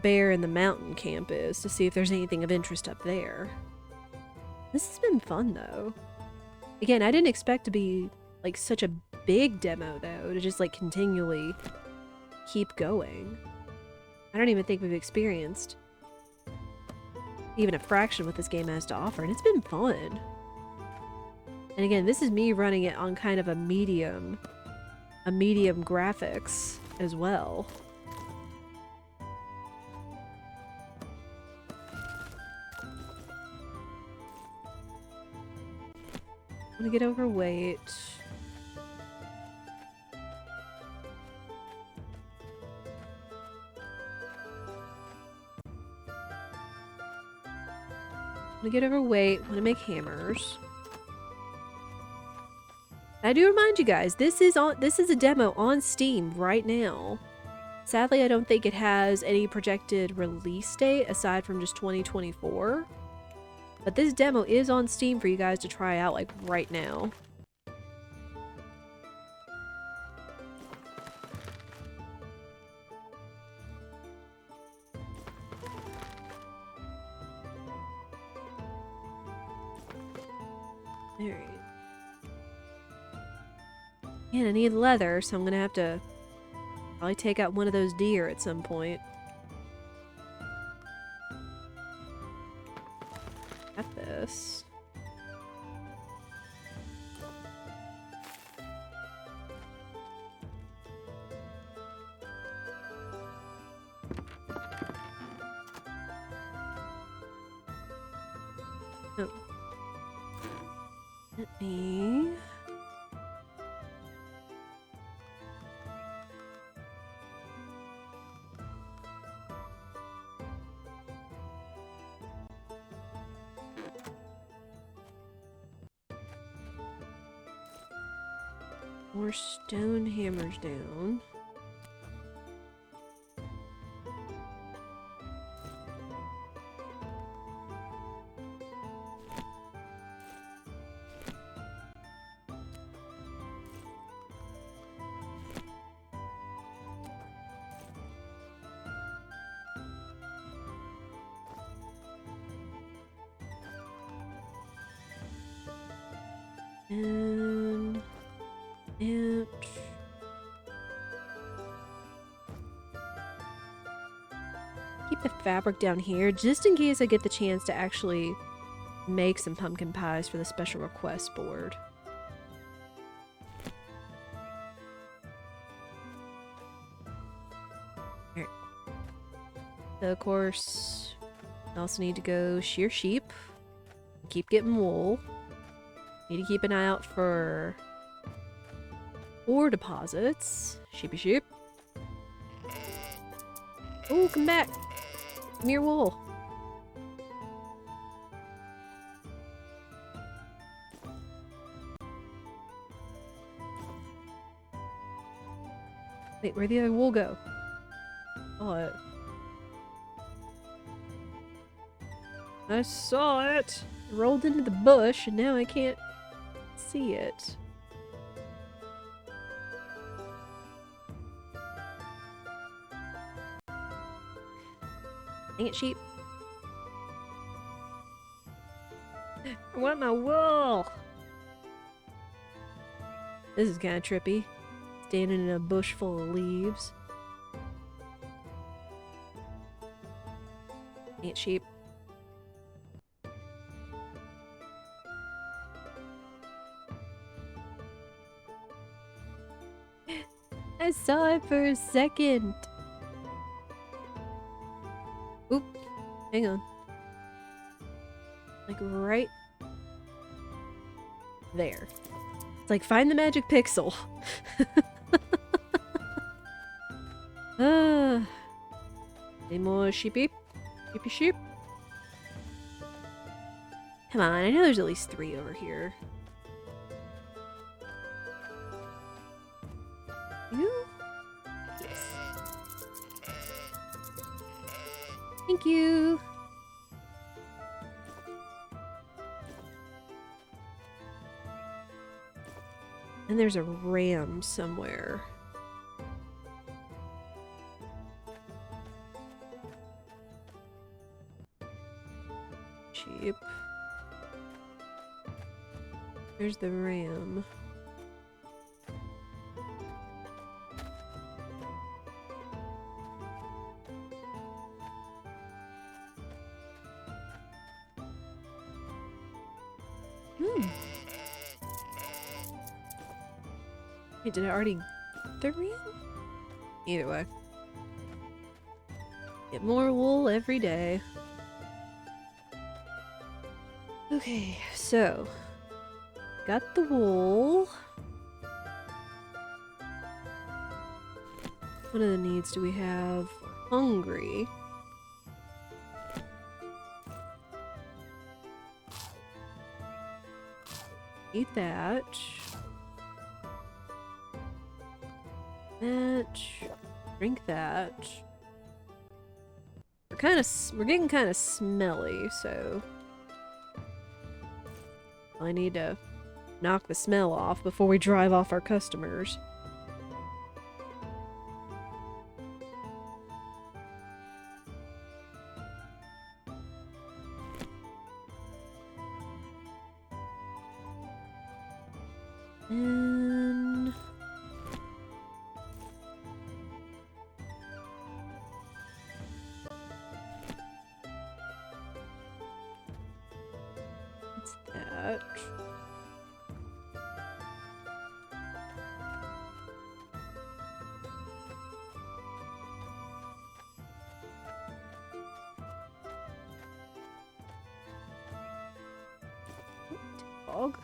bear and the mountain camp is to see if there's anything of interest up there. This has been fun though. Again, I didn't expect to be like such a big demo though, to just like continually keep going. I don't even think we've experienced even a fraction of what this game has to offer, and it's been fun. And again, this is me running it on kind of a medium graphics as well. I'm gonna get overweight. I'm gonna get overweight. I'm gonna make hammers. I do remind you guys, this is a demo on Steam right now. Sadly, I don't think it has any projected release date aside from just 2024. But this demo is on Steam for you guys to try out like right now. Alright. Man, I need leather, so I'm gonna have to probably take out one of those deer at some point. Got this. Oh. Let me... more stone hammers down. And keep the fabric down here just in case I get the chance to actually make some pumpkin pies for the special request board. Alright. So of course, I also need to go shear sheep. Keep getting wool. Need to keep an eye out for ore deposits. Sheepy sheep. Oh, come back. Give me your wool. Wait, where'd the other wool go? Oh, I saw it. It rolled into the bush and now I can't see it. Dang it, sheep. I want my wool! This is kind of trippy. Standing in a bush full of leaves. Dang it, sheep. I saw it for a second. Oop. Hang on. Like right there. It's like find the magic pixel. Any more sheepy? Sheepy sheep? Come on, I know there's at least 3 over here. You? Yes. Thank you. And there's a ram somewhere. Sheep. There's the ram. Wait, did I already get in? Either way. Get more wool every day. Okay, so got the wool. What other needs do we have? Hungry. Eat that. That. Drink that. We're getting kind of smelly, so I need to knock the smell off before we drive off our customers. And what's that? Dog.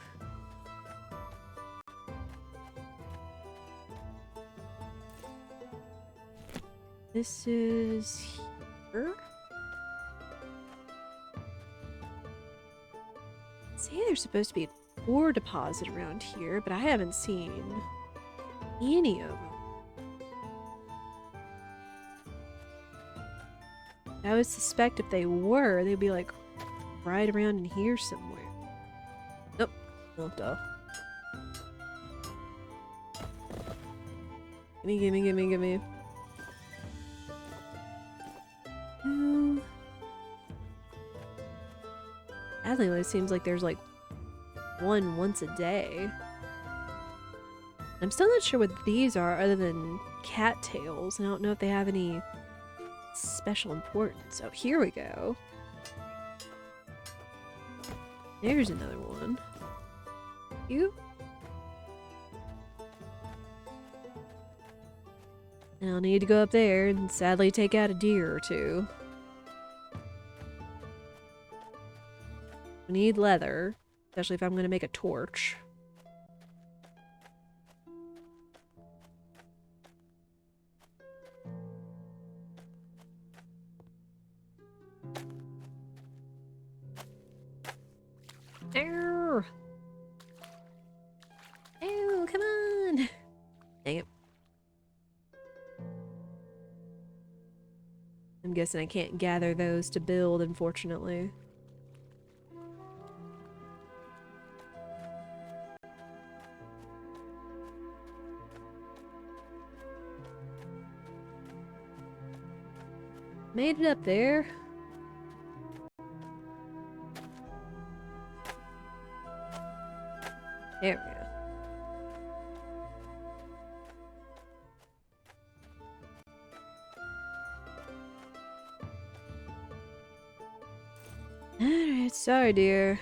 This is here. Say there's supposed to be an ore deposit around here, but I haven't seen any of them. I would suspect if they were, they'd be like right around in here somewhere. Nope. Oh, duh. Gimme, gimme, gimme, gimme. Sadly, it seems like there's like one once a day. I'm still not sure what these are other than cattails. I don't know if they have any special importance. Oh, here we go. There's another one. You? I'll need to go up there and sadly take out a deer or two. I need leather, especially if I'm going to make a torch. Ow! Ow, come on! Dang it. I'm guessing I can't gather those to build, unfortunately. Made it up there. There we go. Alright, sorry dear.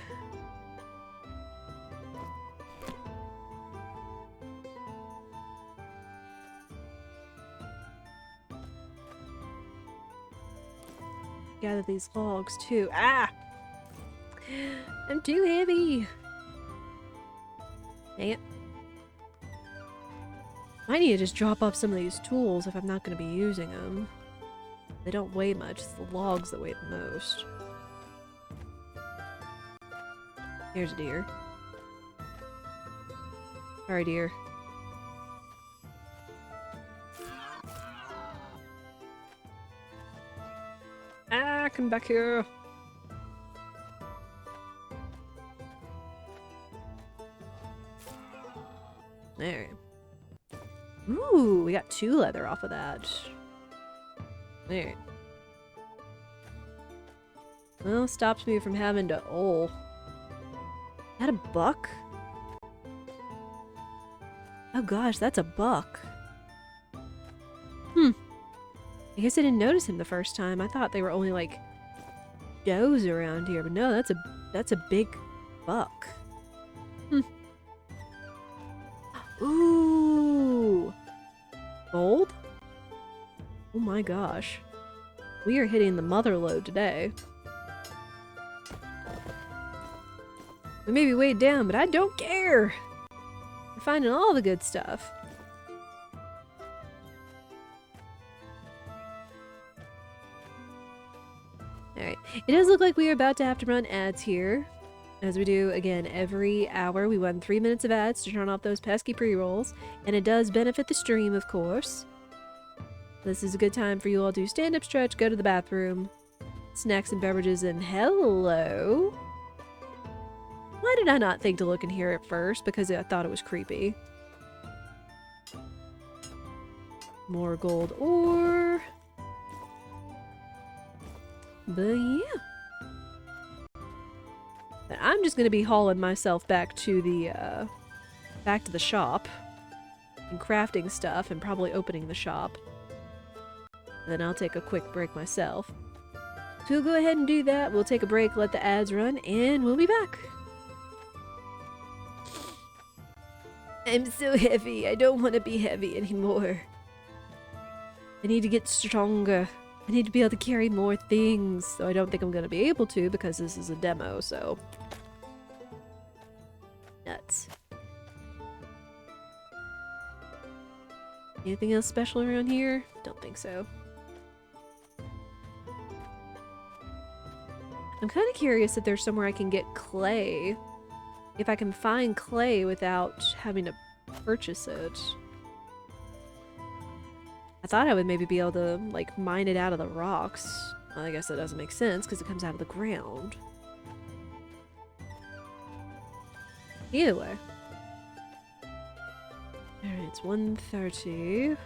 Gather these logs too. Ah! I'm too heavy! Dang it. I need to just drop off some of these tools if I'm not going to be using them. They don't weigh much, it's the logs that weigh the most. Here's a deer. Sorry, deer. Ah, come back here! There. Ooh, we got 2 leather off of that. There. Well, stops me from having to... Oh. Is that a buck? Oh gosh, that's a buck. I guess I didn't notice him the first time. I thought they were only like does around here, but no, that's a big buck. Ooh. Gold? Oh my gosh. We are hitting the mother lode today. We may be weighed down, but I don't care! We're finding all the good stuff. Alright, it does look like we are about to have to run ads here. As we do, again, every hour. We run 3 minutes of ads to turn off those pesky pre-rolls. And it does benefit the stream, of course. This is a good time for you all to stand up, stretch, go to the bathroom. Snacks and beverages, and hello! Why did I not think to look in here at first? Because I thought it was creepy. More gold ore. But yeah. But I'm just gonna be hauling myself back to the shop and crafting stuff and probably opening the shop. And then I'll take a quick break myself. So we'll go ahead and do that. We'll take a break, let the ads run, and we'll be back. I'm so heavy. I don't want to be heavy anymore. I need to get stronger. I need to be able to carry more things. So I don't think I'm going to be able to because this is a demo, so... Nuts. Anything else special around here? Don't think so. I'm kind of curious if there's somewhere I can get clay. If I can find clay without having to purchase it. I thought I would maybe be able to, like, mine it out of the rocks. Well, I guess that doesn't make sense because it comes out of the ground. Either way. Alright, it's 1:30.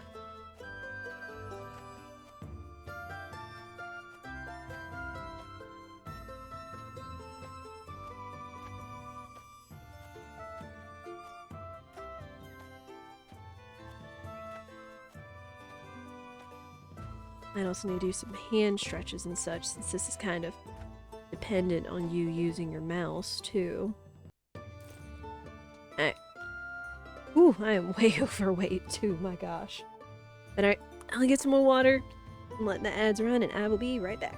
I also need to do some hand stretches and such, since this is kind of dependent on you using your mouse, too. Alright. Ooh, I am way overweight, too, my gosh. But alright, I'll get some more water, I'm letting the ads run, and I will be right back.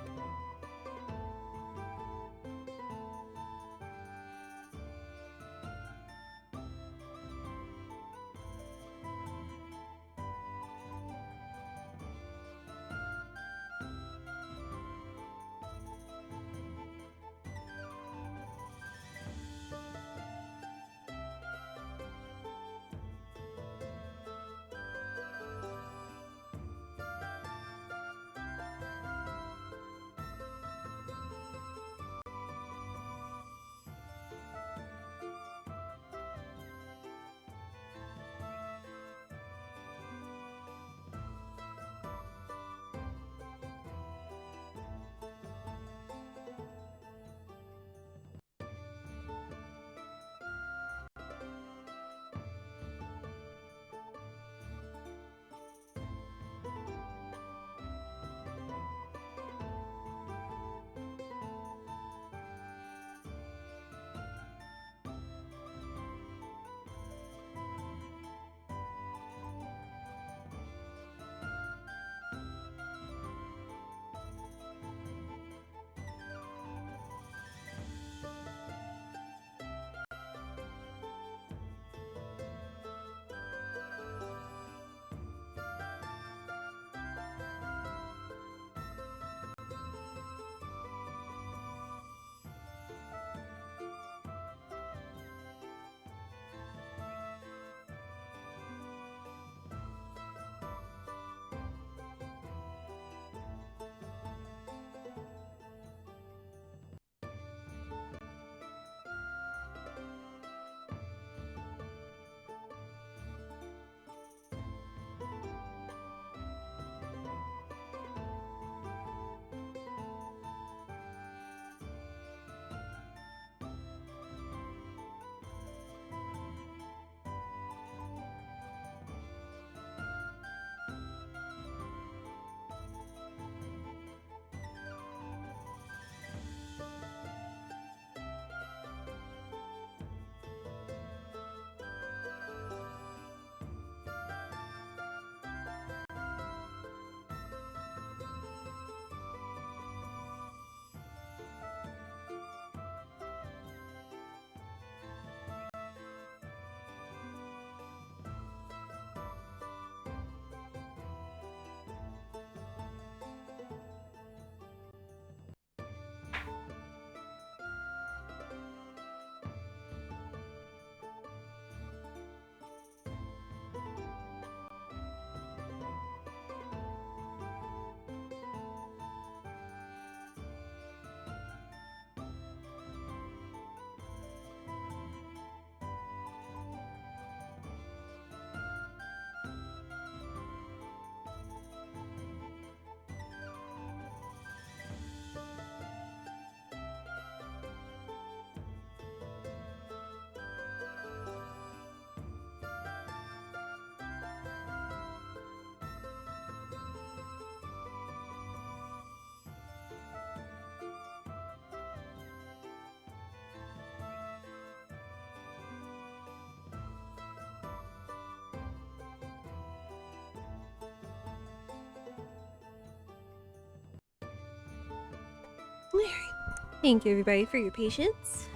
Thank you, everybody, for your patience.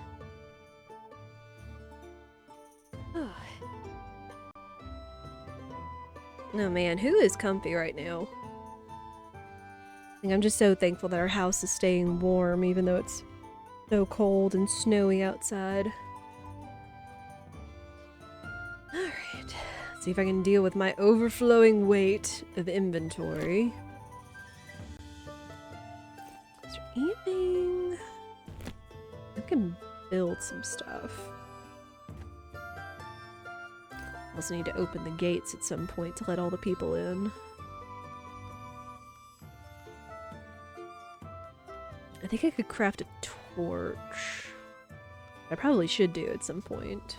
Oh man, who is comfy right now? I think I'm just so thankful that our house is staying warm, even though it's so cold and snowy outside. Alright, let's see if I can deal with my overflowing weight of inventory. Is there anything? I can build some stuff. Also need to open the gates at some point to let all the people in. I think I could craft a torch. I probably should do at some point.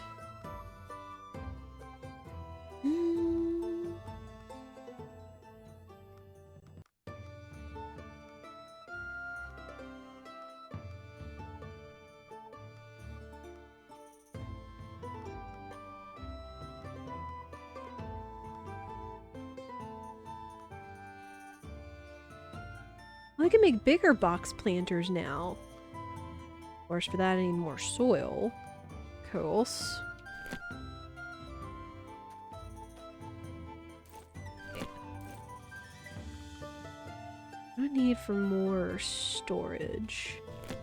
I can make bigger box planters now. Of course, for that I need more soil. Of course. Okay. What do I need for more storage?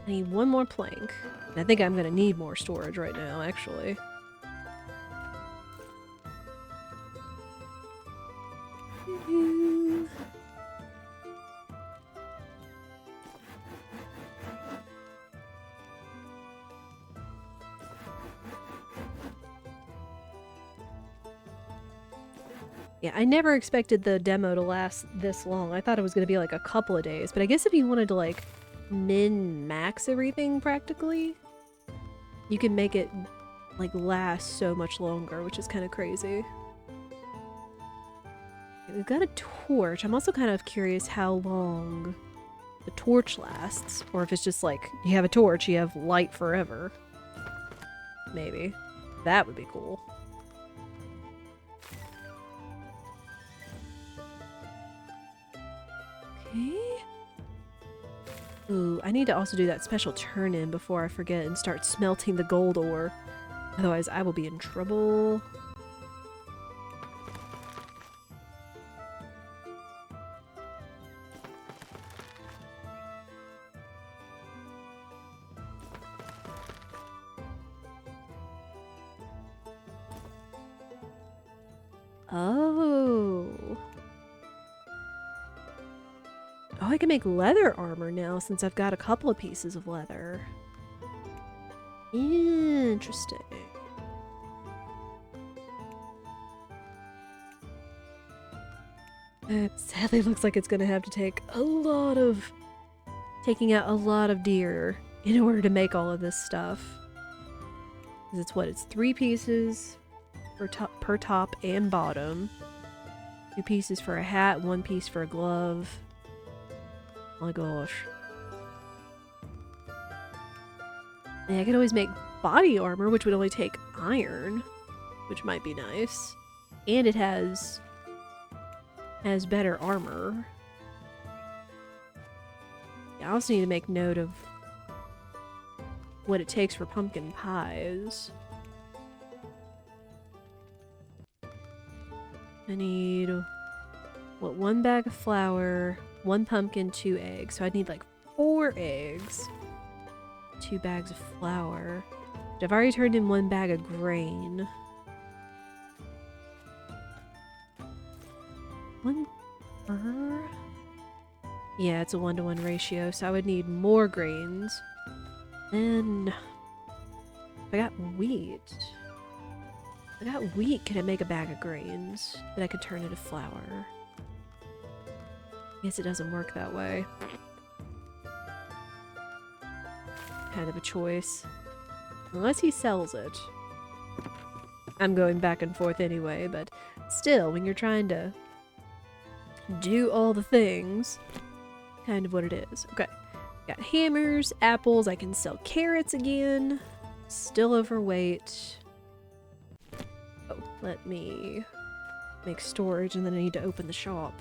I need one more plank. And I think I'm gonna need more storage right now, actually. Yeah, I never expected the demo to last this long. I thought it was going to be like a couple of days, but I guess if you wanted to like min-max everything practically, you can make it like last so much longer, which is kind of crazy. Okay, we've got a torch. I'm also kind of curious how long the torch lasts, or if it's just like you have a torch, you have light forever. Maybe. That would be cool. Ooh, I need to also do that special turn-in before I forget and start smelting the gold ore. Otherwise, I will be in trouble. Oh. Oh, I can make leather armor now since I've got a couple of pieces of leather. Interesting. It sadly looks like it's gonna have to take taking out a lot of deer in order to make all of this stuff. 'Cause it's 3 pieces per top and bottom. 2 pieces for a hat, 1 piece for a glove. Oh my gosh. Yeah, I could always make body armor, which would only take iron, which might be nice. And it has better armor. Yeah, I also need to make note of what it takes for pumpkin pies. I need, what, 1 bag of flour, 1 pumpkin, 2 eggs. So I'd need like 4 eggs, 2 bags of flour. But I've already turned in 1 bag of grain. 1 per? Yeah, it's a 1-to-1 ratio, so I would need more grains. Then I got wheat. Can I make a bag of grains that I could turn into flour? Guess it doesn't work that way. Kind of a choice. Unless he sells it. I'm going back and forth anyway, but still, when you're trying to do all the things, kind of what it is. Okay. Got hammers, apples, I can sell carrots again. Still overweight. Oh, let me make storage and then I need to open the shop.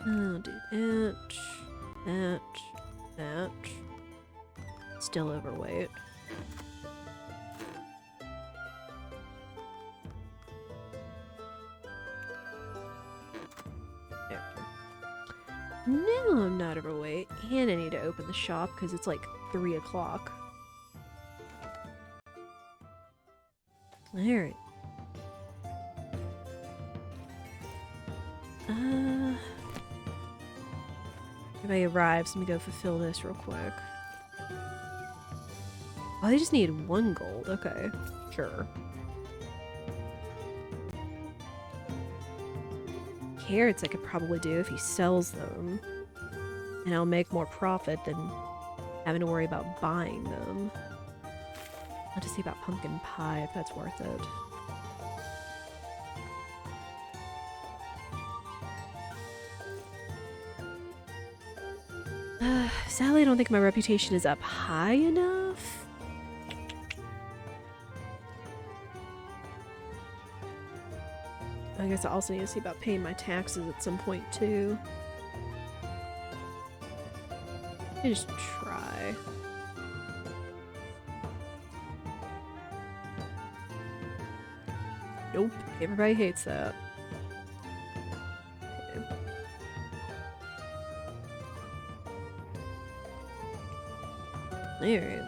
I'll do that, that, that. Still overweight. There. Now I'm not overweight, and I need to open the shop because it's like 3 o'clock. Alright. Everybody arrives. Let me go fulfill this real quick. Oh, they just need 1 gold. Okay. Sure. Carrots I could probably do if he sells them. And I'll make more profit than having to worry about buying them. I'll have to see about pumpkin pie if that's worth it. Sadly, I don't think my reputation is up high enough. I guess I also need to see about paying my taxes at some point, too. I just try. Nope, everybody hates that. Alright.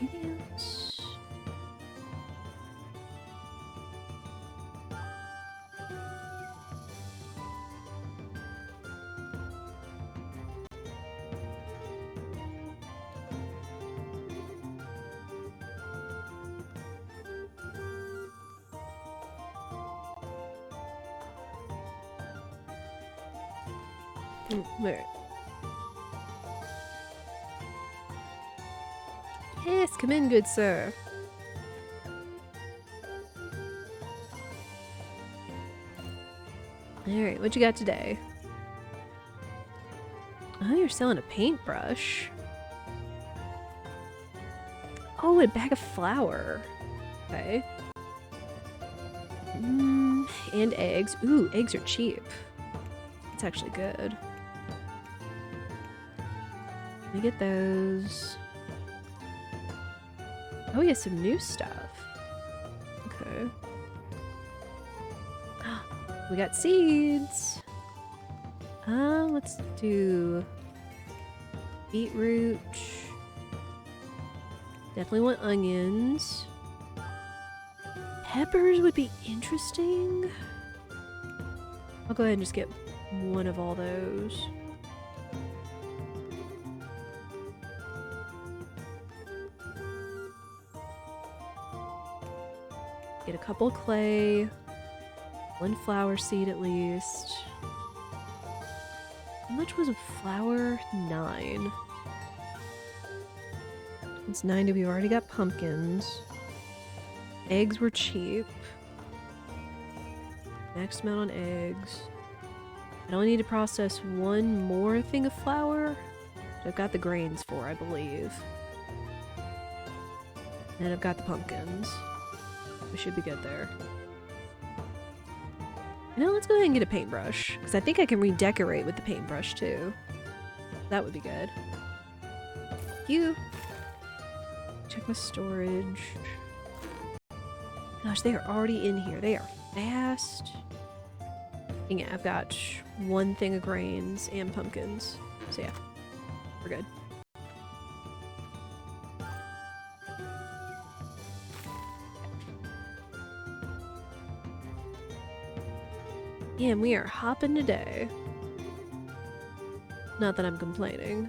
Anything else? Alright. Yes, come in, good sir. Alright, what you got today? Oh, you're selling a paintbrush. Oh, a bag of flour. Okay. And eggs. Ooh, eggs are cheap. That's actually good. Let me get those. Oh, yeah, some new stuff. Okay. We got seeds. Let's do beetroot. Definitely want onions. Peppers would be interesting. I'll go ahead and just get 1 of all those. Get a couple clay, 1 flower seed at least. How much was a flower? 9. It's 90, we've already got pumpkins. Eggs were cheap. Max amount on eggs. I only need to process 1 more thing of flour, which I've got the grains for, I believe. And I've got the pumpkins. We should be good there. Now let's go ahead and get a paintbrush, because I think I can redecorate with the paintbrush too. That would be good. Thank you. Check my storage. Gosh, they are already in here. They are fast. And yeah, I've got 1 thing of grains and pumpkins. So yeah, we're good. And we are hopping today. Not that I'm complaining.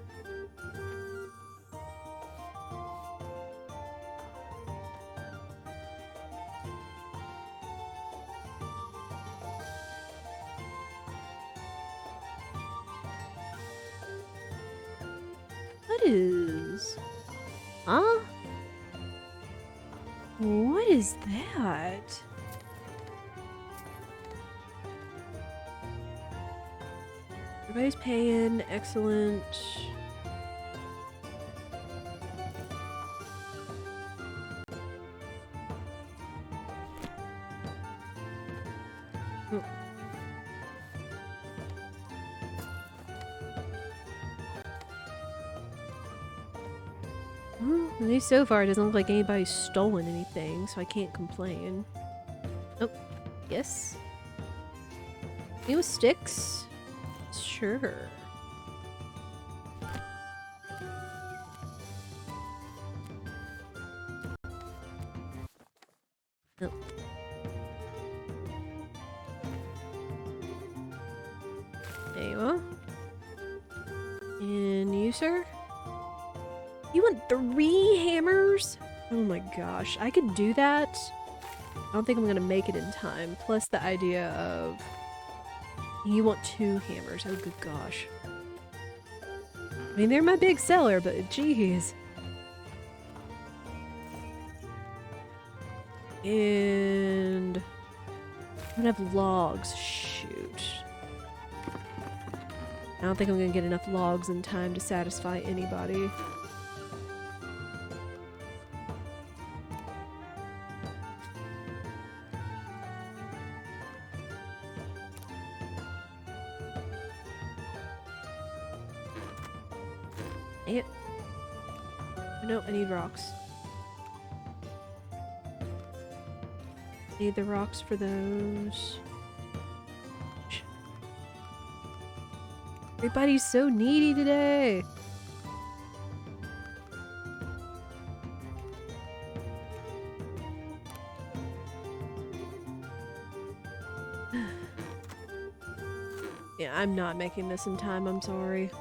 What is... Huh? What is that? Everybody's paying. Excellent. Well, at least so far it doesn't look like anybody's stolen anything, so I can't complain. Oh, yes. New sticks? Sure. Oh. There you are. And you, sir? You want 3 hammers? Oh my gosh, I could do that. I don't think I'm gonna make it in time. Plus the idea of... You want 2 hammers. Oh good gosh. I mean, they're my big seller, but jeez. And... I don't have logs. Shoot. I don't think I'm gonna get enough logs in time to satisfy anybody. Dang it. No, I need rocks. Need the rocks for those. Everybody's so needy today. Yeah, I'm not making this in time, I'm sorry.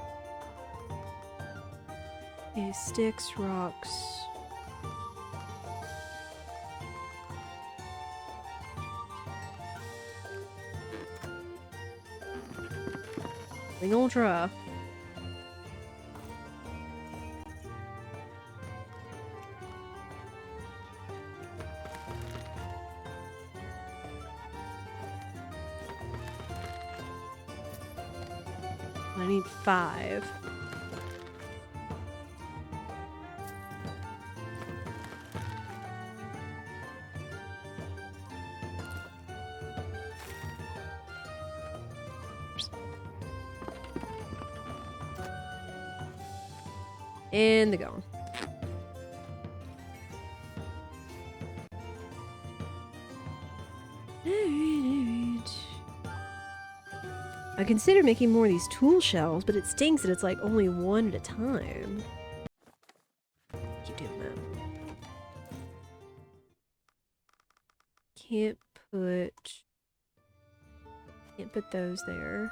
Okay, sticks, rocks. Ultra. I need 5. And they're gone. Alright. I consider making more of these tool shelves, but it stinks that it's like only 1 at a time. Keep doing that. Can't put those there.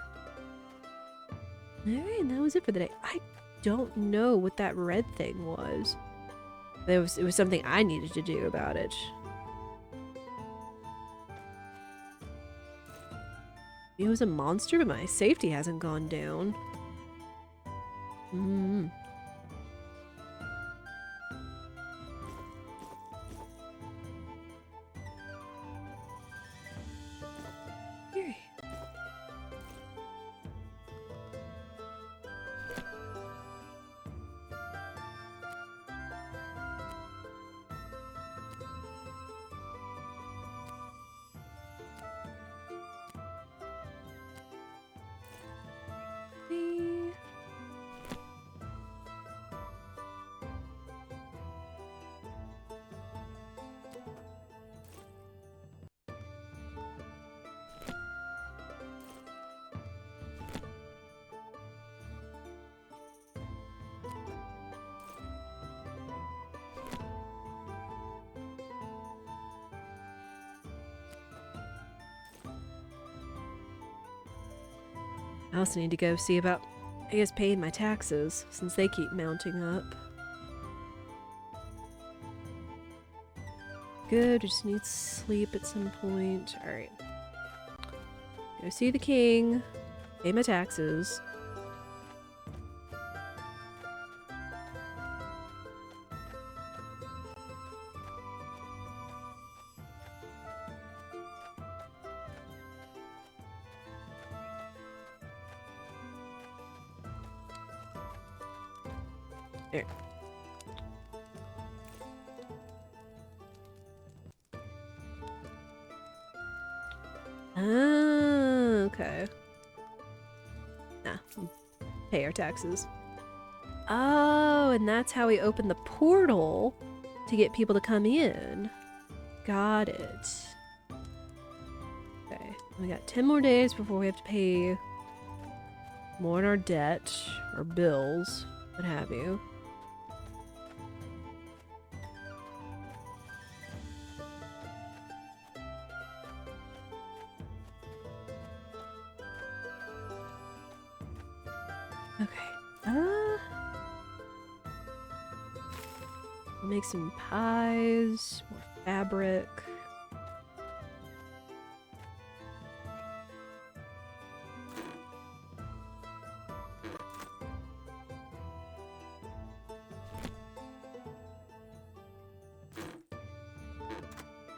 Alright, that was it for the day. I don't know what that red thing was. It was something I needed to do about it. It was a monster, but my safety hasn't gone down. Hmm. Here. I also need to go see about, I guess, paying my taxes, since they keep mounting up. Good, we just need sleep at some point. Alright. Go see the king, pay my taxes. There. Ah, okay. Nah, pay our taxes. Oh, and that's how we open the portal to get people to come in. Got it. Okay, we got 10 more days before we have to pay more in our debt, or bills, what have you. Okay, we'll make some pies, more fabric.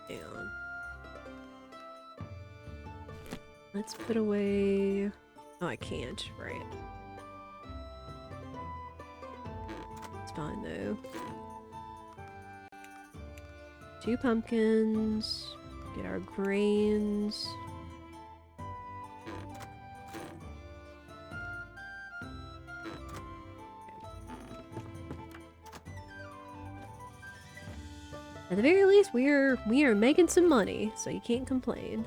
And let's put away... Oh, I can't, right. It's fine though. 2 pumpkins, get our grains. At the very least, we are making some money, so you can't complain.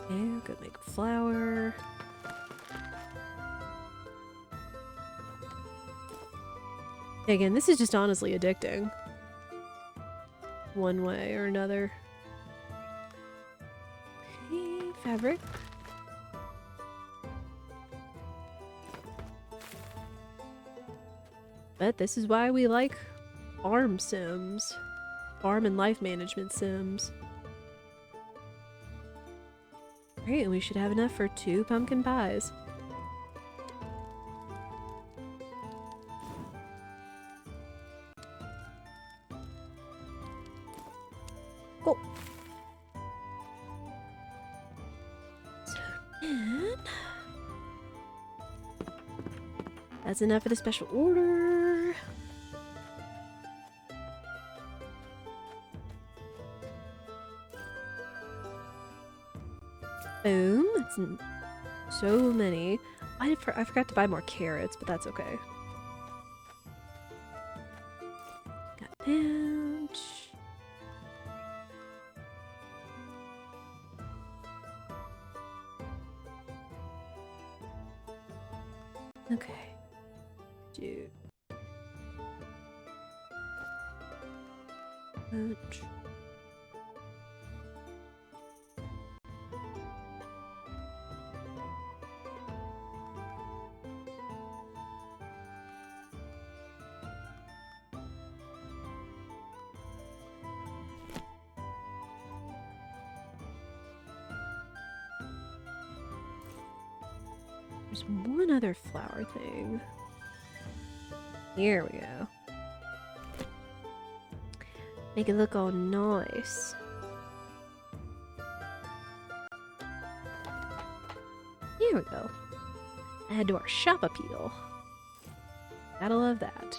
Okay, go make flour. Again, this is just honestly addicting. One way or another. Okay, fabric. But this is why we like farm sims. Farm and life management sims. Great, and we should have enough for 2 pumpkin pies. Cool. So then... That's enough for the special order. Boom. That's so many. I forgot to buy more carrots, but that's okay. Got that. Okay. Dude. Ouch. There's one other flower thing. Here we go. Make it look all nice. Here we go. Add to our shop appeal. Gotta love that.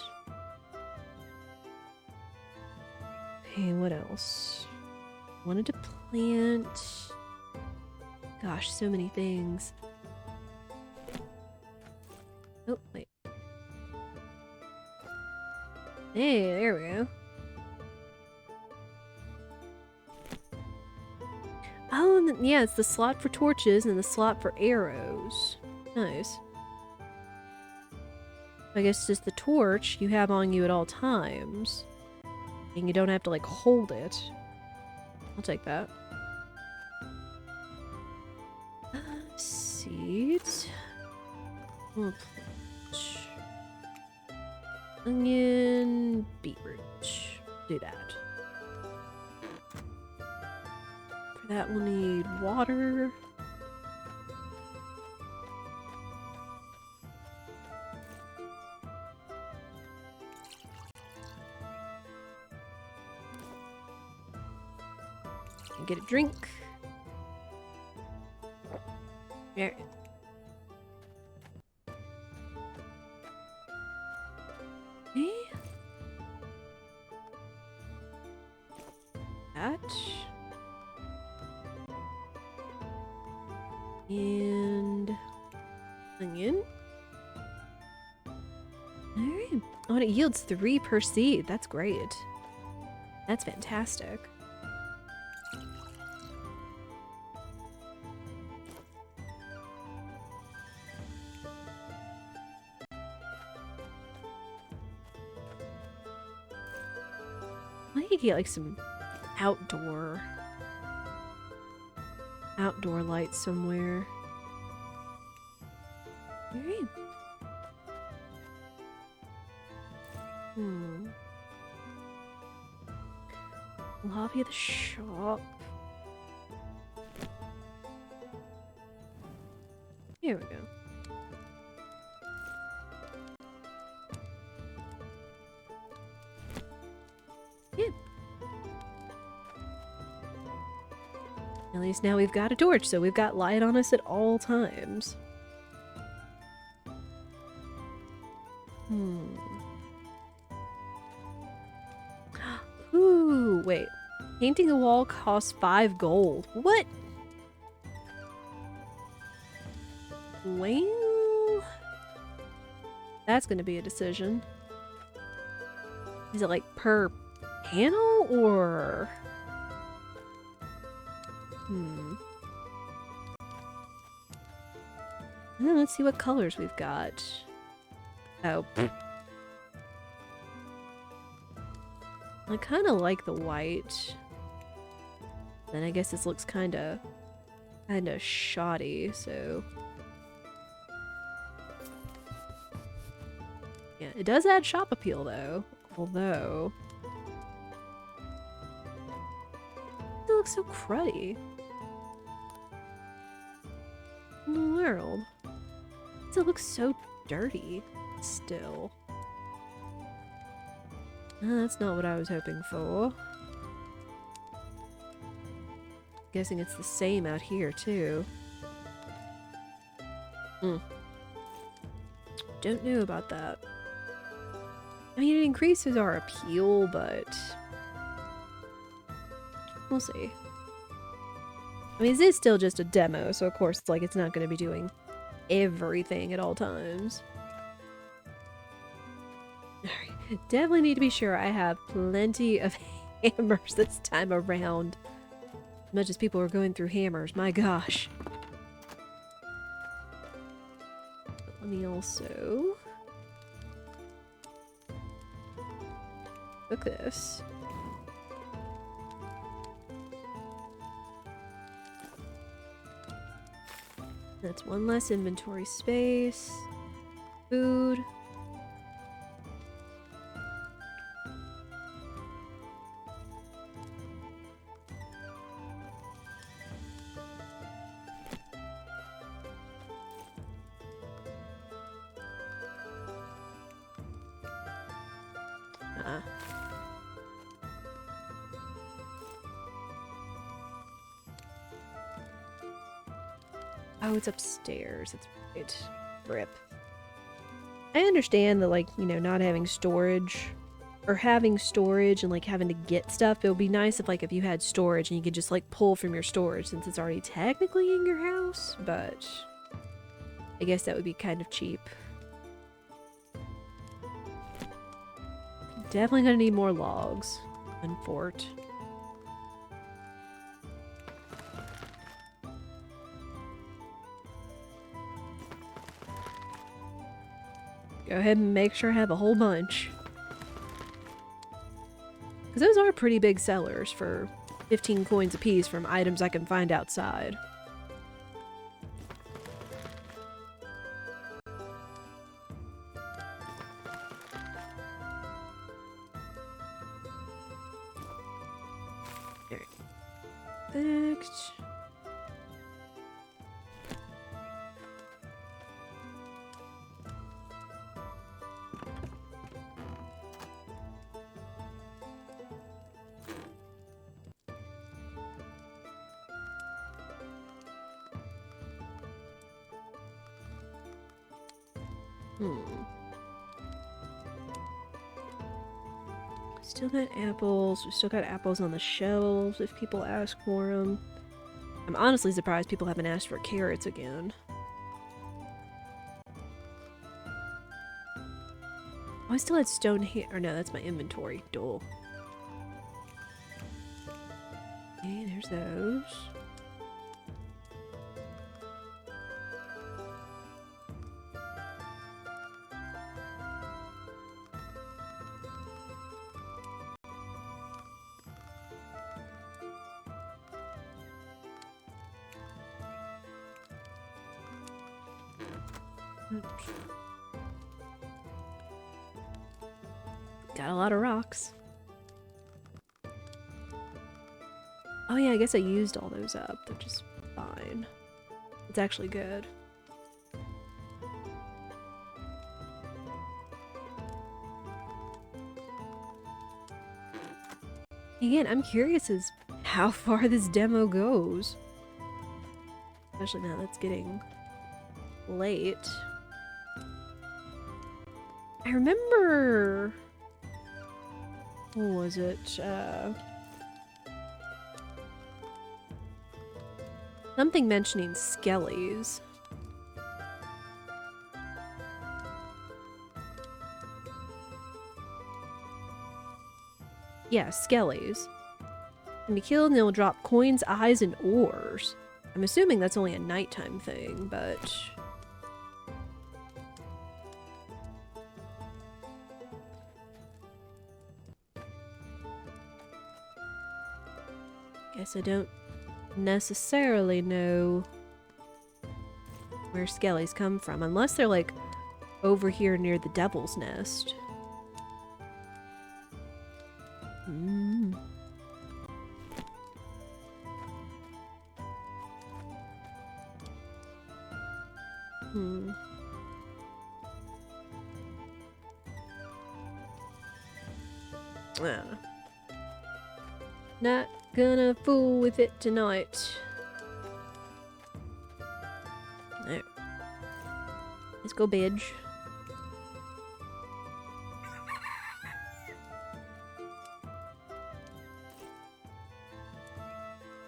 Okay, what else? Wanted to plant... Gosh, so many things. Oh, wait. Hey, there we go. Oh, and then, yeah, it's the slot for torches and the slot for arrows. Nice. I guess just the torch you have on you at all times. And you don't have to, like, hold it. I'll take that. Seeds. We'll plant onion, beetroot. Do that. For that we'll need water. And get a drink. There. Okay. That. And onion. Okay. Oh, and it yields 3 per seed. That's great. That's fantastic. I could get like some outdoor lights somewhere. Alright. Lobby of the shop. Here we go. Yeah. At least now we've got a torch, so we've got light on us at all times. Ooh, wait. Painting the wall costs 5 gold. What? Well, that's gonna be a decision. Is it like per panel or? Let's see what colors we've got. Oh. I kind of like the white. Then I guess this looks kind of shoddy, so. Yeah, it does add shop appeal though. Although it looks so cruddy. In the world. It looks so dirty still. That's not what I was hoping for. Guessing it's the same out here too. Don't know about that. I mean, it increases our appeal, but we'll see. I mean, this is still just a demo, so of course it's like it's not going to be doing everything at all times. Alright, definitely need to be sure I have plenty of hammers this time around. As much as people are going through hammers, my gosh. Let me also cook this. That's one less inventory space. Food. Oh, it's upstairs. It's right. Rip. I understand that, like, you know, not having storage or having storage and like having to get stuff. It would be nice if, like, if you had storage and you could just like pull from your storage since it's already technically in your house, but I guess that would be kind of cheap. Definitely gonna need more logs and fort. Go ahead and make sure I have a whole bunch. Because those are pretty big sellers for 15 coins apiece from items I can find outside. Perfect. Still got apples. We still got apples on the shelves if people ask for them. I'm honestly surprised people haven't asked for carrots again. Oh, I still had stone here. Or no, that's my inventory. Dull. Okay, there's those. Got a lot of rocks. Oh yeah, I guess I used all those up. They're just fine. It's actually good. Again, I'm curious as how far this demo goes. Especially now that's getting late. I remember... What was it? Something mentioning skellies. Yeah, skellies. Can be killed and they'll drop coins, eyes, and ores. I'm assuming that's only a nighttime thing, but... Guess I don't necessarily know where skellies come from, unless they're like over here near the Devil's Nest. Hmm. Not gonna fool with it tonight. No. Let's go bed.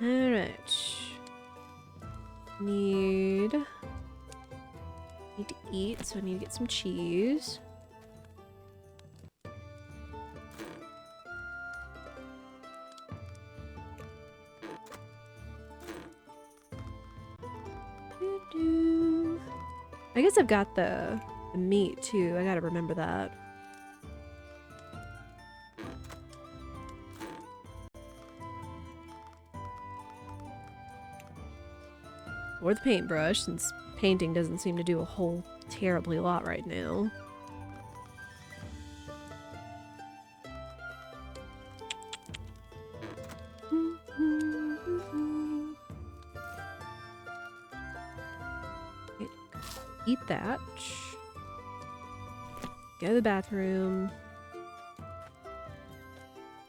Alright. Need to eat, so I need to get some cheese. I guess I've got the meat too. I gotta remember that. Or the paintbrush, since painting doesn't seem to do a whole terribly lot right now. Eat that. Go to the bathroom.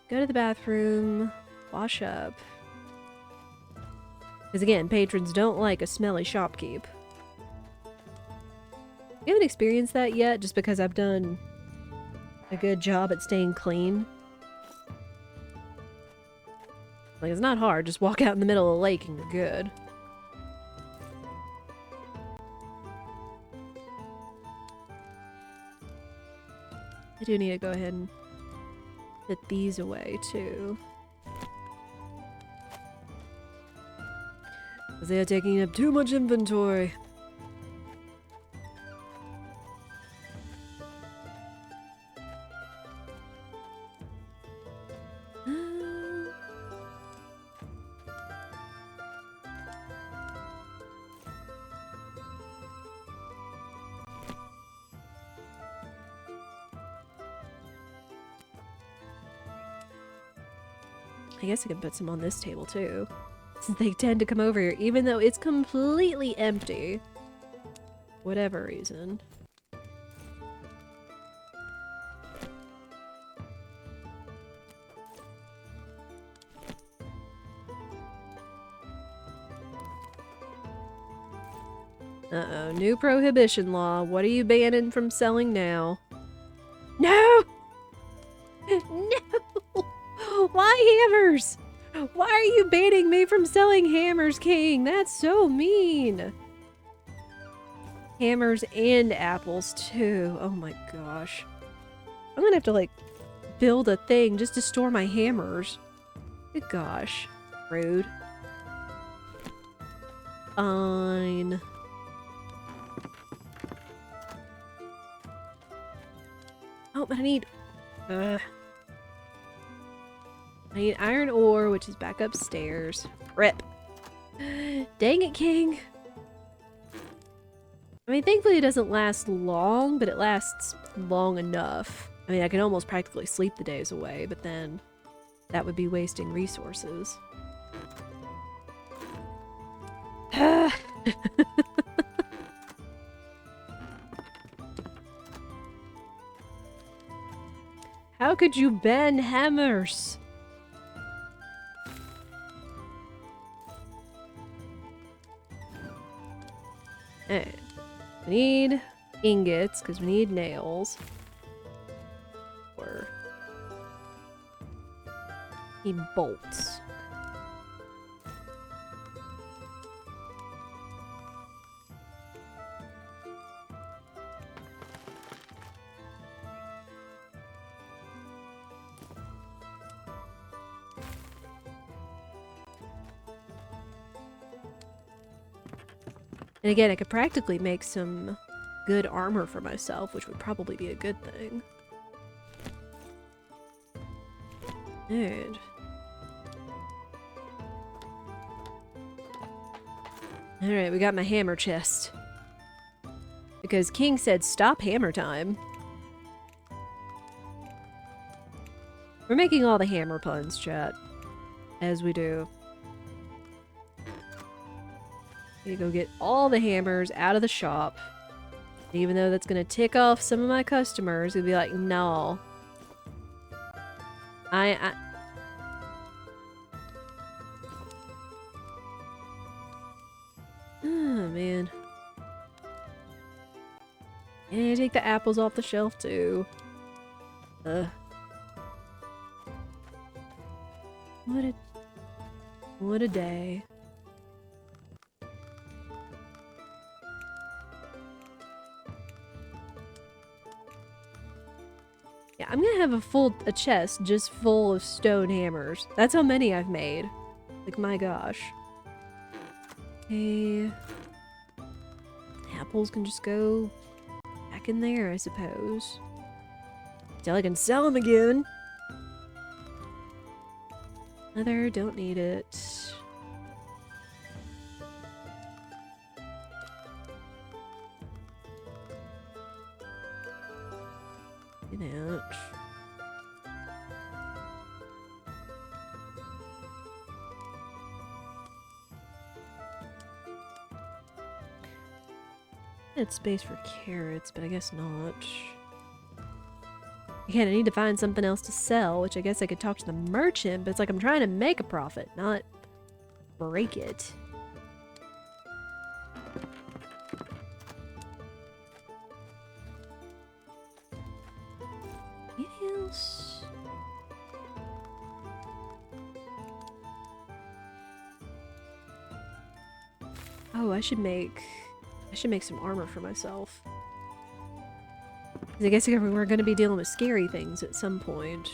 Go to the bathroom. Wash up. Because again, patrons don't like a smelly shopkeep. I haven't experienced that yet, just because I've done a good job at staying clean. Like, it's not hard. Just walk out in the middle of the lake and you're good. I do need to go ahead and put these away, too. Because they are taking up too much inventory. I guess I could put some on this table too, since they tend to come over here, even though it's completely empty. Whatever reason. Uh-oh, new prohibition law. What are you banning from selling now? No! No! Why hammers? Why are you banning me from selling hammers, King? That's so mean. Hammers and apples, too. Oh my gosh. I'm gonna have to, like, build a thing just to store my hammers. Good gosh. Rude. Fine. Oh, but I need... I need iron ore, which is back upstairs. Rip. Dang it, King. I mean, thankfully it doesn't last long, but it lasts long enough. I mean, I can almost practically sleep the days away, but then that would be wasting resources. How could you ban hammers? Alright. We need ingots, because we need nails. Or... need bolts. And again, I could practically make some good armor for myself, which would probably be a good thing. Alright. Alright, we got my hammer chest. Because King said, stop hammer time. We're making all the hammer puns, chat. As we do. Need to go get all the hammers out of the shop. Even though that's gonna tick off some of my customers, it'll be like, no. Oh, man. And take the apples off the shelf, too. Ugh. What a day. Yeah, I'm gonna have a chest just full of stone hammers. That's how many I've made. Like, my gosh. Okay. Apples can just go back in there, I suppose. Until I can sell them again. Leather, don't need it. Ouch. I had space for carrots, but I guess not. Again, I need to find something else to sell, which I guess I could talk to the merchant, but it's like I'm trying to make a profit, not break it. Anything else? Oh, I should make some armor for myself. 'Cause I guess we're gonna be dealing with scary things at some point.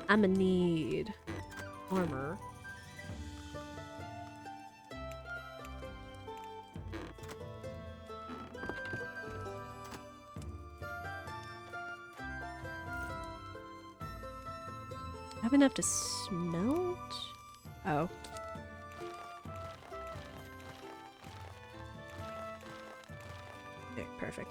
I'ma need armor. I have enough to smelt? Oh. Okay, perfect.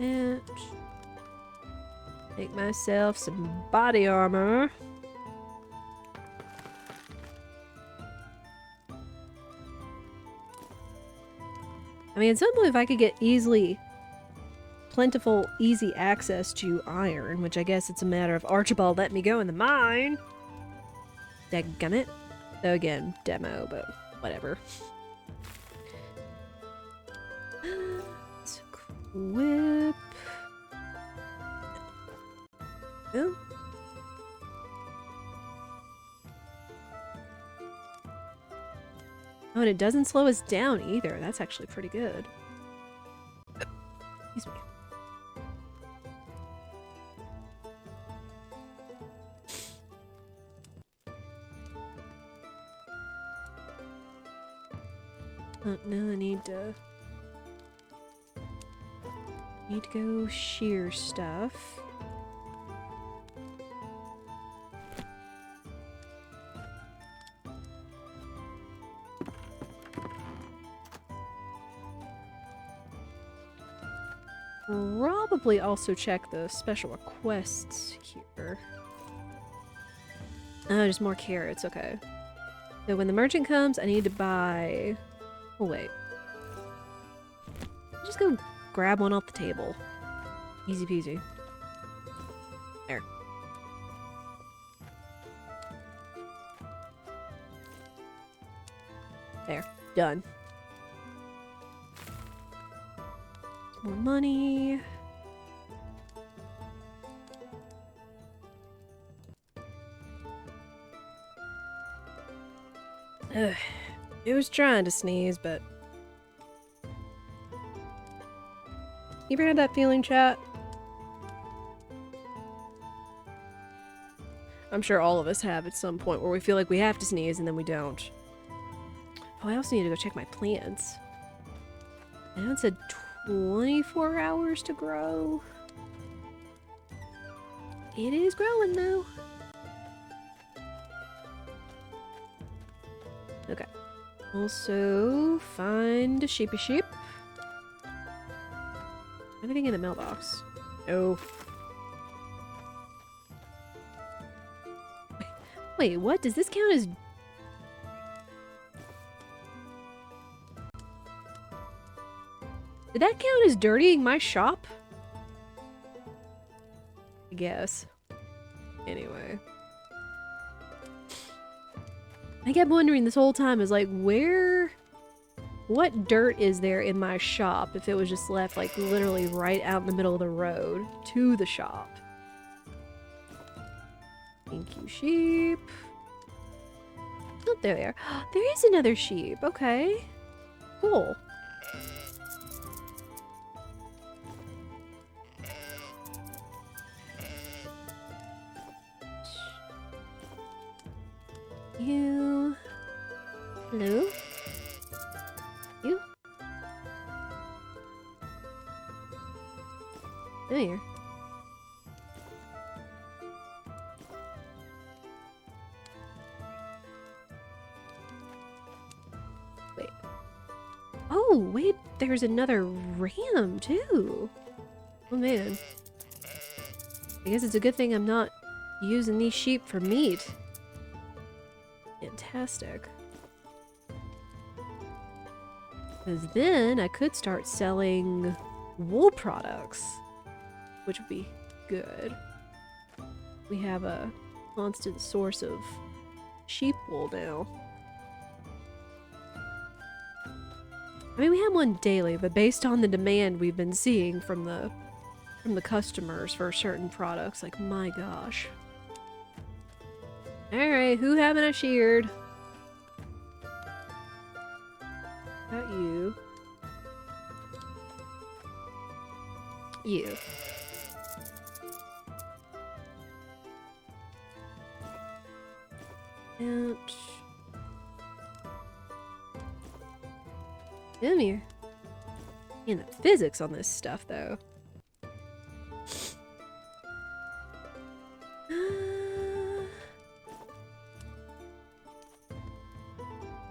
And make myself some body armor. I mean, at some point if I could get plentiful, easy access to iron, which I guess it's a matter of Archibald letting me go in the mine. Dadgummit. Though again, demo, but whatever. Let's equip. Oh. Oh, and it doesn't slow us down either. That's actually pretty good. Excuse me. Oh, no, I need to go shear stuff. Probably also check the special requests here. Oh, just more carrots, okay. So when the merchant comes, I need to buy... Oh, wait. Just go grab one off the table. Easy peasy. There. There. Done. More money. Ugh. It was trying to sneeze, but... You ever had that feeling, chat? I'm sure all of us have at some point where we feel like we have to sneeze and then we don't. Oh, I also need to go check my plants. Now it said 24 hours to grow. It is growing though. Okay. Also, find a sheepy sheep. Anything in the mailbox? No. Wait, what? Does this count as... Did that count as dirtying my shop? I guess. Anyway. I kept wondering this whole time, is like, where... What dirt is there in my shop if it was just left, like, literally right out in the middle of the road to the shop? Thank you, sheep. Oh, there they are. There is another sheep. Okay. Cool. You. Hello? You? There. Wait. Oh, wait, there's another ram, too. Oh, man. I guess it's a good thing I'm not using these sheep for meat. Fantastic. Because then I could start selling wool products, which would be good. We have a constant source of sheep wool now. I mean, we have one daily, but based on the demand we've been seeing from the customers for certain products, like, my gosh. Alright, who haven't I sheared? Not you. You. Ouch. Come here. Man, the physics on this stuff, though.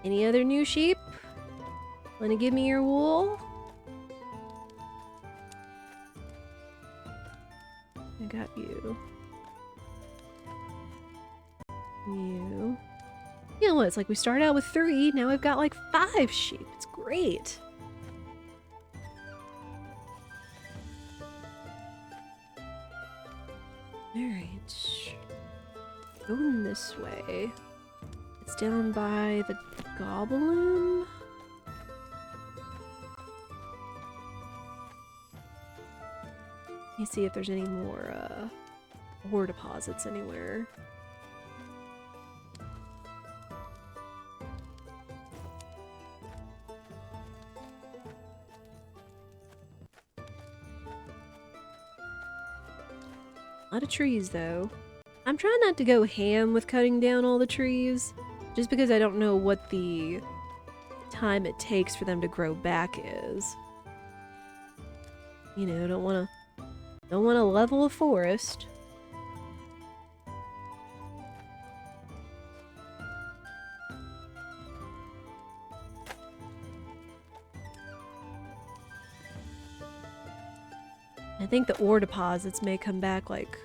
Any other new sheep? Wanna give me your wool? I got you. You. You know what? It's like we started out with 3, now we've got like 5 sheep. It's great. Alright. Going this way. It's down by the goblin. Let me see if there's any more ore deposits anywhere. A lot of trees, though. I'm trying not to go ham with cutting down all the trees, just because I don't know what the time it takes for them to grow back is. You know, don't wanna level a forest. I think the ore deposits may come back like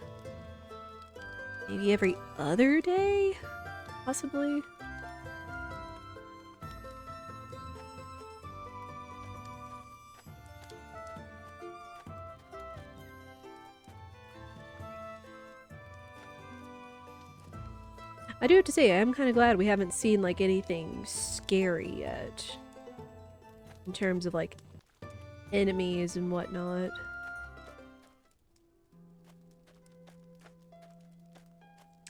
maybe every other day, possibly. I do have to say, I'm kind of glad we haven't seen like anything scary yet in terms of like enemies and whatnot.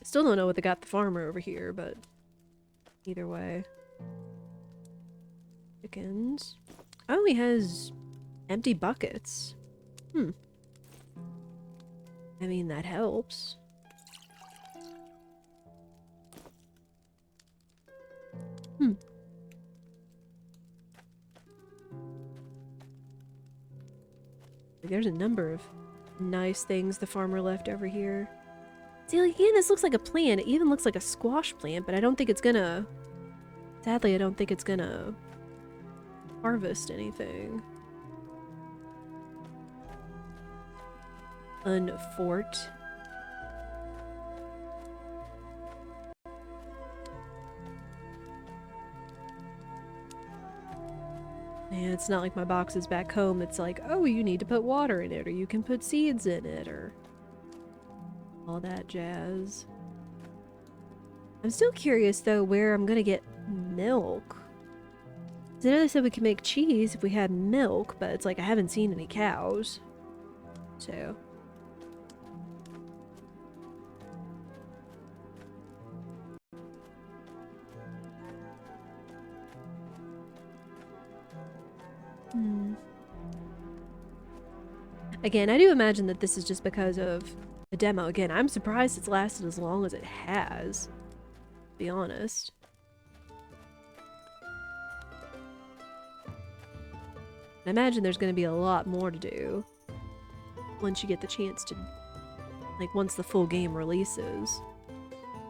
Still don't know what they got the farmer over here, but either way. Chickens. Oh, he has empty buckets. I mean, that helps. There's a number of nice things the farmer left over here. See, like, again, this looks like a plant. It even looks like a squash plant, but I don't think it's gonna... Sadly, I don't think it's gonna harvest anything. Unfort. And it's not like my boxes back home. It's like, oh, you need to put water in it, or you can put seeds in it, or all that jazz. I'm still curious, though, where I'm gonna get milk. I know they said we could make cheese if we had milk, but it's like I haven't seen any cows. So... Again, I do imagine that this is just because of the demo. Again, I'm surprised it's lasted as long as it has, to be honest. I imagine there's going to be a lot more to do once you get the chance to, like, once the full game releases.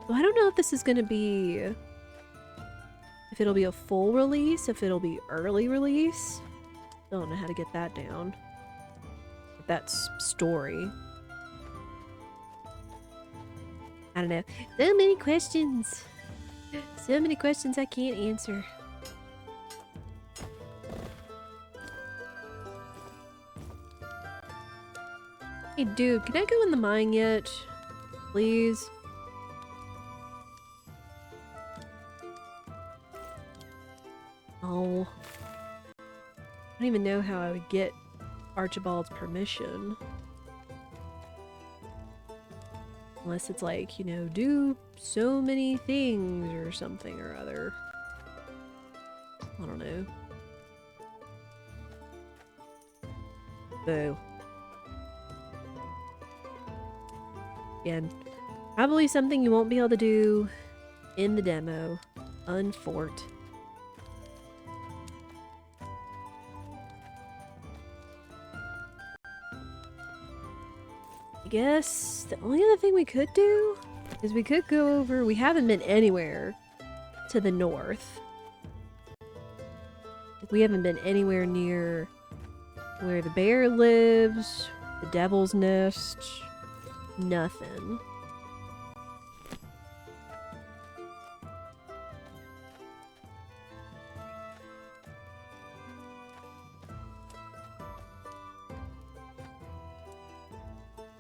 So I don't know if this is going to be, if it'll be a full release, if it'll be early release. I don't know how to get that down. That's story. I don't know. So many questions. So many questions I can't answer. Hey dude, can I go in the mine yet? Please? Oh. I don't even know how I would get Archibald's permission. Unless it's like, you know, do so many things or something or other. I don't know. Boo. Again, probably something you won't be able to do in the demo. Unfort. I guess the only other thing we could do is we could go over... We haven't been anywhere to the north. We haven't been anywhere near where the bear lives, the devil's nest, nothing.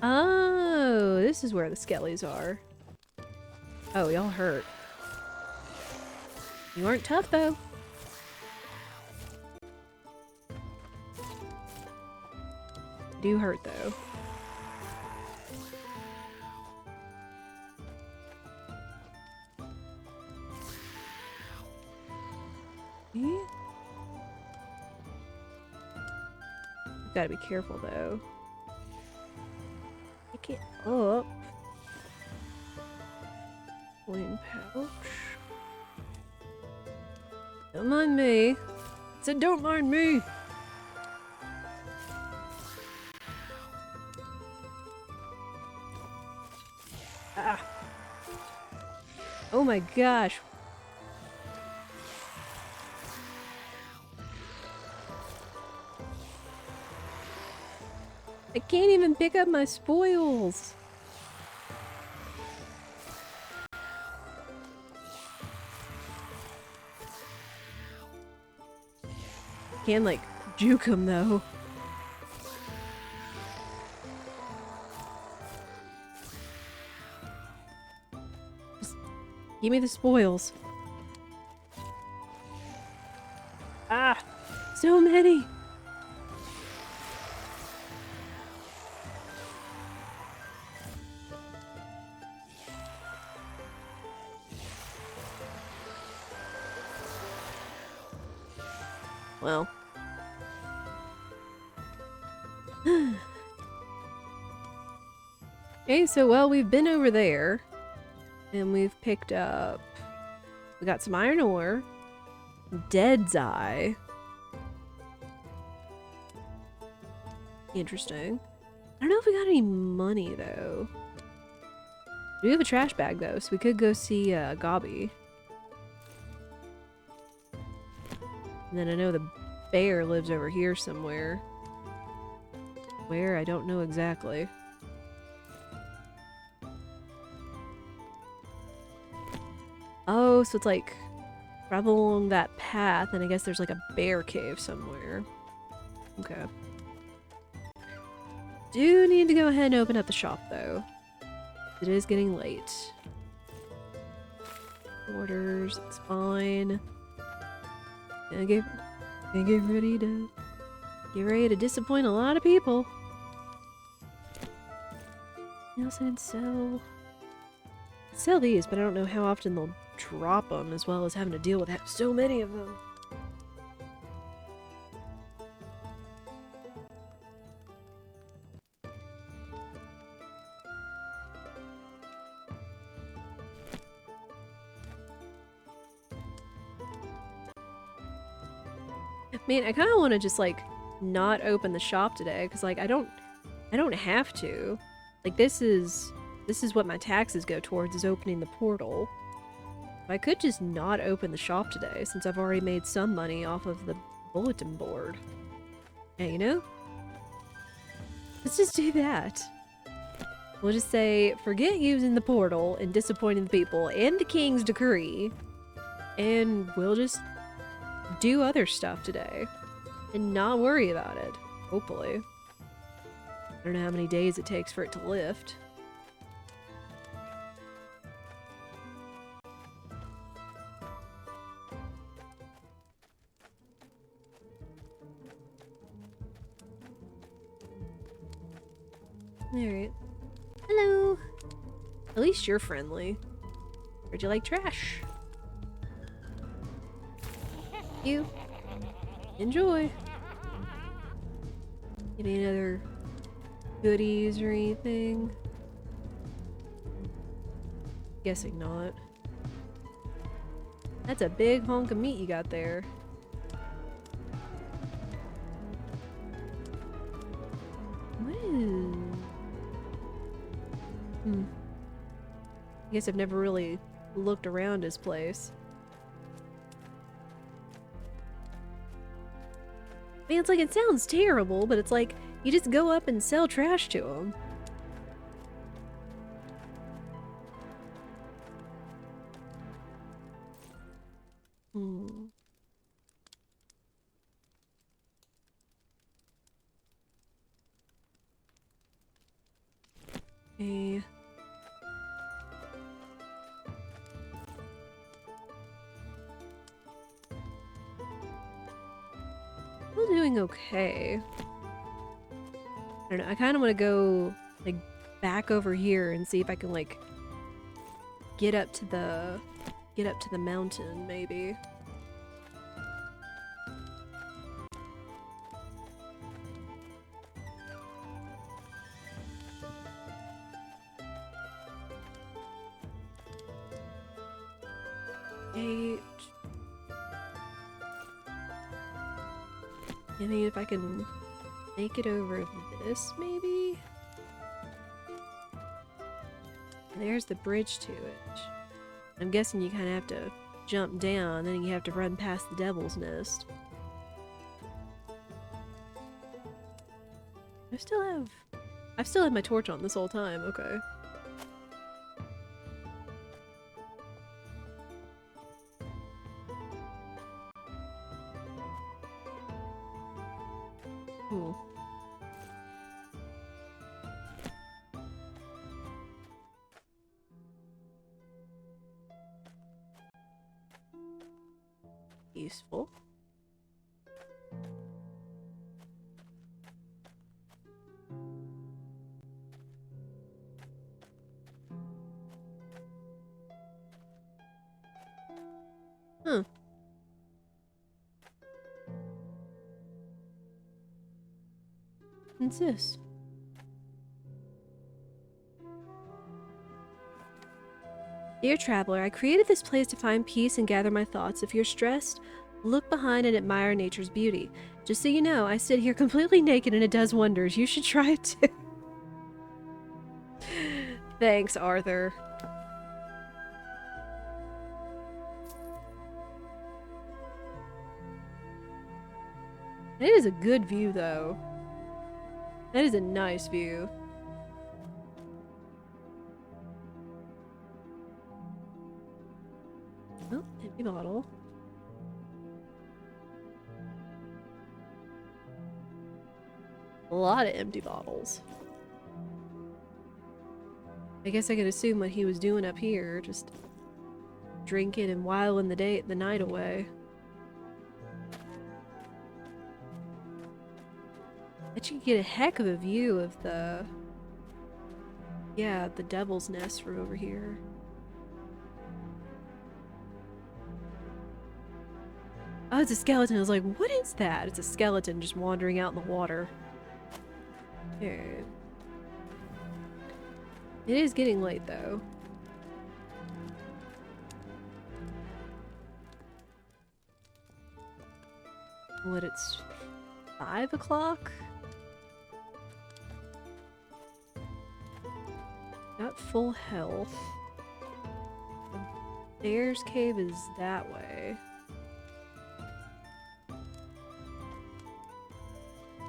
Oh, this is where the skellies are. Oh, y'all hurt. You aren't tough, though. Do hurt, though. Gotta be careful though. Pick it up. Coin pouch. Don't mind me. I said don't mind me. Ah. Oh my gosh. I can't even pick up my spoils. Can like juke him though. Just give me the spoils. Ah, so many. Well. Okay, so well, we've been over there. And we've picked up... We got some iron ore. Dead's Eye. Interesting. I don't know if we got any money, though. We have a trash bag, though, so we could go see Gobby. And then I know the bear lives over here somewhere. Where? I don't know exactly. Oh, so it's like travel along that path, and I guess there's like a bear cave somewhere. Okay. Do need to go ahead and open up the shop, though. It is getting late. Orders, it's fine. Gonna get ready to disappoint a lot of people. Nelson, sell these, but I don't know how often they'll drop them, as well as having to deal with so many of them. Man, I kind of want to just like not open the shop today, because like I don't have to. Like this is what my taxes go towards, is opening the portal. I could just not open the shop today, since I've already made some money off of the bulletin board. Yeah, you know? Let's just do that. We'll just say, forget using the portal and disappointing the people and the king's decree, and we'll just do other stuff today and not worry about it, hopefully. I don't know how many days it takes for it to lift. Alright. Hello! At least you're friendly. Heard you like trash. You. Enjoy. Any other goodies or anything? Guessing not. That's a big hunk of meat you got there. What is... I guess I've never really looked around his place. I mean, it's like, it sounds terrible, but it's like, you just go up and sell trash to him. Okay. Still doing okay. I don't know, I kind of want to go, like, back over here and see if I can, like, get up to the mountain, maybe. 8. I mean, if I can make it over this, maybe? There's the bridge to it. I'm guessing you kind of have to jump down, then you have to run past the devil's nest. I've still had my torch on this whole time, okay. Cool. Useful. Huh. What's this? Dear traveler, I created this place to find peace and gather my thoughts. If you're stressed, look behind and admire nature's beauty. Just so you know, I sit here completely naked and it does wonders. You should try it too. Thanks, Arthur. It is a good view, though. That is a nice view. Oh, empty bottle. A lot of empty bottles. I guess I could assume what he was doing up here, just drinking and whiling the night away. Bet you could get a heck of a view of the devil's nest from over here. Oh, it's a skeleton. I was like, what is that? It's a skeleton just wandering out in the water. Okay. It is getting late, though. What, it's 5 o'clock? Got full health. The bear's cave is that way.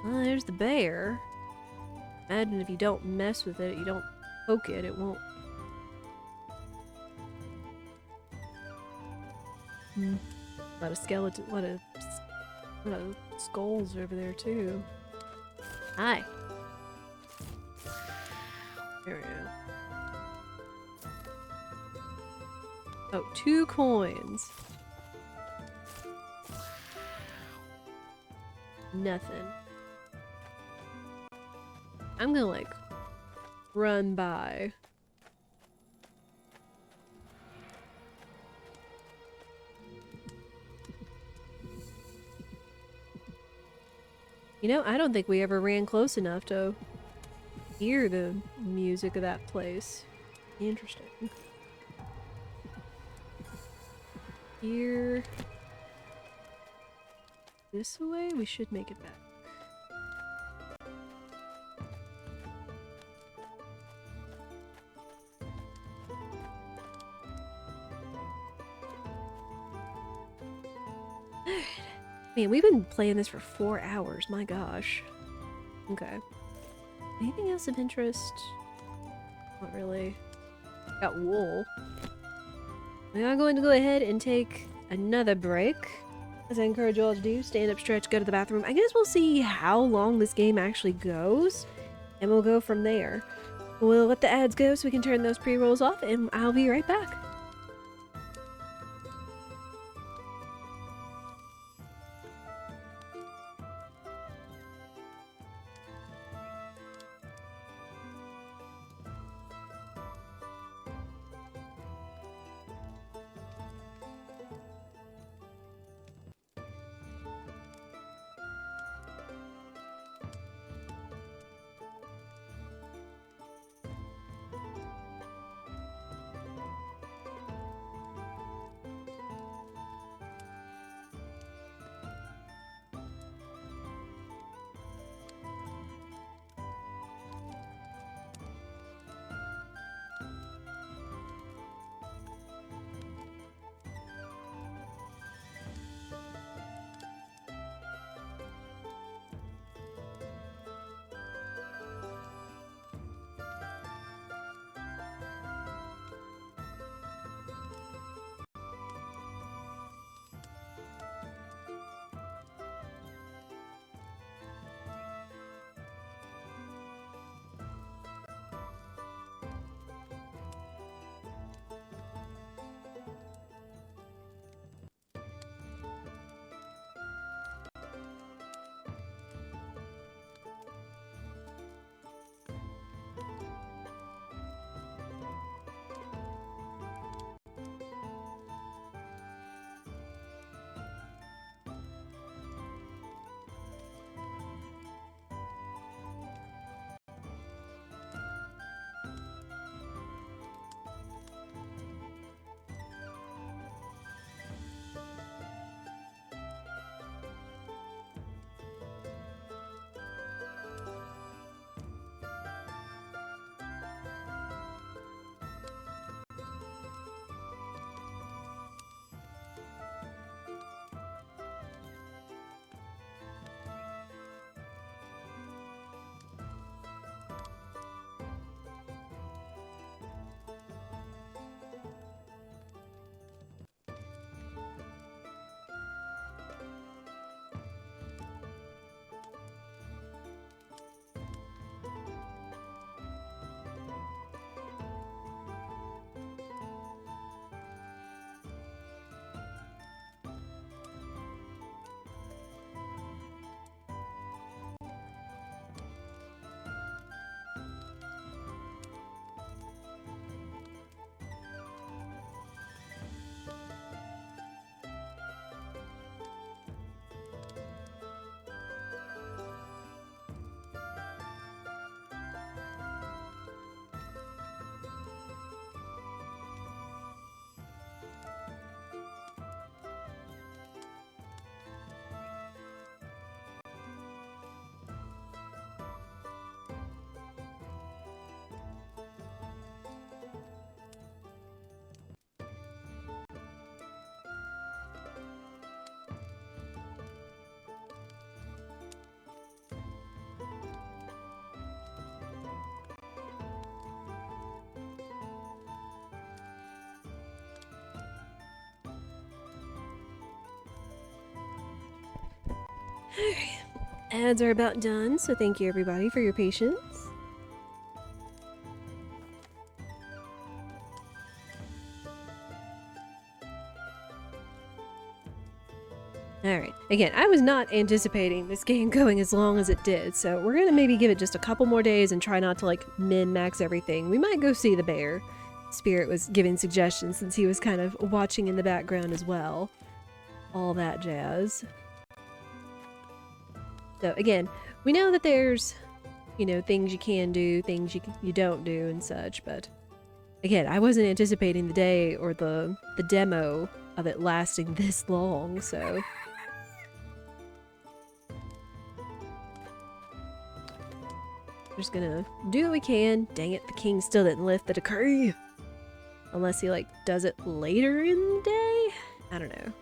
Well, there's the bear. Imagine if you don't mess with it, you don't poke it, it won't. A lot of skeleton, a lot of skulls over there too. Hi. There we go. Oh, 2 coins. Nothing. I'm gonna like run by. You know, I don't think we ever ran close enough to hear the music of that place. Interesting. Here. This way? We should make it back. Man, we've been playing this for 4 hours. My gosh. Okay. Anything else of interest? Not really. Got wool. We are going to go ahead and take another break. As I encourage you all to do, stand up, stretch, go to the bathroom. I guess we'll see how long this game actually goes, and we'll go from there. We'll let the ads go so we can turn those pre-rolls off, and I'll be right back. Okay. Ads are about done, so thank you everybody for your patience. Alright, again, I was not anticipating this game going as long as it did, so we're gonna maybe give it just a couple more days and try not to, like, min-max everything. We might go see the bear. Spirit was giving suggestions since he was kind of watching in the background as well. All that jazz. So, again, we know that there's, you know, things you can do, things you don't do and such, but again, I wasn't anticipating the day or the demo of it lasting this long, so... Just gonna do what we can. Dang it, the king still didn't lift the decree. Unless he, like, does it later in the day? I don't know.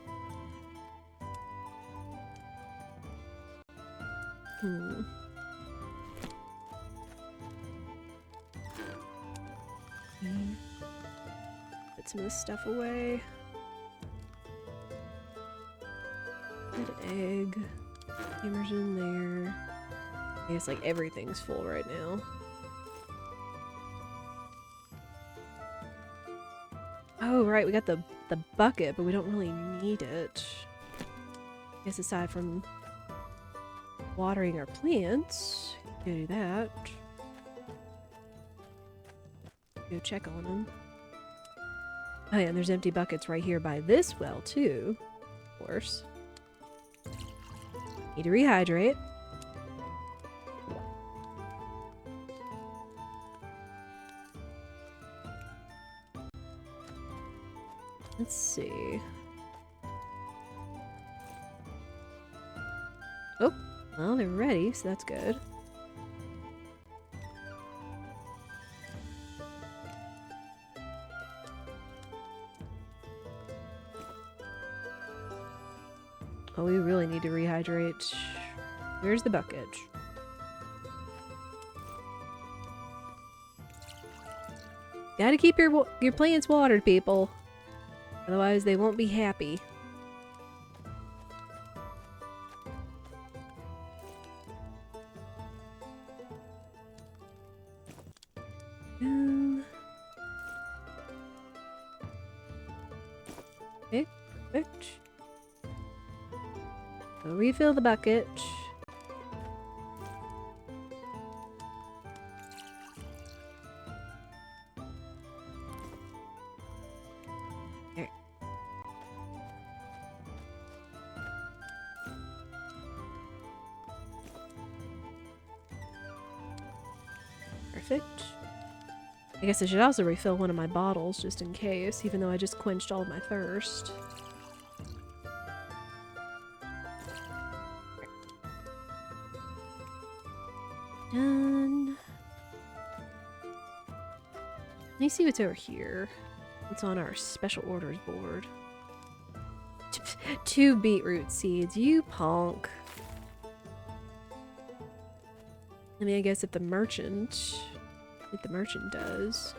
Put some of this stuff away. Get an egg. Hammer's in there. I guess, like, everything's full right now. Oh, right, we got the bucket, but we don't really need it. I guess aside from watering our plants, go do that. Go check on them. Oh yeah, and there's empty buckets right here by this well, too. Of course. Need to rehydrate. Let's see. Oh, well, they're ready, so that's good. Oh, we really need to rehydrate. Where's the bucket? Gotta keep your plants watered, people. Otherwise, they won't be happy. Okay, perfect. So refill the bucket. There. Perfect. I guess I should also refill one of my bottles just in case, even though I just quenched all of my thirst. Done. Let me see what's over here. What's on our special orders board? 2 beetroot seeds, you punk. I mean, I guess if the merchant does.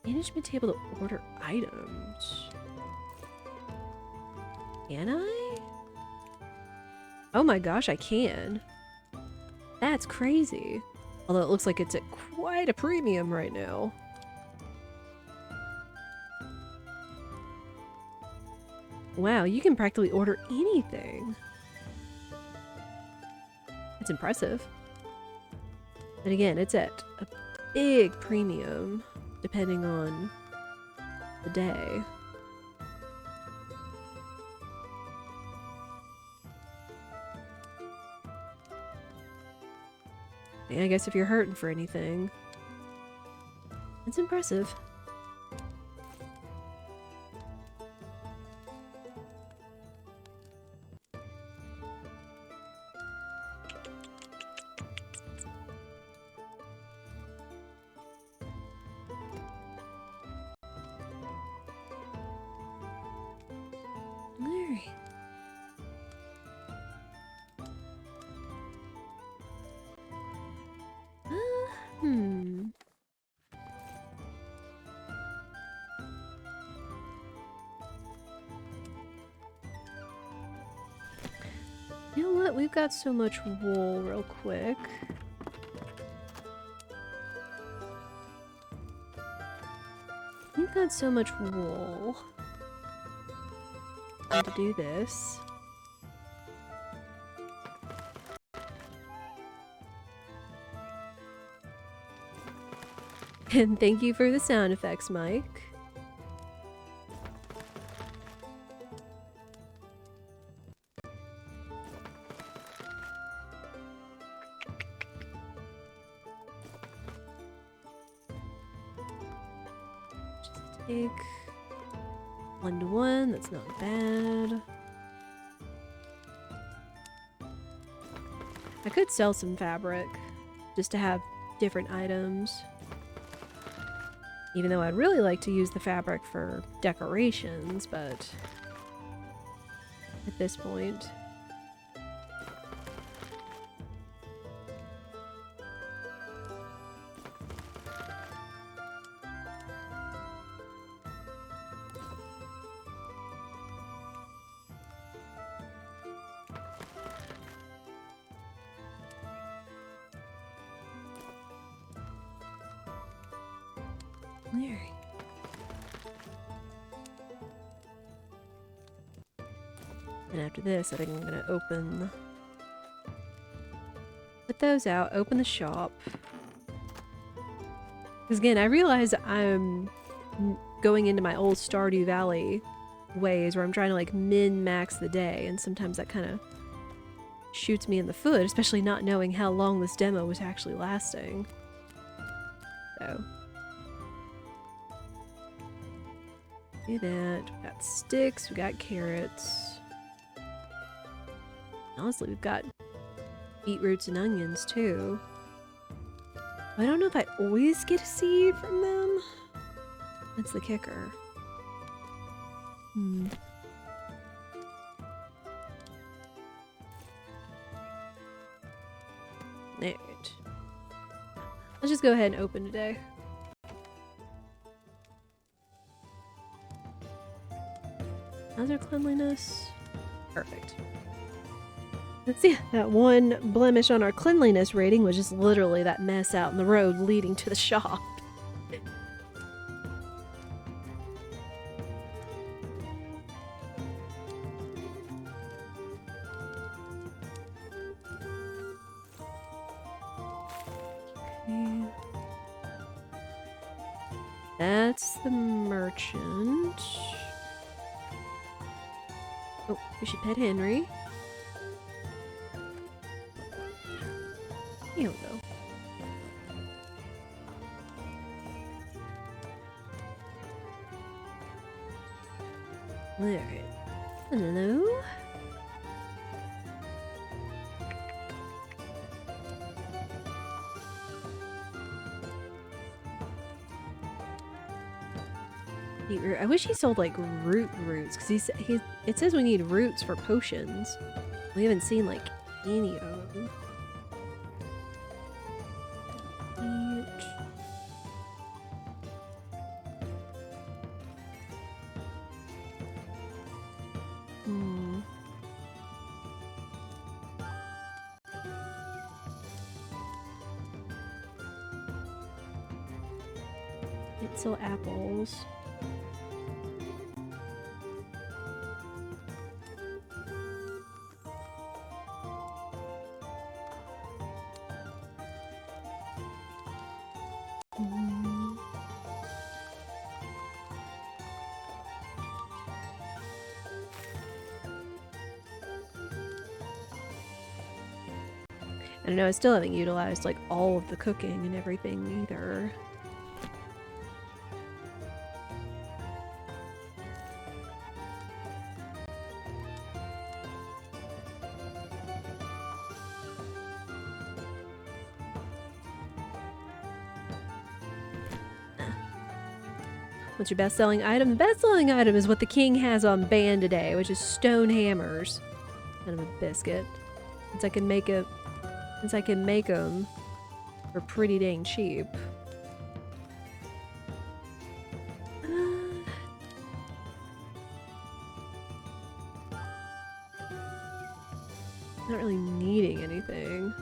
Management table to order items. Can I? Oh my gosh, I can. That's crazy. Although it looks like it's at quite a premium right now. Wow, you can practically order anything. It's impressive. And again, it's at a big premium, depending on the day. Yeah, I guess if you're hurting for anything, it's impressive. Alright. You know what? We've got so much wool real quick. We've got so much wool. I need to do this. And thank you for the sound effects, Mike. Just take 1-to-1, that's not bad. I could sell some fabric just to have different items. Even though I'd really like to use the fabric for decorations, but at this point. Alright. And after this, I think I'm gonna put those out, open the shop. Because again, I realize I'm going into my old Stardew Valley ways where I'm trying to like min-max the day, and sometimes that kind of shoots me in the foot, especially not knowing how long this demo was actually lasting. So. Do that. We got sticks, we got carrots. Honestly, we've got beetroots and onions too. I don't know if I always get a seed from them. That's the kicker. Alright. Let's just go ahead and open today. How's our cleanliness? Perfect. Let's see, that one blemish on our cleanliness rating was just literally that mess out in the road leading to the shop. Okay. That's the merchant. Oh, we should pet Henry. Here we go. Alright. Hello? I wish he sold like roots, because it says we need roots for potions. We haven't seen like any of them. It's still apples. I don't know, I still haven't utilized like all of the cooking and everything either. What's your best-selling item? The best-selling item is what the king has on ban today, which is stone hammers. Kind of a biscuit. Since I can make them for pretty dang cheap. Not really needing anything.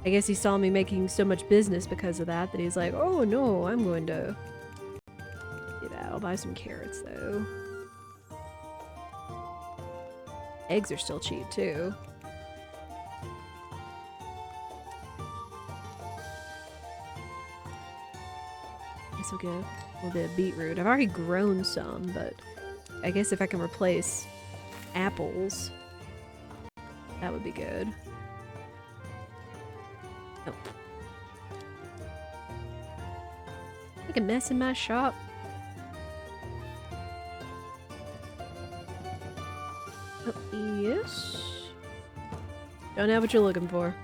I guess he saw me making so much business because of that he's like, oh no, I'm going to do that. I'll buy some carrots though. Eggs are still cheap too. Guess we'll get a little bit of beetroot. I've already grown some, but I guess if I can replace apples, that would be good. Oh. Make a mess in my shop. Oh, yes. Don't have what you're looking for.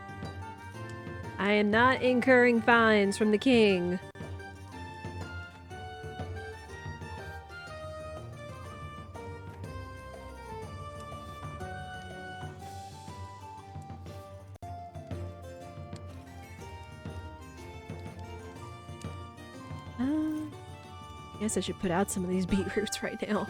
I am not incurring fines from the king. I guess I should put out some of these beetroots right now.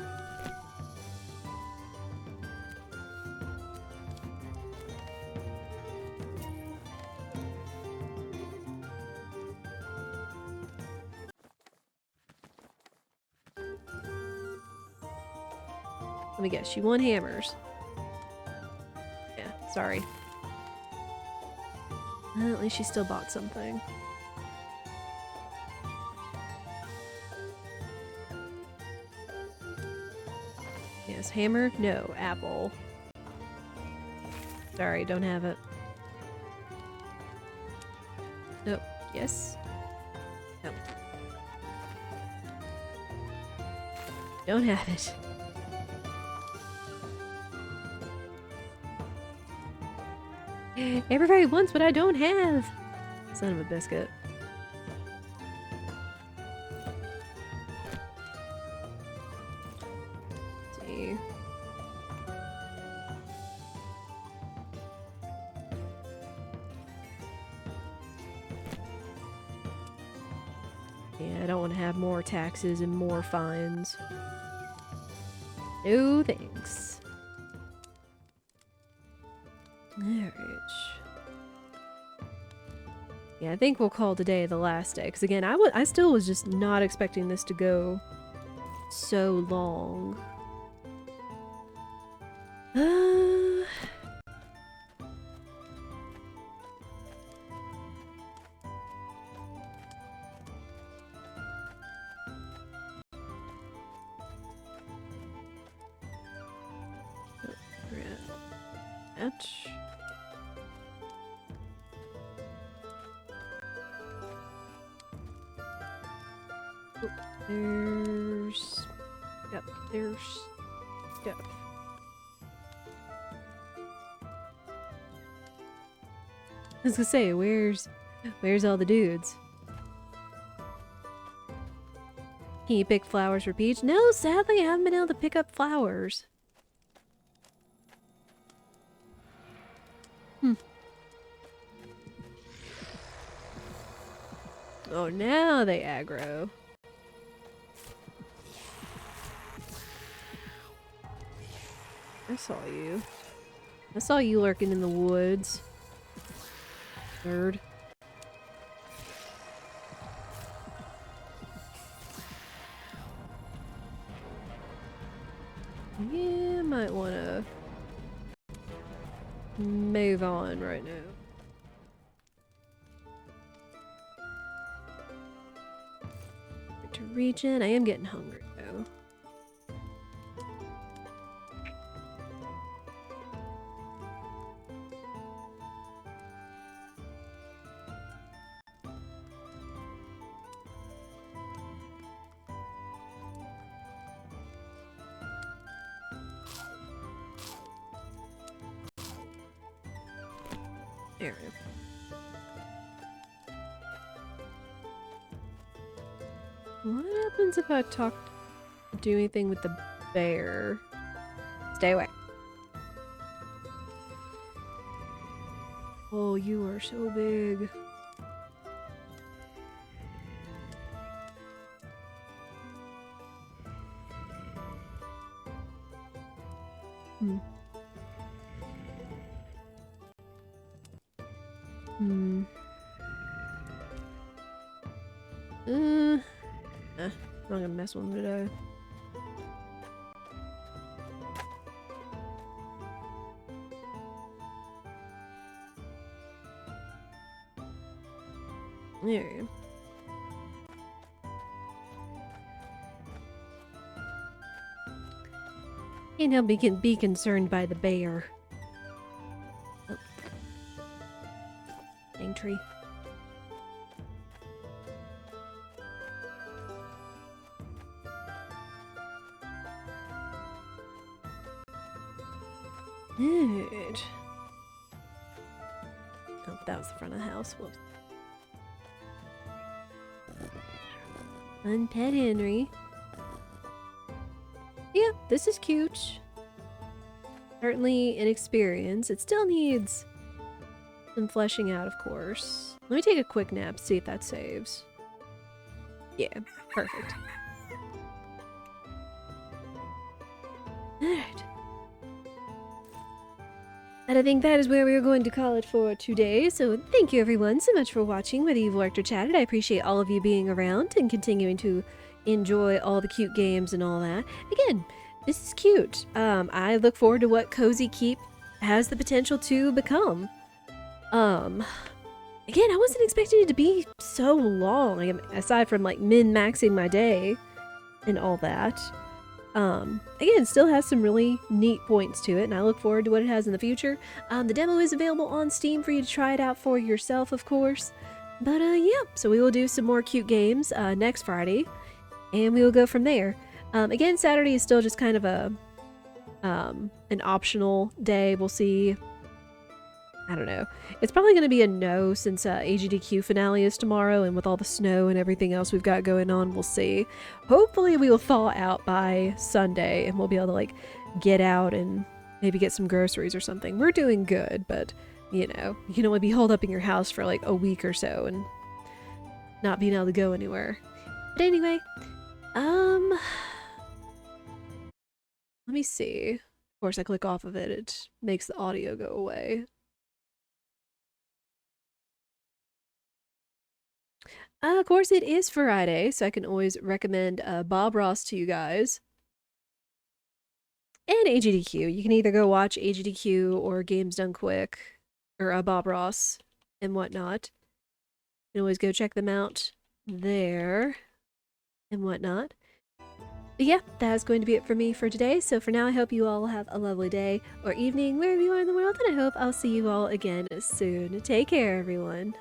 Let me guess, you want hammers? Yeah, sorry. Well, at least she still bought something. Yes, hammer? No, apple. Sorry, don't have it. Nope. Yes? Nope. Don't have it. Everybody wants what I don't have! Son of a biscuit. Let's see. Yeah, I don't want to have more taxes and more fines. No thanks. Alright. Yeah, I think we'll call today the last day. Because again, I still was just not expecting this to go so long. Ouch. Oh, there's... Yep, there's stuff. I was gonna say, where's all the dudes? Can you pick flowers for Peach? No, sadly I haven't been able to pick up flowers. Oh, now they aggro. I saw you. I saw you lurking in the woods. Nerd. Yeah, might wanna move on right now. To reach in, I am getting hungry though. There we go. What happens if I do anything with the bear? Stay away. Oh, you are so big. Hmm. I'm not gonna mess with them today. There. Can't help but be concerned by the bear. Oh. Dang tree. Good. Oh, that was the front of the house. Whoops. Unpet Henry. Yeah, this is cute. Certainly an experience. It still needs some fleshing out, of course. Let me take a quick nap, see if that saves. Yeah, perfect. Alright. And I think that is where we are going to call it for today. So thank you everyone so much for watching, whether you've worked or chatted. I appreciate all of you being around and continuing to enjoy all the cute games and all that. Again, this is cute. I look forward to what Cozy Keep has the potential to become. Again, I wasn't expecting it to be so long, aside from like min-maxing my day and all that. Again, still has some really neat points to it, and I look forward to what it has in the future. The demo is available on Steam for you to try it out for yourself, of course. But, yeah, so we will do some more cute games, next Friday, and we will go from there. Again, Saturday is still just kind of an optional day. We'll see. I don't know. It's probably going to be a no since AGDQ finale is tomorrow, and with all the snow and everything else we've got going on, we'll see. Hopefully we will thaw out by Sunday and we'll be able to like get out and maybe get some groceries or something. We're doing good, but you know, you can only be holed up in your house for like a week or so and not being able to go anywhere. But anyway, let me see. Of course, I click off of it, it makes the audio go away. Of course, it is Friday, so I can always recommend Bob Ross to you guys. And AGDQ. You can either go watch AGDQ or Games Done Quick, or Bob Ross and whatnot. You can always go check them out there and whatnot. But yeah, that is going to be it for me for today. So for now, I hope you all have a lovely day or evening wherever you are in the world, and I hope I'll see you all again soon. Take care, everyone.